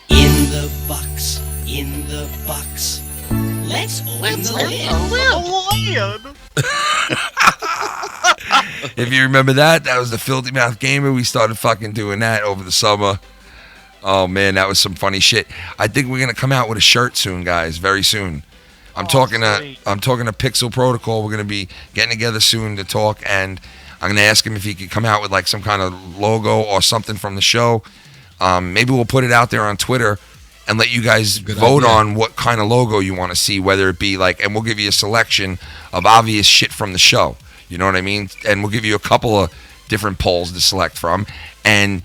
In the box, in the box. Let's open the lid. If you remember that was the Filthy Mouth Gamer. We started fucking doing that over the summer. Oh man, that was some funny shit. I think we're gonna come out with a shirt soon, guys. Very soon. I'm talking to Pixel Protocol. We're gonna be getting together soon to talk, and I'm gonna ask him if he could come out with like some kind of logo or something from the show. Maybe we'll put it out there on Twitter and let you guys vote on what kind of logo you want to see, whether it be like, and we'll give you a selection of obvious shit from the show. You know what I mean? And we'll give you a couple of different polls to select from. And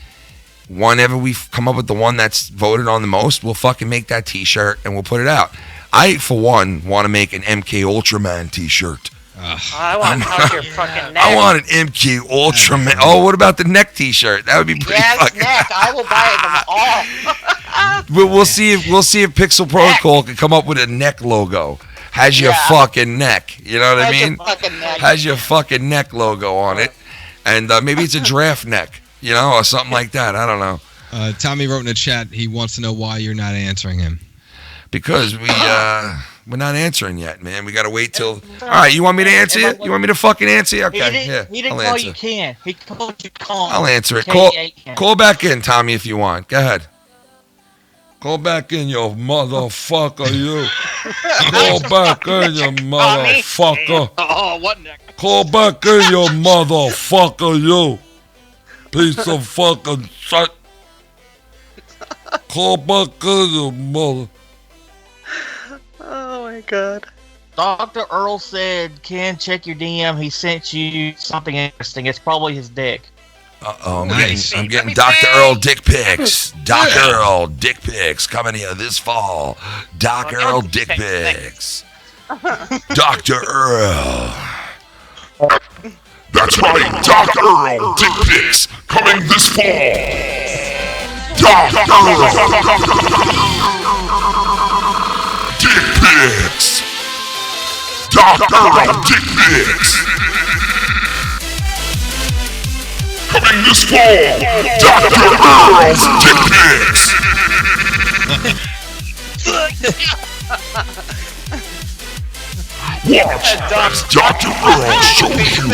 whenever we come up with the one that's voted on the most, we'll fucking make that t-shirt and we'll put it out. I, for one, want to make an MK Ultraman t-shirt. I want to hug your fucking neck. I want an MK Ultraman. Oh, what about the neck t-shirt? That would be pretty fucking... neck. I will buy them all. But we'll see if Pixel Protocol can come up with a neck logo. Has your fucking neck. You know what I mean? Has your fucking neck logo on it. And maybe it's a giraffe neck, you know, or something like that. I don't know. Tommy wrote in the chat he wants to know why you're not answering him. Because we're not answering yet, man. We got to wait till... All right, you want me to answer you? You want me to fucking answer you? Okay, He didn't I'll call answer. you Ken. He called you Con. I'll answer it. K-A-N. Call back in, Tommy, if you want. Go ahead. Call back in, you motherfucker, you. Call back in, you motherfucker. Oh, what neck? Call back in, you motherfucker, you. Piece of fucking shit. Call back in, you mother... Oh my god. Dr. Earl said, Ken, check your DM. He sent you something interesting. It's probably his dick. I'm getting Dr. Earl dick pics. Dr. Earl dick pics coming here this fall. Dr. Earl dick pics. Dr. Earl. That's right, Dr. Earl dick pics coming this fall. Dr. Earl dick pics. Dr. Earl dick pics coming this fall. Dr. Earl's dick pics. Watch as Dr. Earl shows you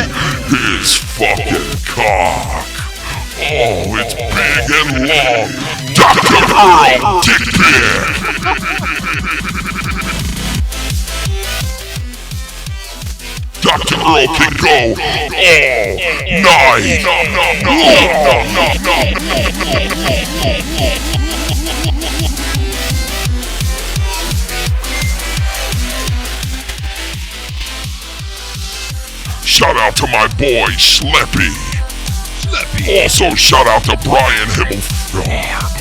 his fucking cock. Oh, it's big and long. Dr. Earl dick pic. Dr. Earl can go all night. Shout out to my boy Schleppy. Also shout out to Brian Himmelfarb.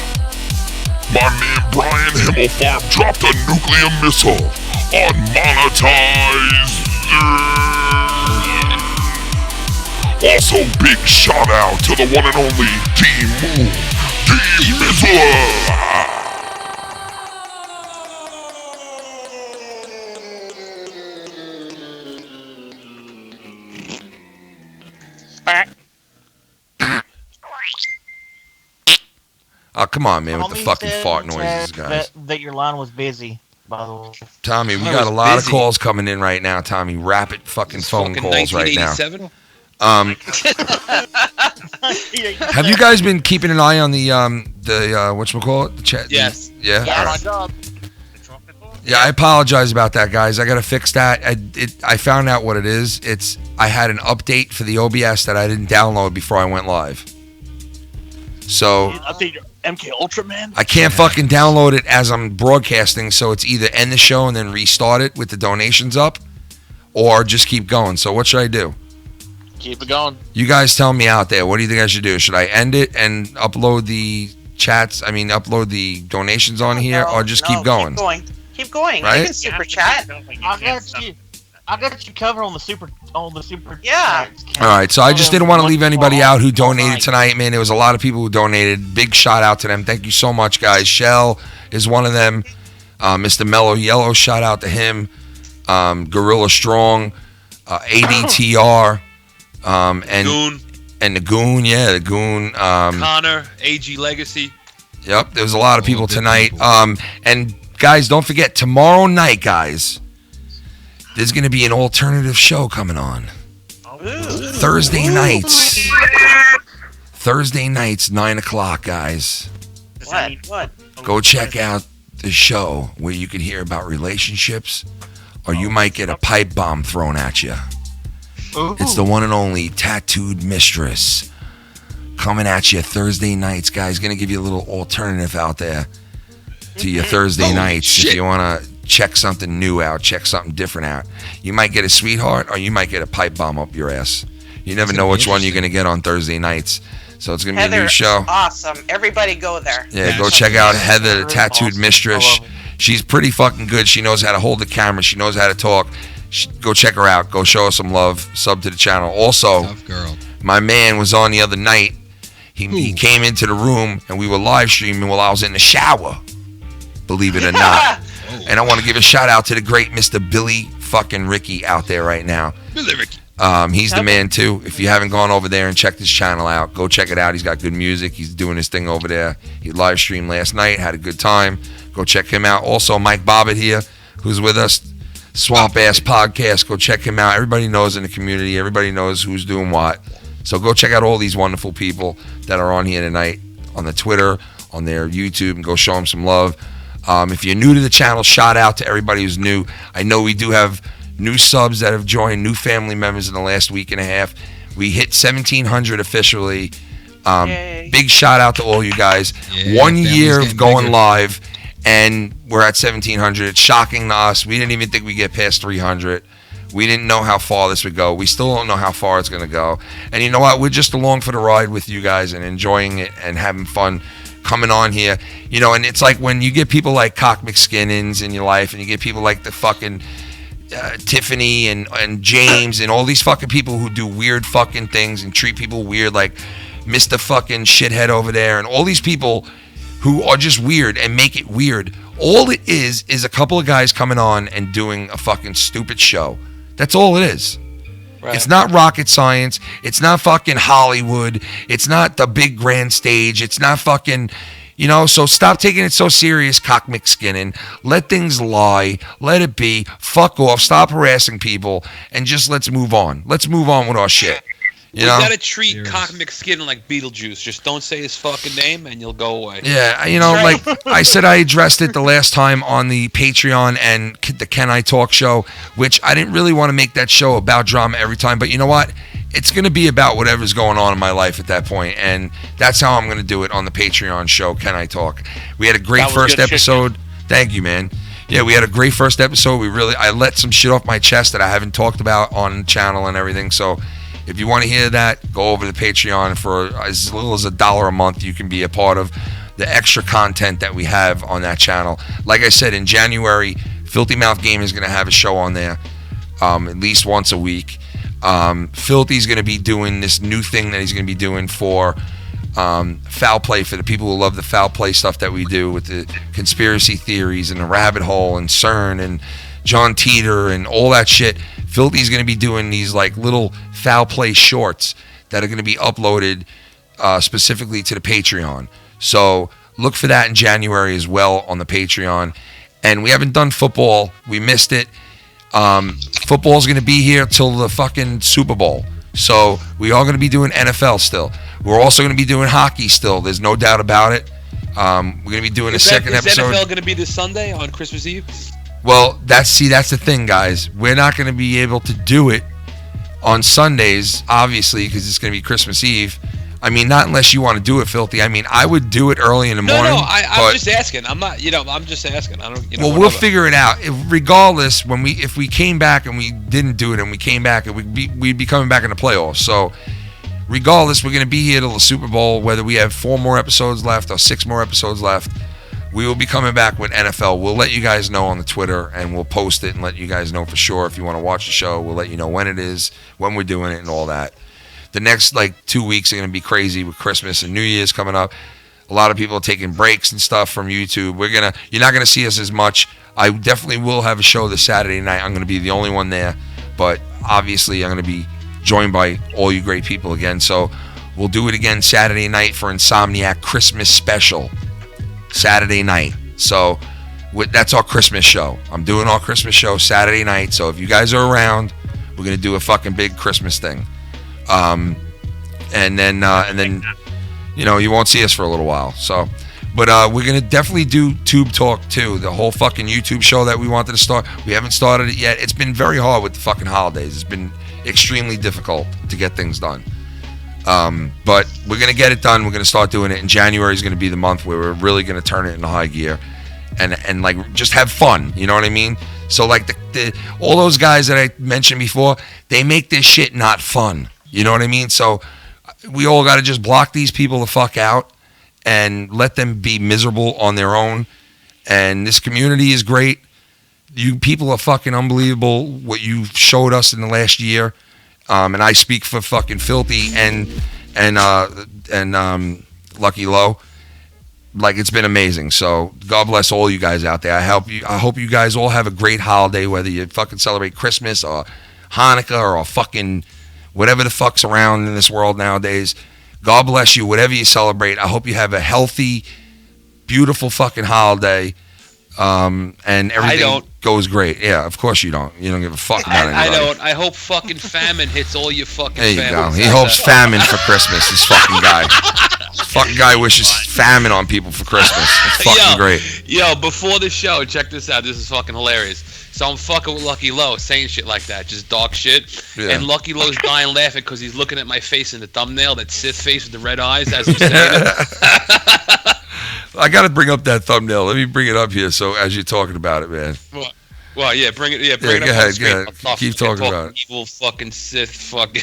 My man Brian Himmelfarb dropped a nuclear missile on Monetize. Also, big shout out to the one and only D-Move, D-Mizzler. Oh, come on, man, with the Tommy fucking said fart noises, guys. That your line was busy, by the way. Tommy, we got a lot of calls coming in right now, Tommy. Rapid fucking phone calls right now. 1987? Have you guys been keeping an eye on the whatchamacallit? The chat? Yes. Yeah? Yeah, All my right. job. Yeah, I apologize about that, guys. I gotta fix that. I found out what it is. I had an update for the OBS that I didn't download before I went live. So Update your MK Ultraman? I can't fucking download it as I'm broadcasting, so it's either end the show and then restart it with the donations up, or just keep going. So what should I do? Keep it going. You guys tell me out there. What do you think I should do? Should I end it and upload the chats? I mean, upload the donations on here, or just keep going? Keep going. Right? You can super chat. I got you covered on the super. Yeah. All right, so I just didn't want to leave anybody out who donated tonight, man. There was a lot of people who donated. Big shout out to them. Thank you so much, guys. Shell is one of them. Mr. Mellow Yellow, shout out to him. Gorilla Strong, ADTR, and the Goon, the Goon. Connor, AG Legacy. Yep, there's a lot of people tonight. And guys, don't forget, tomorrow night, guys, there's going to be an alternative show coming on. Thursday nights. Thursday nights, 9 o'clock, guys. What? Go check out the show where you can hear about relationships, or you might get a pipe bomb thrown at you. It's the one and only Tattooed Mistress coming at you Thursday nights, guys. Gonna give you a little alternative out there to your Thursday nights. If you want to check something new out, check something different out. You might get a sweetheart, or you might get a pipe bomb up your ass. You never know which one you're gonna get on Thursday nights. So it's gonna be a new show. Awesome. Everybody go there. Yeah, go check out Heather, the Tattooed Mistress. She's pretty fucking good. She knows how to hold the camera. She knows how to talk. Go check her out. Go show her some love. Sub to the channel. Also, my man was on the other night. He came into the room and we were live streaming while I was in the shower. Believe it or not. And I want to give a shout out to the great Mr. Billy fucking Ricky out there right now. Billy Ricky. He's the man too. If you haven't gone over there and checked his channel out, go check it out. He's got good music. He's doing his thing over there. He live streamed last night, had a good time. Go check him out. Also, Mike Bobbitt here, who's with us. Swamp Ass Podcast. Go check him out. Everybody knows in the community. Everybody knows who's doing what. So go check out all these wonderful people that are on here tonight on the Twitter, on their YouTube, and go show them some love. If you're new to the channel, shout out to everybody who's new. I know we do have new subs that have joined, new family members in the last week and a half. We hit 1,700 officially. Big shout out to all you guys. 1 year of going live, and we're at 1,700. It's shocking to us. We didn't even think we'd get past 300. We didn't know how far this would go. We still don't know how far it's going to go. And you know what? We're just along for the ride with you guys and enjoying it and having fun coming on here. You know, and it's like when you get people like Cock McSkinnons in your life, and you get people like the fucking Tiffany and James and all these fucking people who do weird fucking things and treat people weird, like Mr. fucking shithead over there, and all these people who are just weird and make it weird. All it is a couple of guys coming on and doing a fucking stupid show. That's all it is. Right. It's not rocket science. It's not fucking Hollywood. It's not the big grand stage. It's not fucking, you know, so stop taking it so serious, Cock McSkinnon. Let things lie. Let it be. Fuck off. Stop harassing people and just let's move on. Let's move on with our shit. You know? Gotta treat Cock McSkinnon like Beetlejuice. Just don't say his fucking name and you'll go away. Yeah, you know, like I said, I addressed it the last time on the Patreon and the Can I Talk show, which I didn't really want to make that show about drama every time. But you know what? It's going to be about whatever's going on in my life at that point. And that's how I'm going to do it on the Patreon show, Can I Talk. We had a great first episode. Thank you, man. Yeah, we had a great first episode. I let some shit off my chest that I haven't talked about on the channel and everything. So if you want to hear that, go over to the Patreon. For as little as $1 a month, you can be a part of the extra content that we have on that channel. Like I said, in January, Filthy Mouth Gaming is going to have a show on there at least once a week. Filthy's going to be doing this new thing that he's going to be doing for foul play, for the people who love the foul play stuff that we do with the conspiracy theories and the rabbit hole and CERN and John Teeter and all that shit. Filthy's going to be doing these like little foul play shorts that are going to be uploaded specifically to the Patreon. So look for that in January as well on the Patreon. And we haven't done football. We missed it. Football's going to be here till the fucking Super Bowl. So we are going to be doing NFL still. We're also going to be doing hockey still. There's no doubt about it. We're going to be doing a second episode. Is NFL going to be this Sunday on Christmas Eve? Well, that's the thing, guys. We're not going to be able to do it on Sundays, obviously, because it's going to be Christmas Eve. I mean, not unless you want to do it, Filthy. I mean, I would do it early in the morning. No, I'm just asking. I'm not, I'm just asking. I don't, well, we'll figure it out. Regardless, if we came back and we didn't do it and we came back, we'd be coming back in the playoffs. So, regardless, we're going to be here till the Super Bowl, whether we have 4 more episodes left or 6 more episodes left. We will be coming back with NFL. We'll let you guys know on the Twitter, and we'll post it and let you guys know for sure. If you want to watch the show, we'll let you know when it is, when we're doing it, and all that. The next 2 weeks are going to be crazy with Christmas and New Year's coming up. A lot of people are taking breaks and stuff from YouTube. You're not gonna see us as much. I definitely will have a show this Saturday night. I'm gonna be the only one there, but obviously I'm gonna be joined by all you great people again. So we'll do it again Saturday night for Insomniac Christmas special. Saturday night. So that's our Christmas show. I'm doing our Christmas show Saturday night. So if you guys are around, we're gonna do a fucking big Christmas thing. And then you won't see us for a little while. So, but we're gonna definitely do Tube Talk too. The whole fucking YouTube show that we wanted to start. We haven't started it yet. It's been very hard with the fucking holidays. It's been extremely difficult to get things done. But we're gonna get it done. We're gonna start doing it. And January is gonna be the month where we're really gonna turn it into high gear, and like just have fun. You know what I mean? So like all those guys that I mentioned before, they make this shit not fun. You know what I mean? So we all got to just block these people the fuck out and let them be miserable on their own. And this community is great. You people are fucking unbelievable. What you showed us in the last year, and I speak for fucking Filthy and Lucky Low. Like, it's been amazing. So God bless all you guys out there. I hope you guys all have a great holiday, whether you fucking celebrate Christmas or Hanukkah or fucking whatever the fuck's around in this world nowadays. God bless you, whatever you celebrate. I hope you have a healthy, beautiful fucking holiday. And everything goes great. Yeah, of course you don't. You don't give a fuck about anybody. I don't. I hope fucking famine hits all your fucking There you families. go. He hopes famine for Christmas, this fucking guy. This fucking guy wishes famine on people for Christmas. It's fucking great. Yo, before the show, check this out. This is fucking hilarious. So I'm fucking with Lucky Low, saying shit like that, just dark shit. Yeah. And Lucky Low's dying laughing because he's looking at my face in the thumbnail, that Sith face with the red eyes as I'm saying it. I got to bring up that thumbnail. Let me bring it up here. So as you're talking about it, man. Well, yeah, bring it. Yeah, bring it go up. ahead. On the screen. Keep talking about it. Evil fucking Sith fucking.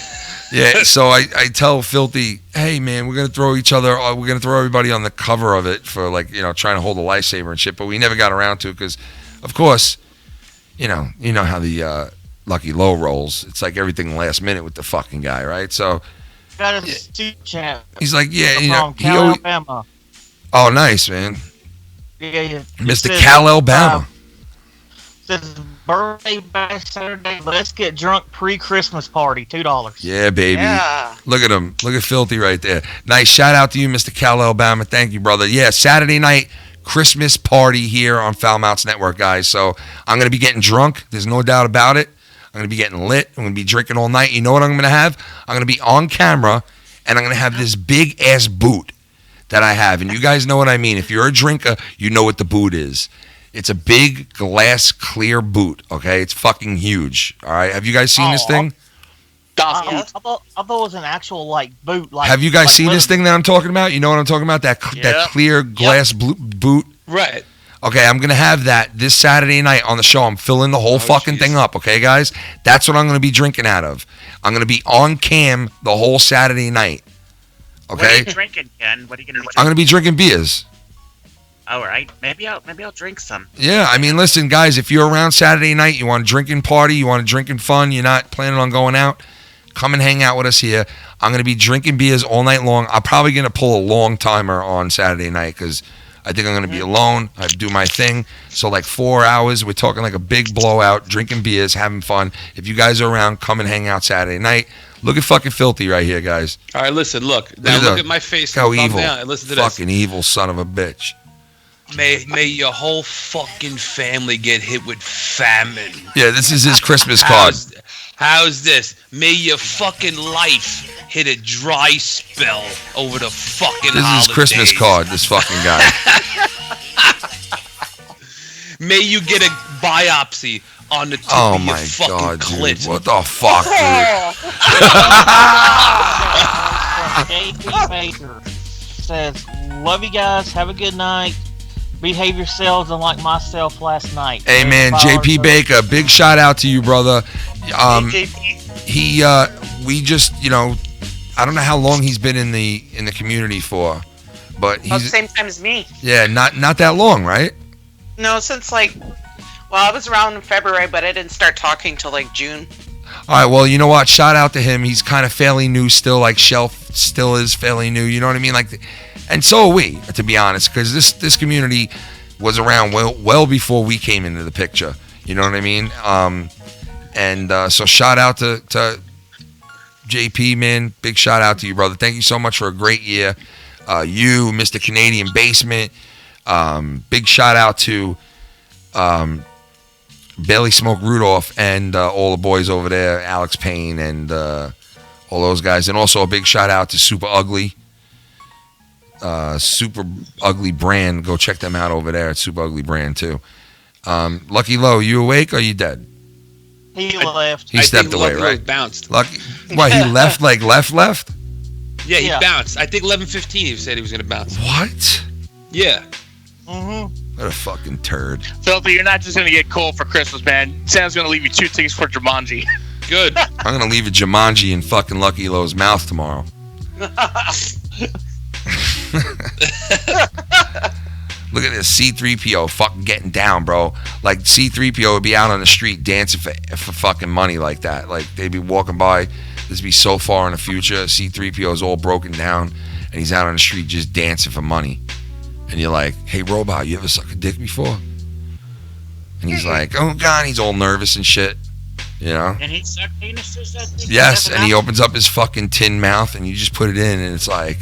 Yeah. So I tell Filthy, hey man, we're gonna throw everybody on the cover of it for trying to hold a lightsaber and shit. But we never got around to it because, of course, you know how the Lucky Low rolls. It's like everything last minute with the fucking guy, right? So got a super chat. he's like, yeah, from Cal, Alabama. Oh, nice, man. Yeah. Mr. Cal, Alabama. Says birthday bash Saturday. Let's get drunk pre-Christmas party. $2. Yeah, baby. Yeah. Look at him. Look at Filthy right there. Nice. Shout out to you, Mr. Cal, Alabama. Thank you, brother. Yeah, Saturday night Christmas party here on Foul Mounts Network, guys. So I'm going to be getting drunk. There's no doubt about it. I'm going to be getting lit. I'm going to be drinking all night. You know what I'm going to have? I'm going to be on camera, and I'm going to have this big-ass boot that I have. And you guys know what I mean. If you're a drinker, you know what the boot is. It's a big glass clear boot, okay? It's fucking huge, all right? Have you guys seen this thing? I thought it was an actual boot. Have you guys seen this thing that I'm talking about? You know what I'm talking about? That clear glass boot? Right. Okay, I'm going to have that this Saturday night on the show. I'm filling the whole fucking thing up, okay, guys? That's what I'm going to be drinking out of. I'm going to be on cam the whole Saturday night, okay? What are you drinking, Ken? What are you going to be drinking? I'm going to be drinking beers. All right. Maybe I'll drink some. Yeah, I mean, listen, guys, if you're around Saturday night, you want a drinking party, you want a drinking fun, you're not planning on going out, come and hang out with us here. I'm going to be drinking beers all night long. I'm probably going to pull a long timer on Saturday night because I think I'm going to be alone. I do my thing. So 4 hours, we're talking like a big blowout, drinking beers, having fun. If you guys are around, come and hang out Saturday night. Look at fucking Filthy right here, guys. All right, listen, look. Now look at my face. Look how in the evil. thumbnail and listen to this. Fucking evil son of a bitch. May your whole fucking family get hit with famine. Yeah, this is his Christmas card. How's this? May your fucking life hit a dry spell over the fucking This is holidays. his Christmas card, this fucking guy. May you get a biopsy on the tip Oh of your my fucking god, clit. dude. What the fuck, JP Baker says, love you guys. Have a good night. Behave yourselves unlike myself last night. Hey man, JP Baker, big shout out to you, brother. We just, I don't know how long he's been in the community for, but About the he's same time as me. yeah, not that long, right? No, since I was around in February, but I didn't start talking till June. All right, well, you know what? Shout out to him. He's kind of fairly new still, like Shelf still is fairly new. You know what I mean? Like, and so are we, to be honest, because this community was around well before we came into the picture. You know what I mean? So shout out to JP, man. Big shout out to you, brother. Thank you so much for a great year. You, Mr. Canadian Basement. Big shout out to Bailey Smoke Rudolph and all the boys over there, Alex Payne and all those guys. And also a big shout out to Super Ugly. Super Ugly Brand. Go check them out over there at Super Ugly Brand too. Lucky Low, you awake or you dead? He left. He stepped away, Lucky right? Low bounced. Lucky. What, he left, like left? Yeah, he bounced. I think 11:15 he said he was going to bounce. What? Yeah. What a fucking turd. Filthy, you're not just going to get cold for Christmas, man. Sam's going to leave you 2 tickets for Jumanji. Good. I'm going to leave a Jumanji in fucking Lucky Low's mouth tomorrow. Look at this C-3PO fucking getting down, bro. Like C-3PO would be out on the street dancing for fucking money like that. Like they'd be walking by. This would be so far in the future. C-3PO is all broken down and he's out on the street just dancing for money. And you're like, hey, robot, you ever suck a dick before? And he's like, oh, God. He's all nervous and shit, you know? And he sucked penises, I think? Yes, and he opens up his fucking tin mouth and you just put it in and it's like...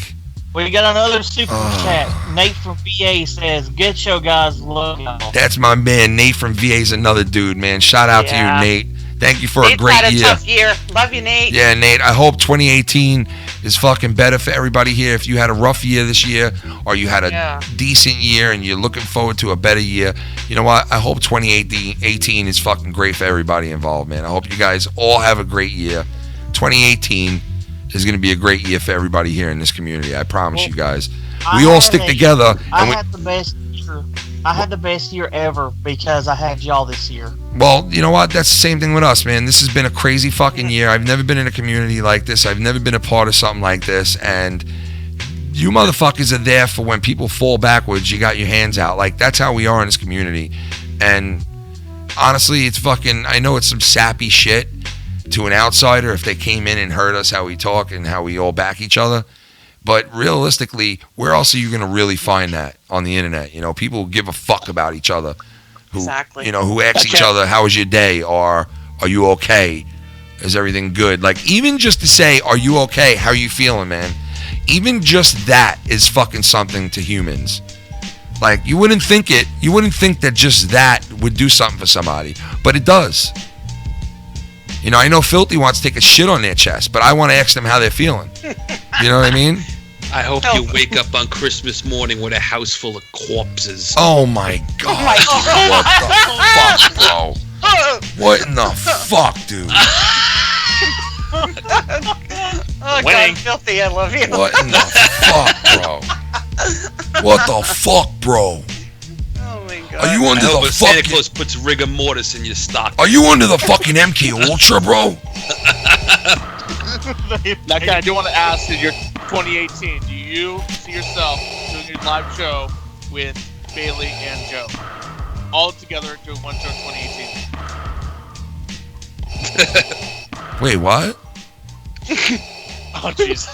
We got another super chat. Nate from VA says, "Good show, guys. Love y'all." That's my man. Nate from VA's another dude, man. Shout out to you, Nate. Thank you for Nate's a great had a year. tough year. Love you, Nate. Yeah, Nate. I hope 2018 is fucking better for everybody here. If you had a rough year this year or you had a decent year and you're looking forward to a better year, you know what? I hope 2018 is fucking great for everybody involved, man. I hope you guys all have a great year. 2018 is going to be a great year for everybody here in this community. I promise you guys. We all stick together. I had the best year. I had the best year ever because I had y'all this year. Well, you know what? That's the same thing with us, man. This has been a crazy fucking year. I've never been in a community like this. I've never been a part of something like this. And you motherfuckers are there for when people fall backwards, you got your hands out. Like, that's how we are in this community. And honestly, it's fucking, I know it's some sappy shit to an outsider if they came in and heard us how we talk and how we all back each other. But realistically, where else are you going to really find that on the internet? You know, people give a fuck about each other. Who, you know, who ask each other, how was your day? Or, are you okay? Is everything good? Like, even just to say, are you okay? How are you feeling, man? Even just that is fucking something to humans. Like, you wouldn't think that just that would do something for somebody. But it does. You know, I know Filthy wants to take a shit on their chest, but I want to ask them how they're feeling. You know what I mean? I hope you wake up on Christmas morning with a house full of corpses. Oh my God. What the fuck, bro? What in the fuck, dude? Oh, God, Filthy, I love you. What in the fuck, bro? What the fuck, bro? Oh my God. Are you under I hope the Santa fucking... Claus puts rigor mortis in your stock. Are you under the fucking MK Ultra, bro? Now, Ken, I do want to ask in your 2018, do you see yourself doing your live show with Bailey and Joe? All together doing one show in 2018. Wait, what? Oh, jeez.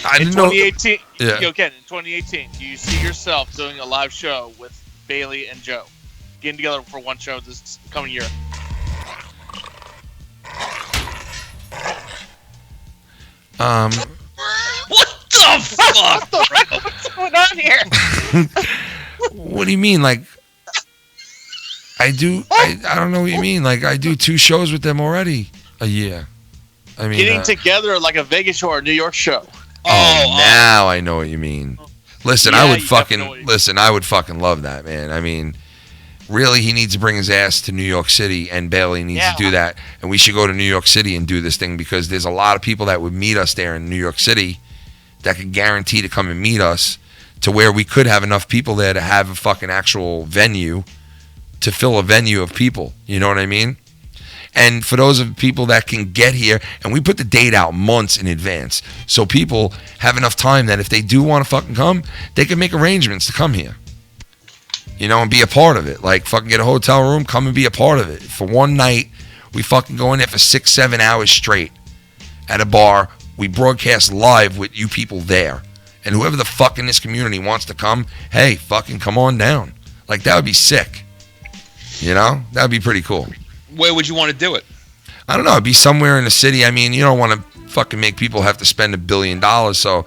I in didn't know. 2018, Yeah. Yo, Ken, in 2018, do you see yourself doing a live show with Bailey and Joe? Getting together for one show this coming year? What the fuck? What's going on here? What do you mean? Like, I don't know what you mean. Like, I do 2 shows with them already a year. I mean, Getting together like a Vegas show or a New York show. Now I know what you mean. Listen, Yeah, I would you fucking love that, man. I mean, really, he needs to bring his ass to New York City, and Bailey needs to do that. And we should go to New York City and do this thing, because there's a lot of people that would meet us there in New York City that could guarantee to come and meet us, to where we could have enough people there to have a fucking actual venue, to fill a venue of people. You know what I mean? And for those of people that can get here, and we put the date out months in advance, so people have enough time that if they do want to fucking come, they can make arrangements to come here. You know, and be a part of it. Like, fucking get a hotel room, come and be a part of it. For one night, We fucking go in there for 6-7 hours straight at a bar. We broadcast live with you people there. And whoever the fuck in this community wants to come, hey, fucking come on down. Like, that would be sick. You know? That would be pretty cool. Where would you want to do it? I don't know. It'd be somewhere in the city. I mean, you don't want to fucking make people have to spend $1 billion. So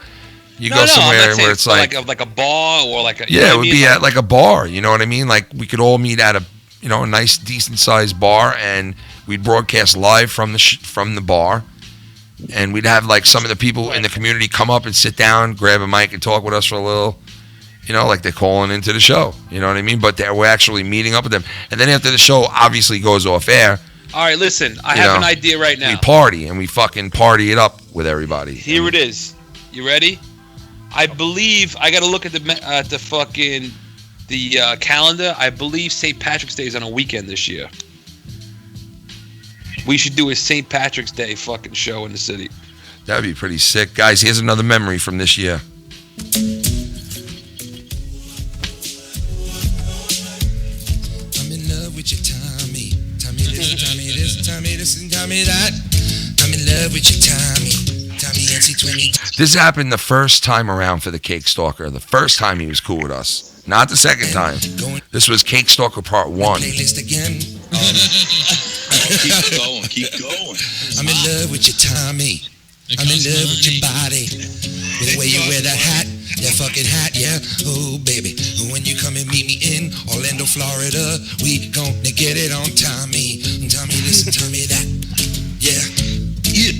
you go somewhere where it's like a bar or like a... Yeah, it would be at like a bar. You know what I mean? Like, we could all meet at a, you know, a nice, decent-sized bar, and we'd broadcast live from the bar. And we'd have, like, some of the people in the community come up and sit down, grab a mic, and talk with us for a little, you know, like they're calling into the show. You know what I mean? But we're actually meeting up with them. And then after the show obviously goes off air. All right, listen. I have an idea right now. We party, and we fucking party it up with everybody. Here it is. You ready? I believe, I got to look at the calendar. I believe St. Patrick's Day is on a weekend this year. We should do a St. Patrick's Day fucking show in the city. That'd be pretty sick. Guys, here's another memory from this year. I'm in love with you, Tommy. Tommy this, Tommy this, Tommy this, and Tommy that. I'm in love with you, Tommy. Tommy NC20. This happened the first time around for the Cake Stalker. The first time he was cool with us. Not the second time. This was Cake Stalker Part 1. Playlist again. Keep going. I'm in love with you, Tommy. I'm in love with your body. With the way you wear that hat, that fucking hat, yeah. Oh, baby. When you come and meet me in Orlando, Florida, we gonna get it on Tommy. Tommy this and Tommy that. Yeah.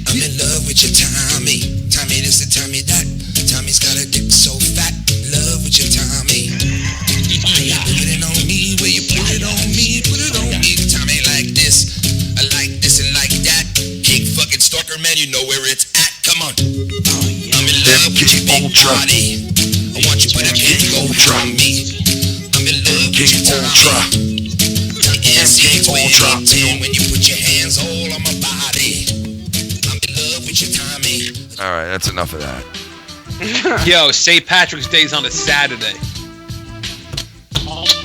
I'm in love with you, Tommy. Tommy this and Tommy that. Tommy's got a dick so fat. Love with you, Tommy. Put it on me, where you put it on me, put it on me. Tommy like this. I like this and like that. Cake fucking stalker, man, you know where it's at. Come on. I'm in love with your big body. I want you to put a Cake Ultra on me. I'm in love with your Tommy. Cake Ultra. When you put your hands all on my body. I'm in love with your Tommy. All right, that's enough of that. Yo, St. Patrick's Day's on a Saturday.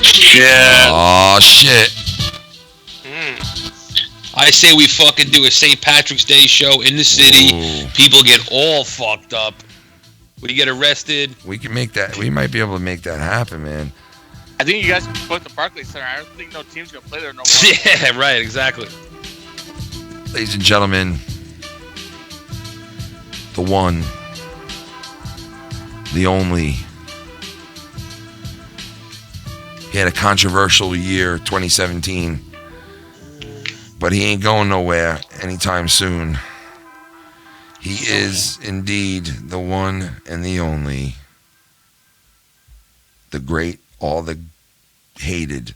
Shit. Oh, shit. I say we fucking do a St. Patrick's Day show in the city. Ooh. People get all fucked up. We get arrested. We can make that. We might be able to make that happen, man. I think you guys can put the Barclays Center. I don't think no team's gonna play there no more. Yeah, right, exactly. Ladies and gentlemen, the one, the only. He had a controversial year, 2017. But he ain't going nowhere anytime soon. He is indeed the one and the only. The great, all the hated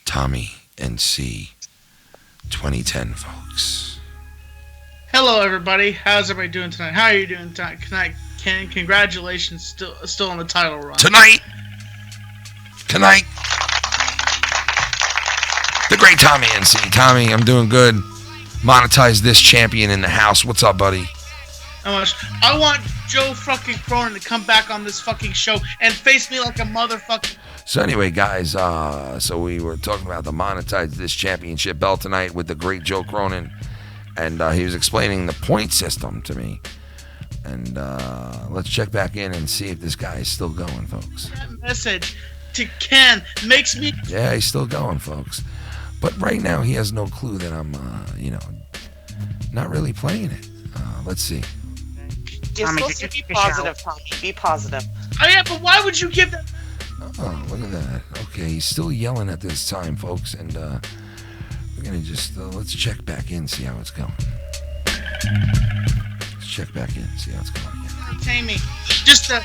Tommy NC 2010, folks. Hello, everybody. How's everybody doing tonight? How are you doing tonight? Ken, congratulations, still on the title run. Tonight. The great Tommy NC. Tommy, I'm doing good. Monetize this champion in the house. What's up, buddy? How much? I want Joe fucking Cronin to come back on this fucking show and face me like a motherfucker. So anyway, guys, so we were talking about the Monetize This Championship belt tonight with the great Joe Cronin, and he was explaining the point system to me. And let's check back in and see if this guy is still going, folks. That message to Ken makes me... Yeah, he's still going, folks. But right now, he has no clue that I'm, not really playing it. Let's see. You're supposed to be positive, Tommy. Be positive. Oh, yeah, but why would you give that... Oh, look at that. Okay, he's still yelling at this time, folks. And we're going to just, let's check back in, see how it's going. Let's check back in, see how it's going. Entertain me. Just to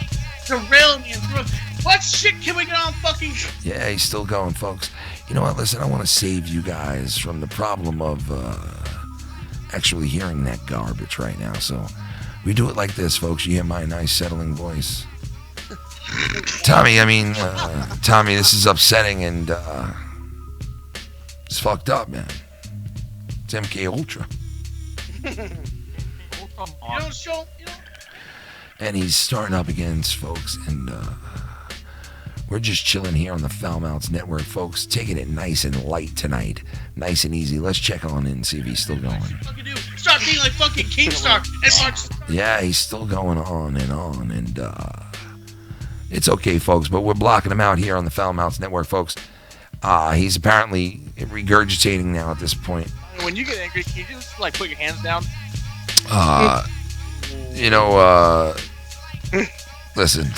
rail me and through. What shit can we get on fucking... Yeah, he's still going, folks. You know what? Listen, I want to save you guys from the problem of actually hearing that garbage right now. So we do it like this, folks. You hear my nice settling voice. Tommy, Tommy, this is upsetting and it's fucked up, man. It's MK Ultra. You know, and he's starting up against folks, and We're just chilling here on the Foul Mouths Network, folks. Taking it nice and light tonight. Nice and easy. Let's check on in and see if he's still going. Start being like fucking Keemstar and start. Yeah, he's still going on. And it's okay, folks, but we're blocking him out here on the Foul Mouths Network, folks. He's apparently regurgitating now at this point. When you get angry, can you just like put your hands down? Listen.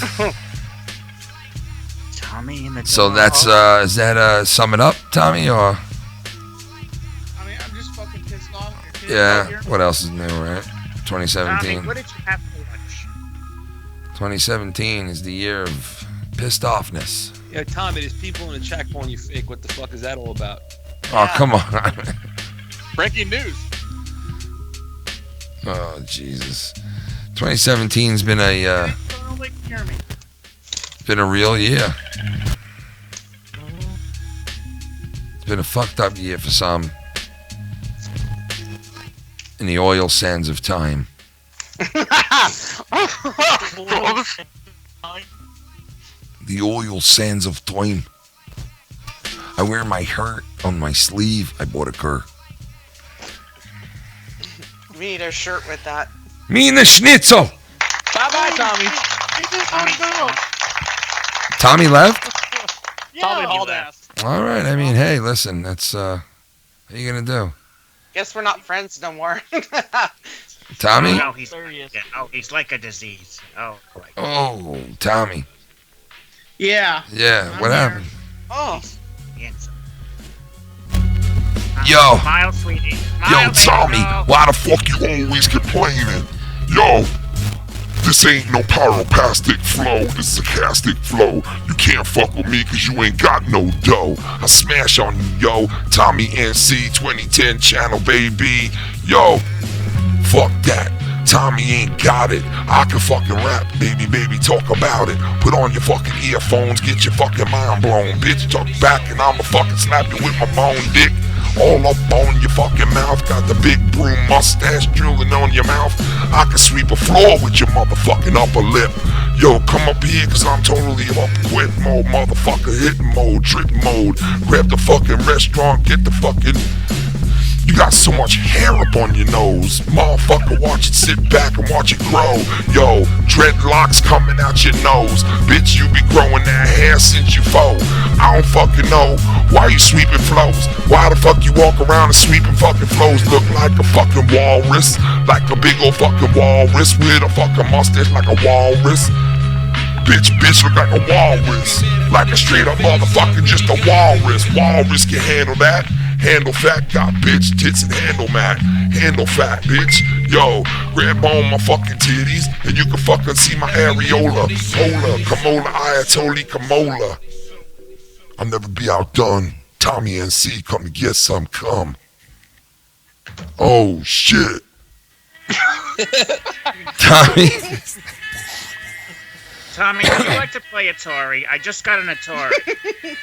Tommy in the So that's is that sum it up, Tommy, or? I mean, I'm just fucking pissed off. Yeah. What else is new, right? Tommy, 2017. what did you have for lunch? 2017 is the year of pissed offness. Yeah, Tommy, there's people in the chat calling you fake. What the fuck is that all about? Oh, come on. Breaking news. Oh, Jesus. 2017's been a real year. It's been a fucked up year for some. In the oil sands of time. The oil sands of time. I wear my heart on my sleeve. I bought a car. We need a shirt with that. Me and the schnitzel. Bye-bye, Tommy. Tommy left? Tommy hauled ass. All right. I mean, hey, listen. That's, what are you going to do? Guess we're not friends no more. Tommy? No, he's like a disease. Oh, Tommy. Yeah. Yeah, what happened? Oh. Yo. Smile, sweetie. Yo, Tommy, why the fuck you always complaining? Yo, this ain't no pyroplastic flow, this is a castic flow. You can't fuck with me cause you ain't got no dough. I smash on you, yo. Tommy NC 2010 channel, baby. Yo, fuck that. Tommy ain't got it. I can fucking rap, baby, talk about it. Put on your fucking earphones, get your fucking mind blown. Bitch, talk back and I'ma fucking slap you with my bone dick. All up on your fucking mouth. Got the big broom mustache drilling on your mouth. I can sweep a floor with your motherfucking upper lip. Yo, come up here cause I'm totally up quit mode. Motherfucker hit mode, trip mode. Grab the fucking restaurant, get the fucking... You got so much hair up on your nose. Motherfucker, watch it sit back and watch it grow. Yo, dreadlocks coming out your nose. Bitch, you be growing that hair since you foe. I don't fucking know why you sweeping flows. Why the fuck you walk around and sweeping fucking flows? Look like a fucking walrus. Like a big old fucking walrus with a fucking mustache like a walrus. Bitch look like a walrus. Like a straight up motherfucker, just a walrus. Walrus can handle that. Handle fat, got bitch tits and handle mat. Handle fat, bitch. Yo, grab on my fucking titties and you can fucking see my areola. Pola, Kamola, Ayatollah, Kamola. I'll never be outdone. Tommy NC, come to get some cum. Oh shit. Tommy. Tommy, would you like to play Atari? I just got an Atari.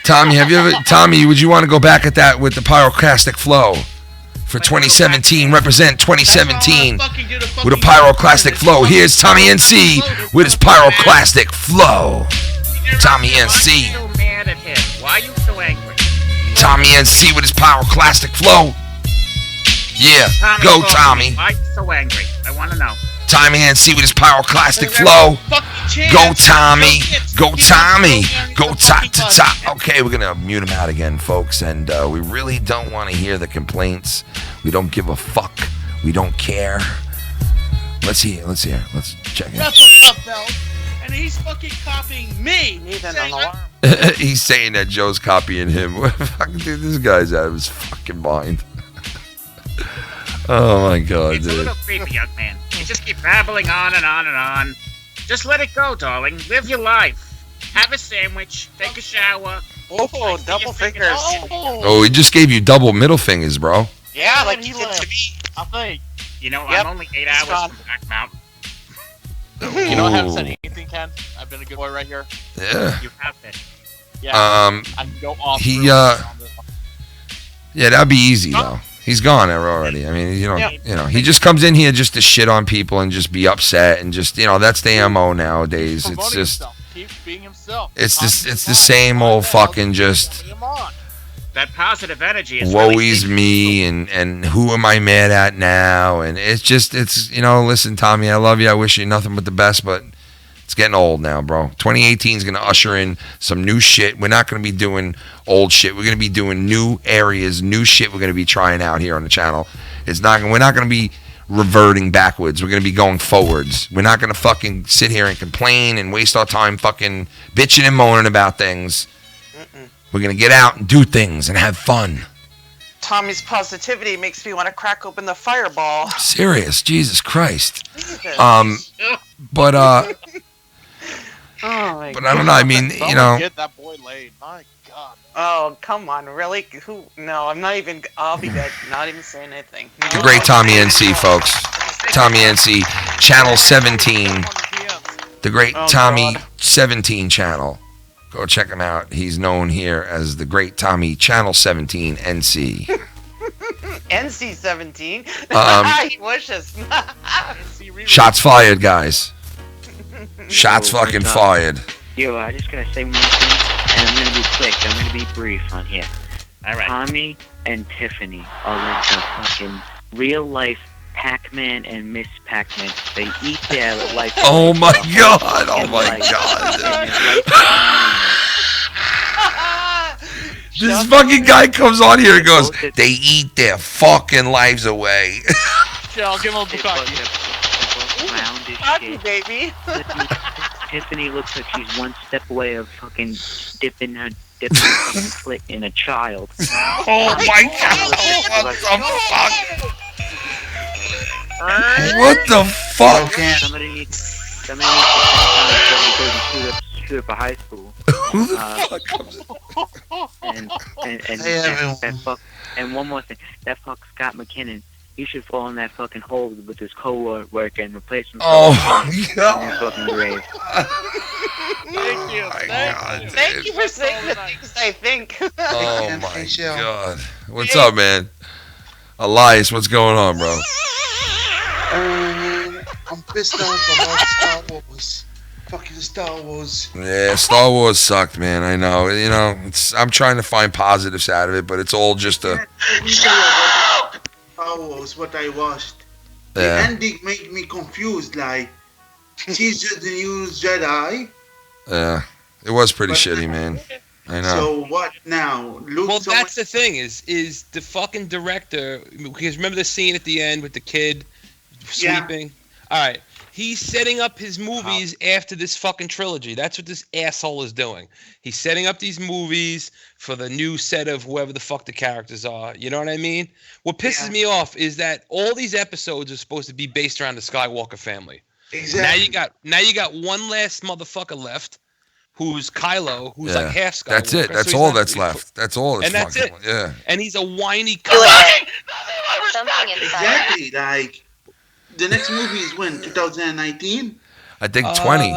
Tommy, would you want to go back at that with the pyroclastic flow for 2017? Represent 2017 with a pyroclastic flow. Here's Tommy NC with his pyroclastic flow. Tommy NC. Why are you so mad at him? Why are you so angry? Tommy NC with his pyroclastic flow. Yeah, go Tommy. Why are you so angry? I want to know. Tommy NC with his pyroclastic flow. Go Tommy. Go Tommy. Go ta. Okay, we're gonna mute him out again, folks, and we really don't want to hear the complaints. We don't give a fuck. We don't care. Let's hear. Let's check it. That's what's up, Bell. And he's fucking copying me. He's saying that Joe's copying him. Fucking dude, this guy's out of his fucking mind. Oh my god, It's dude. a little creepy, young man. You just keep babbling on and on and on. Just let it go, darling. Live your life. Have a sandwich. Take a shower. Oh, double fingers. Oh, he just gave you double middle fingers, bro. Yeah, like he did to me. I think. You know, Yep, I'm only 8 hours gone. from Black Mountain. You know I haven't said anything, Ken. I've been a good boy right here. Yeah. You have been. Yeah. I can go off. Yeah, that'd be easy though. He's gone there already. I mean, he just comes in here just to shit on people and just be upset and just, that's the MO nowadays. It's just, keep being himself. It's the same old fucking just That positive energy is woe really is me and who am I mad at now? And it's listen, Tommy, I love you. I wish you nothing but the best, but it's getting old now, bro. 2018 is going to usher in some new shit. We're not going to be doing old shit. We're going to be doing new areas, new shit we're going to be trying out here on the channel. We're not going to be reverting backwards. We're going to be going forwards. We're not going to fucking sit here and complain and waste our time fucking bitching and moaning about things. We're going to get out and do things and have fun. Tommy's positivity makes me want to crack open the fireball. Serious, Jesus Christ. Jesus. But Oh my I don't know. I mean, you know. Get that boy laid. My God. Oh, come on, really? Who? No, I'm not even. I'll be good. Not even saying anything. The great Tommy NC, folks. Tommy NC, Channel 17. The great Tommy 17 channel. Go check him out. He's known here as the great Tommy Channel 17 NC. NC-17. He wishes. Shots fired, guys. Shots fucking fired. Yo, I just gotta say one thing, and I'm gonna be quick. I'm gonna be brief on here. All right. Tommy and Tiffany are like the fucking real life Pac-Man and Miss Pac-Man. They eat their life. Oh my God! Oh my God! This fucking guy comes on here and goes, "They eat their fucking lives away." I'll give him a bukkake. Bukkake, baby. Tiffany looks like she's one step away of fucking dipping her fucking clit in a child. Oh my God! What the fuck? What the fuck? Somebody needs to shoot up a high school. Who the fuck comes in? And fuck. And one more thing, that fuck Scott McKinnon. You should fall in that fucking hole with his co-worker and replace him. Oh my God! In your fucking grave. Thank you. Thank you for saying the things I think. Oh my God! What's up, man? Elias, what's going on, bro? I'm pissed off about Star Wars. Fucking Star Wars. Yeah, Star Wars sucked, man. I know. You know, I'm trying to find positives out of it, but it's all just a. Star Wars, what I watched. Yeah. The ending made me confused. Like, she's just the new Jedi. Yeah, it was pretty shitty, man. I know. So what now? Well, that's the thing is the fucking director, because remember the scene at the end with the kid sweeping? Yeah. All right. He's setting up his movies after this fucking trilogy. That's what this asshole is doing. He's setting up these movies for the new set of whoever the fuck the characters are. You know what I mean? What pisses me off is that all these episodes are supposed to be based around the Skywalker family. Exactly. Now you got one last motherfucker left, who's Kylo, who's like half Skywalker. That's it. That's all that's left. That's all. And that's it. Yeah. And he's a whiny Exactly. Like, the next movie is when? 2019? I think 20.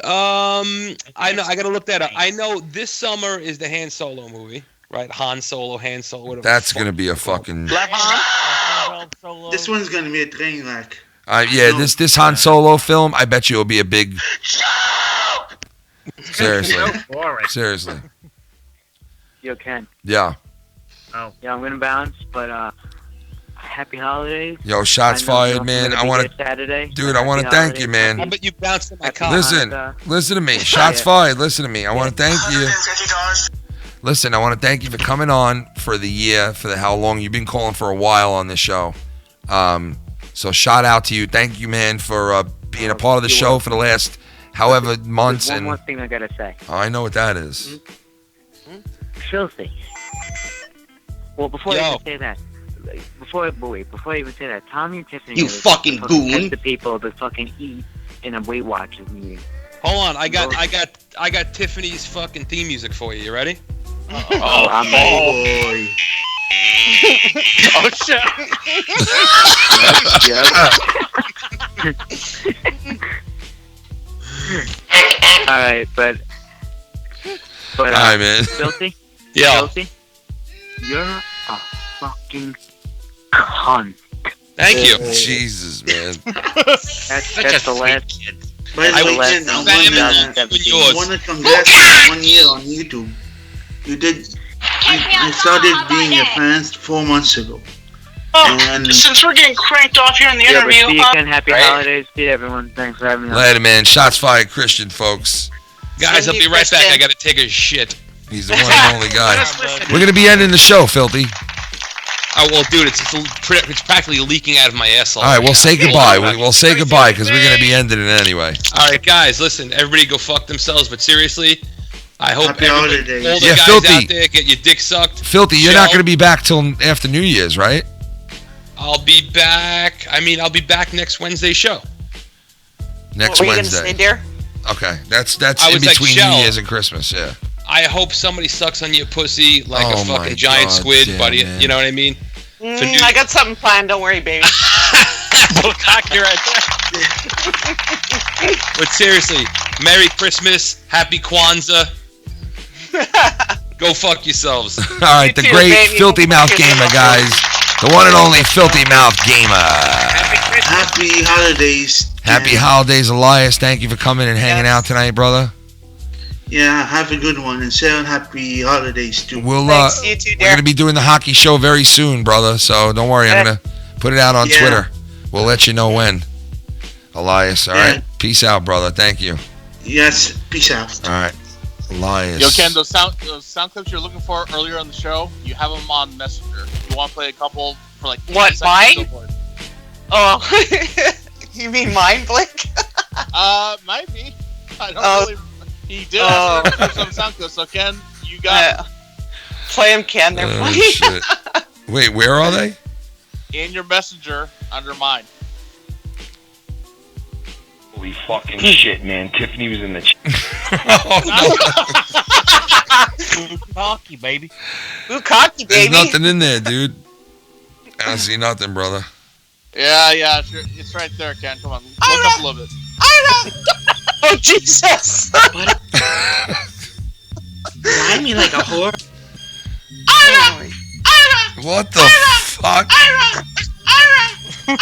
I know. I gotta look that up. I know this summer is the Han Solo movie, right? Han Solo, whatever. That's gonna be a fucking. This one's gonna be a train wreck. Yeah, this Han Solo film, I bet you it'll be a big. Seriously. Seriously. Yo, Ken. Yeah. Oh. Yeah, I'm gonna bounce, but happy holidays. Yo, shots fired, man. I want to, dude. I want to thank you, man. How about you bounce to my car? Listen to me. Shots fired. Listen to me. I want to thank you. Listen, I want to thank you for coming on for the year, for how long you've been calling for a while on this show. So shout out to you. Thank you, man, for being a part of the show for the last however months. There's one more thing I gotta say. Oh, I know what that is. Filthy. Well, before I even say that. Before I even say that, Tommy and Tiffany. You fucking goon. The people that fucking eat in a Weight Watchers meeting. Hold on, I got Tiffany's fucking theme music for you. You ready? I'm ready. Oh shit! All right, but all right, man. Filthy. Yeah. Filthy. You're a fucking cunt. Thank you. Jesus, man. That's the last. By the way, Ken, I want to congrats you on 1 year on YouTube. You did. I started being a fan 4 months ago. And Since we're getting cranked off here in the Yeah, but interview, see you again. Happy holidays. See everyone. Thanks for having me on. Later, man. Shots fired, Christian, folks. Guys, I'll be right back. I gotta take a shit. He's the one and only guy. We're gonna be ending the show, Filthy. Oh well, dude, it's practically leaking out of my asshole. All right, we'll say goodbye. We'll say goodbye because we're gonna be ending it anyway. All right, guys, listen. Everybody, go fuck themselves. But seriously, I hope Happy all holidays. the Yeah, guys Filthy. out there get your dick sucked. Filthy, you're not gonna be back till after New Year's, right? I'll be back. I mean, I'll be back next Wednesday's show. Next What were you Wednesday. gonna say, dear? Okay, that's I in was like, between Shell. New Year's and Christmas. Yeah. I hope somebody sucks on your pussy like Oh a my fucking giant God, squid, yeah, buddy. man. You know what I mean? I got something planned. Don't worry, baby. Cocky right there. But seriously, Merry Christmas, Happy Kwanzaa. Go fuck yourselves. All right, the too, great baby. Filthy Mouth Gamer, guys. The one and only Filthy Mouth Gamer. happy holidays. Happy holidays, Elias. Thank you for coming and hanging out tonight, brother. Yeah, have a good one, and Sarah, happy holidays too. We'll Thanks, you too, we're dear. gonna be doing the hockey show very soon, brother. So don't worry, I'm gonna put it out on Yeah. Twitter. We'll let you know when. Elias, all right. Peace out, brother. Thank you. Yes, peace out. All right, Elias. Yo, Ken, those sound clips you're looking for earlier on the show, you have them on Messenger. You want to play a couple for like 10 What, seconds? mine? Go for it. Oh, you mean mine, Blake? Might be. I don't Oh. really. He did have some sound clips, so Ken, you got it. Play them, Ken. They're funny. Shit. Wait, where are they? In your Messenger under mine. Holy fucking shit, man. Tiffany was in the Cocky, baby. Bukkake, There's baby. nothing in there, dude. I don't see nothing, brother. Yeah, sure. It's right there, Ken. Come on, look up a little bit. Oh, Jesus. Ride me like a whore. What the fuck? What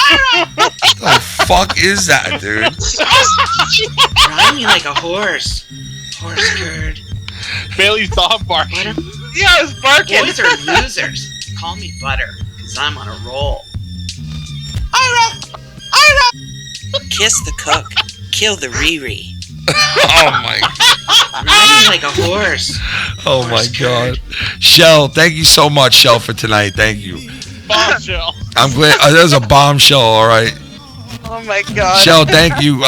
the fuck is that, dude? Ride me like a horse. Horse curd. Bailey's dog barking. Yeah, I was barking. Boys are losers. Call me butter, cause I'm on a roll. Kiss the cook. Kill the Riri. Oh my Ride me like a horse. Oh my god. Shell, thank you so much, Shell, for tonight. Thank you. Bombshell. I'm glad that was a bombshell, all right. Oh my God. Shell, thank you.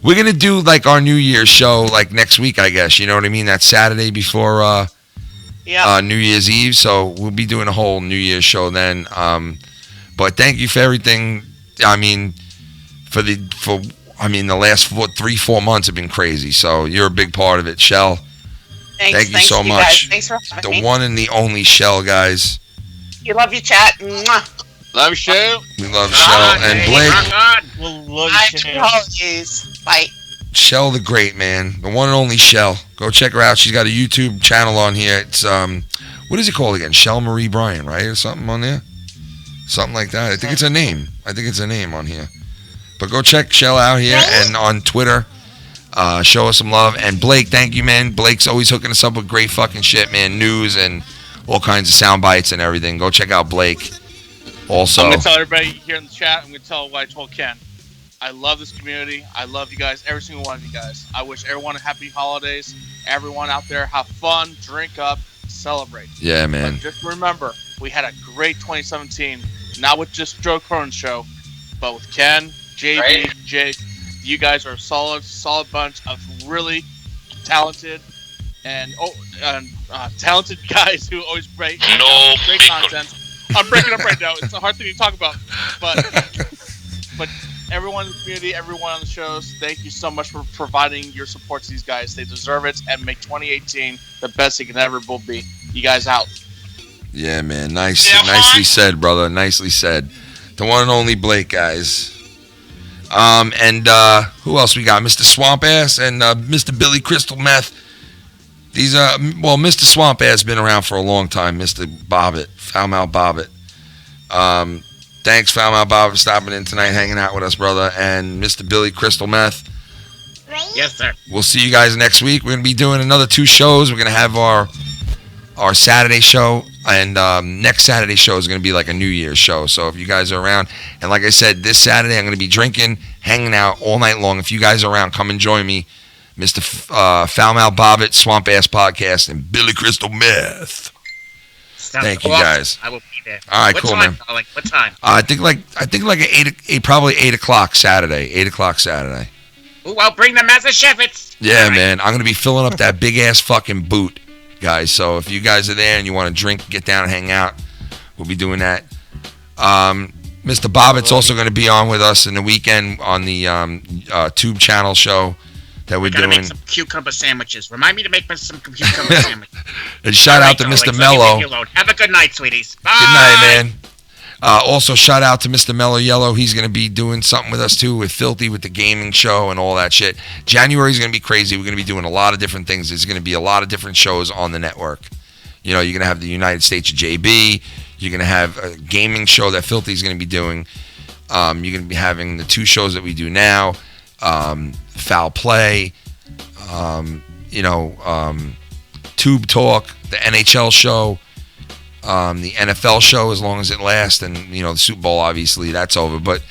We're gonna do like our New Year's show like next week, I guess. You know what I mean? That Saturday before New Year's Eve. So we'll be doing a whole New Year's show then. But thank you for everything. I mean, the last 3-4 months have been crazy. So you're a big part of it, Shell. Thank you so much. Guys. Thanks for having The me. one and the only Shell, guys. You love your chat. Mwah. Love you, Shell. We love Shell and Blake. We'll love Happy you. holidays. Bye. Shell the great, man. The one and only Shell. Go check her out. She's got a YouTube channel on here. It's what is it called again? Shell Marie Bryan, right? Or something on there? Something like that. I think it's a name. On here. But go check Shell out here and on Twitter. Show us some love. And Blake, thank you, man. Blake's always hooking us up with great fucking shit, man. News and all kinds of sound bites and everything. Go check out Blake. Also, I'm gonna tell everybody here in the chat. I'm gonna tell what I told Ken. I love this community. I love you guys, every single one of you guys. I wish everyone a happy holidays. Everyone out there, have fun, drink up, celebrate. yeah, man. But just remember, we had a great 2017. Not with just Joe Cronin's show, but with Ken, JB, Jake. You guys are a solid bunch of really talented and talented guys who always break great content. I'm breaking up right now. It's a hard thing to talk about, but everyone in the community, everyone on the shows, thank you so much for providing your support to these guys. They deserve it, and make 2018 the best it can ever be. You guys out. Yeah, man. Nicely said, brother. Nicely said. The one and only Blake, guys. And who else we got? Mr. Swamp Ass and Mr. Billy Crystal Meth. These Mr. Swamp Ass has been around for a long time. Mr. Bobbit, Foul Mouth Bobbit. Thanks, Foul Mouth Bobbit, for stopping in tonight, hanging out with us, brother. And Mr. Billy Crystal Meth. Yes, sir. We'll see you guys next week. We're going to be doing another 2 shows. We're going to have our Saturday show, and next Saturday show is going to be like a New Year's show. So if you guys are around, and like I said, this Saturday I'm going to be drinking, hanging out all night long. If you guys are around, come and join me. Mr. Foulmouth Bobbit, Swamp Ass Podcast, and Billy Crystal Meth. Thank you guys. I will be there. All right, what cool, time, man. darling? What time? I think like probably 8 o'clock Saturday. 8 o'clock Saturday. Ooh, I'll bring the Massachusetts. Yeah, man. I'm gonna be filling up that big ass fucking boot, guys. So if you guys are there and you want to drink, get down and hang out, we'll be doing that. Mr. Bobbitt's also going to be on with us in the weekend on the Tube Channel show that we're doing. Make some cucumber sandwiches. Remind me to make some cucumber sandwiches. And shout out to Mr. Mello. Have a good night, sweeties. Bye. Good night, man. Also, shout out to Mr. Mellow Yellow. He's going to be doing something with us, too, with Filthy, with the gaming show and all that shit. January is going to be crazy. We're going to be doing a lot of different things. There's going to be a lot of different shows on the network. You know, you're going to have the United States of JB. You're going to have a gaming show that Filthy is going to be doing. You're going to be having the 2 shows that we do now. Foul Play. Tube Talk. The NHL show. The NFL show, as long as it lasts, and the Super Bowl, obviously that's over, but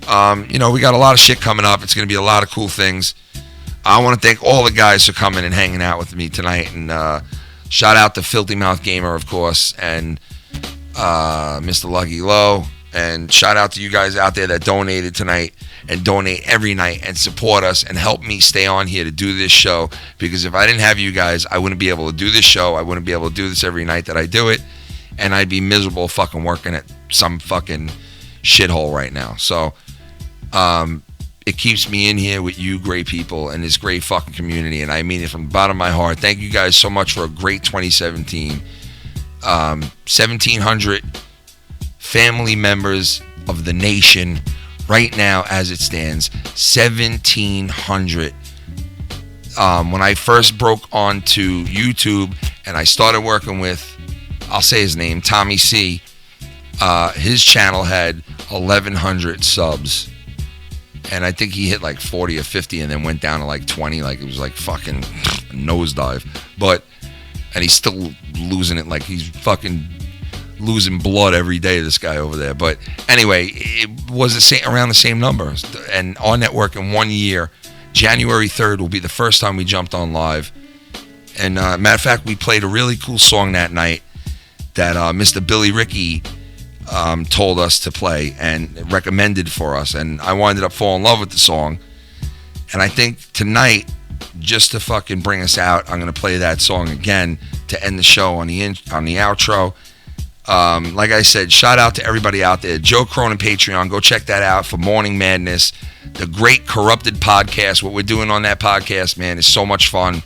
we got a lot of shit coming up. It's going to be a lot of cool things. I want to thank all the guys for coming and hanging out with me tonight, and shout out to Filthy Mouth Gamer, of course, and Mr. Lucky Low, and shout out to you guys out there that donated tonight and donate every night and support us and help me stay on here to do this show, because if I didn't have you guys, I wouldn't be able to do this show. I wouldn't be able to do this every night that I do it. And I'd be miserable fucking working at some fucking shithole right now. So, it keeps me in here with you great people and this great fucking community. And I mean it from the bottom of my heart. Thank you guys so much for a great 2017. 1,700 family members of the nation right now as it stands. 1,700. When I first broke onto YouTube and I started working with, I'll say his name, Tommy C. His channel had 1,100 subs. And I think he hit like 40 or 50 and then went down to like 20. Like it was like fucking nosedive. And he's still losing it. Like he's fucking losing blood every day, this guy over there. But anyway, it was around the same number. And our network in 1 year, January 3rd will be the first time we jumped on live. And matter of fact, we played a really cool song that night that Mr. Billy Ricky told us to play and recommended for us, and I wound up falling in love with the song. And I think tonight, just to fucking bring us out, I'm gonna play that song again to end the show on the outro. Like I said, shout out to everybody out there. Joe Cronin Patreon, go check that out for Morning Madness, the Great Corrupted Podcast. What we're doing on that podcast, man, is so much fun.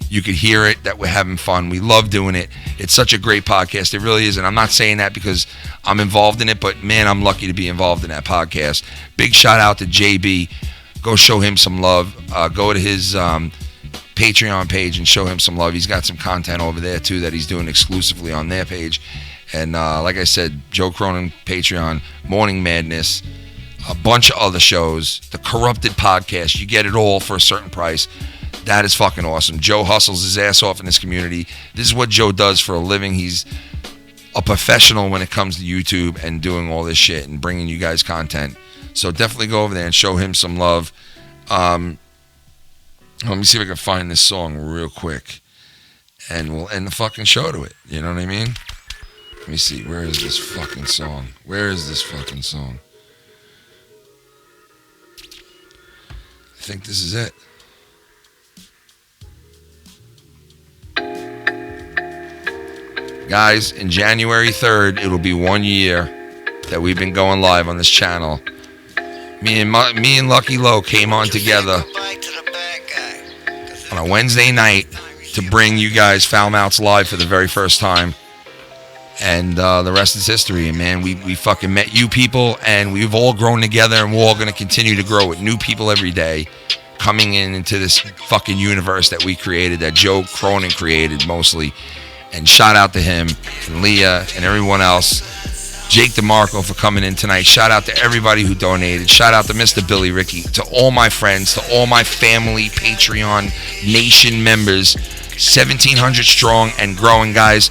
You could hear it that we're having fun. We love doing it. It's such a great podcast. It really is. And I'm not saying that because I'm involved in it, but man, I'm lucky to be involved in that podcast. Big shout out to JB. Go show him some love. Go to his Patreon page and show him some love. He's got some content over there too that he's doing exclusively on their page. And like I said, Joe Cronin Patreon, Morning Madness, a bunch of other shows, the Corrupted Podcast. You get it all for a certain price. That is fucking awesome. Joe hustles his ass off in this community. This is what Joe does for a living. He's a professional when it comes to YouTube and doing all this shit and bringing you guys content. So definitely go over there and show him some love. Let me see if I can find this song real quick. And we'll end the fucking show to it. You know what I mean? Let me see. Where is this fucking song? I think this is it. Guys, in January 3rd, it'll be 1 year that we've been going live on this channel. Me and Lucky Low came on together on a Wednesday night to bring you guys Foul Mouths live for the very first time. And the rest is history. And man, we fucking met you people, and we've all grown together, and we're all going to continue to grow with new people every day coming into this fucking universe that we created, that Joe Cronin created mostly. And shout out to him and Leah and everyone else Jake DeMarco for coming in tonight. Shout out to everybody who donated. Shout out to Mr. Billy Ricky, to all my friends, to all my family, Patreon Nation members, 1,700 strong and growing, guys.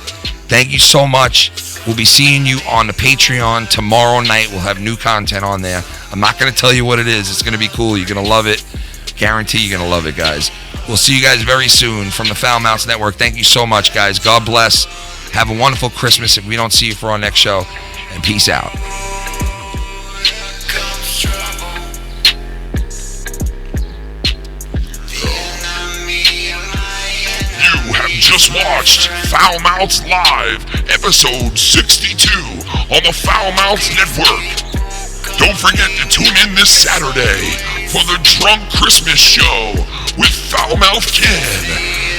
Thank you so much. We'll be seeing you on the Patreon tomorrow night. We'll have new content on there. I'm not going to tell you what it is. It's going to be cool. You're going to love it. Guarantee you're going to love it, guys. We'll see you guys very soon from the Foul Mounts Network. Thank you so much, guys. God bless. Have a wonderful Christmas if we don't see you for our next show. And peace out. You have just watched Foul Mouths Live, episode 62 on the Foul Mouths Network. Don't forget to tune in this Saturday for the Drunk Christmas Show with Foul Mouth Ken.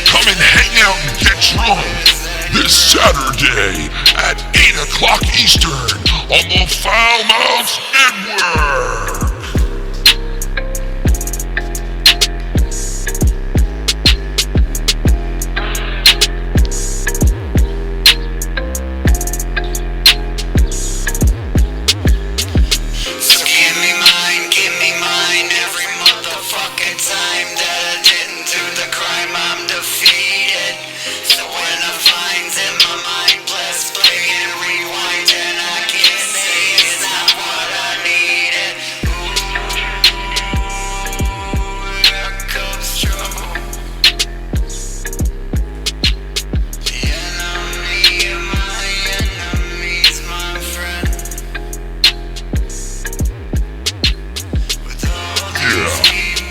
Come and hang out and get drunk this Saturday at 8 o'clock Eastern on the Foul Mouths Network. Give me mine every motherfucking time that I didn't do the crime, I'm defeated. So when I find in my mind, let's play and rewind, and I can't say it's not what I needed. Ooh, here comes trouble. The enemy of my enemy's my friend.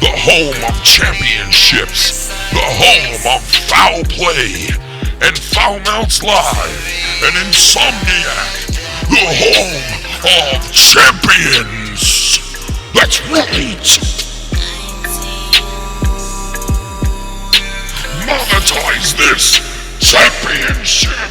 The home of championships, the home of foul play, and Foul Mouths Live, and Insomniac, the home of champions. That's right. Monetize this championship.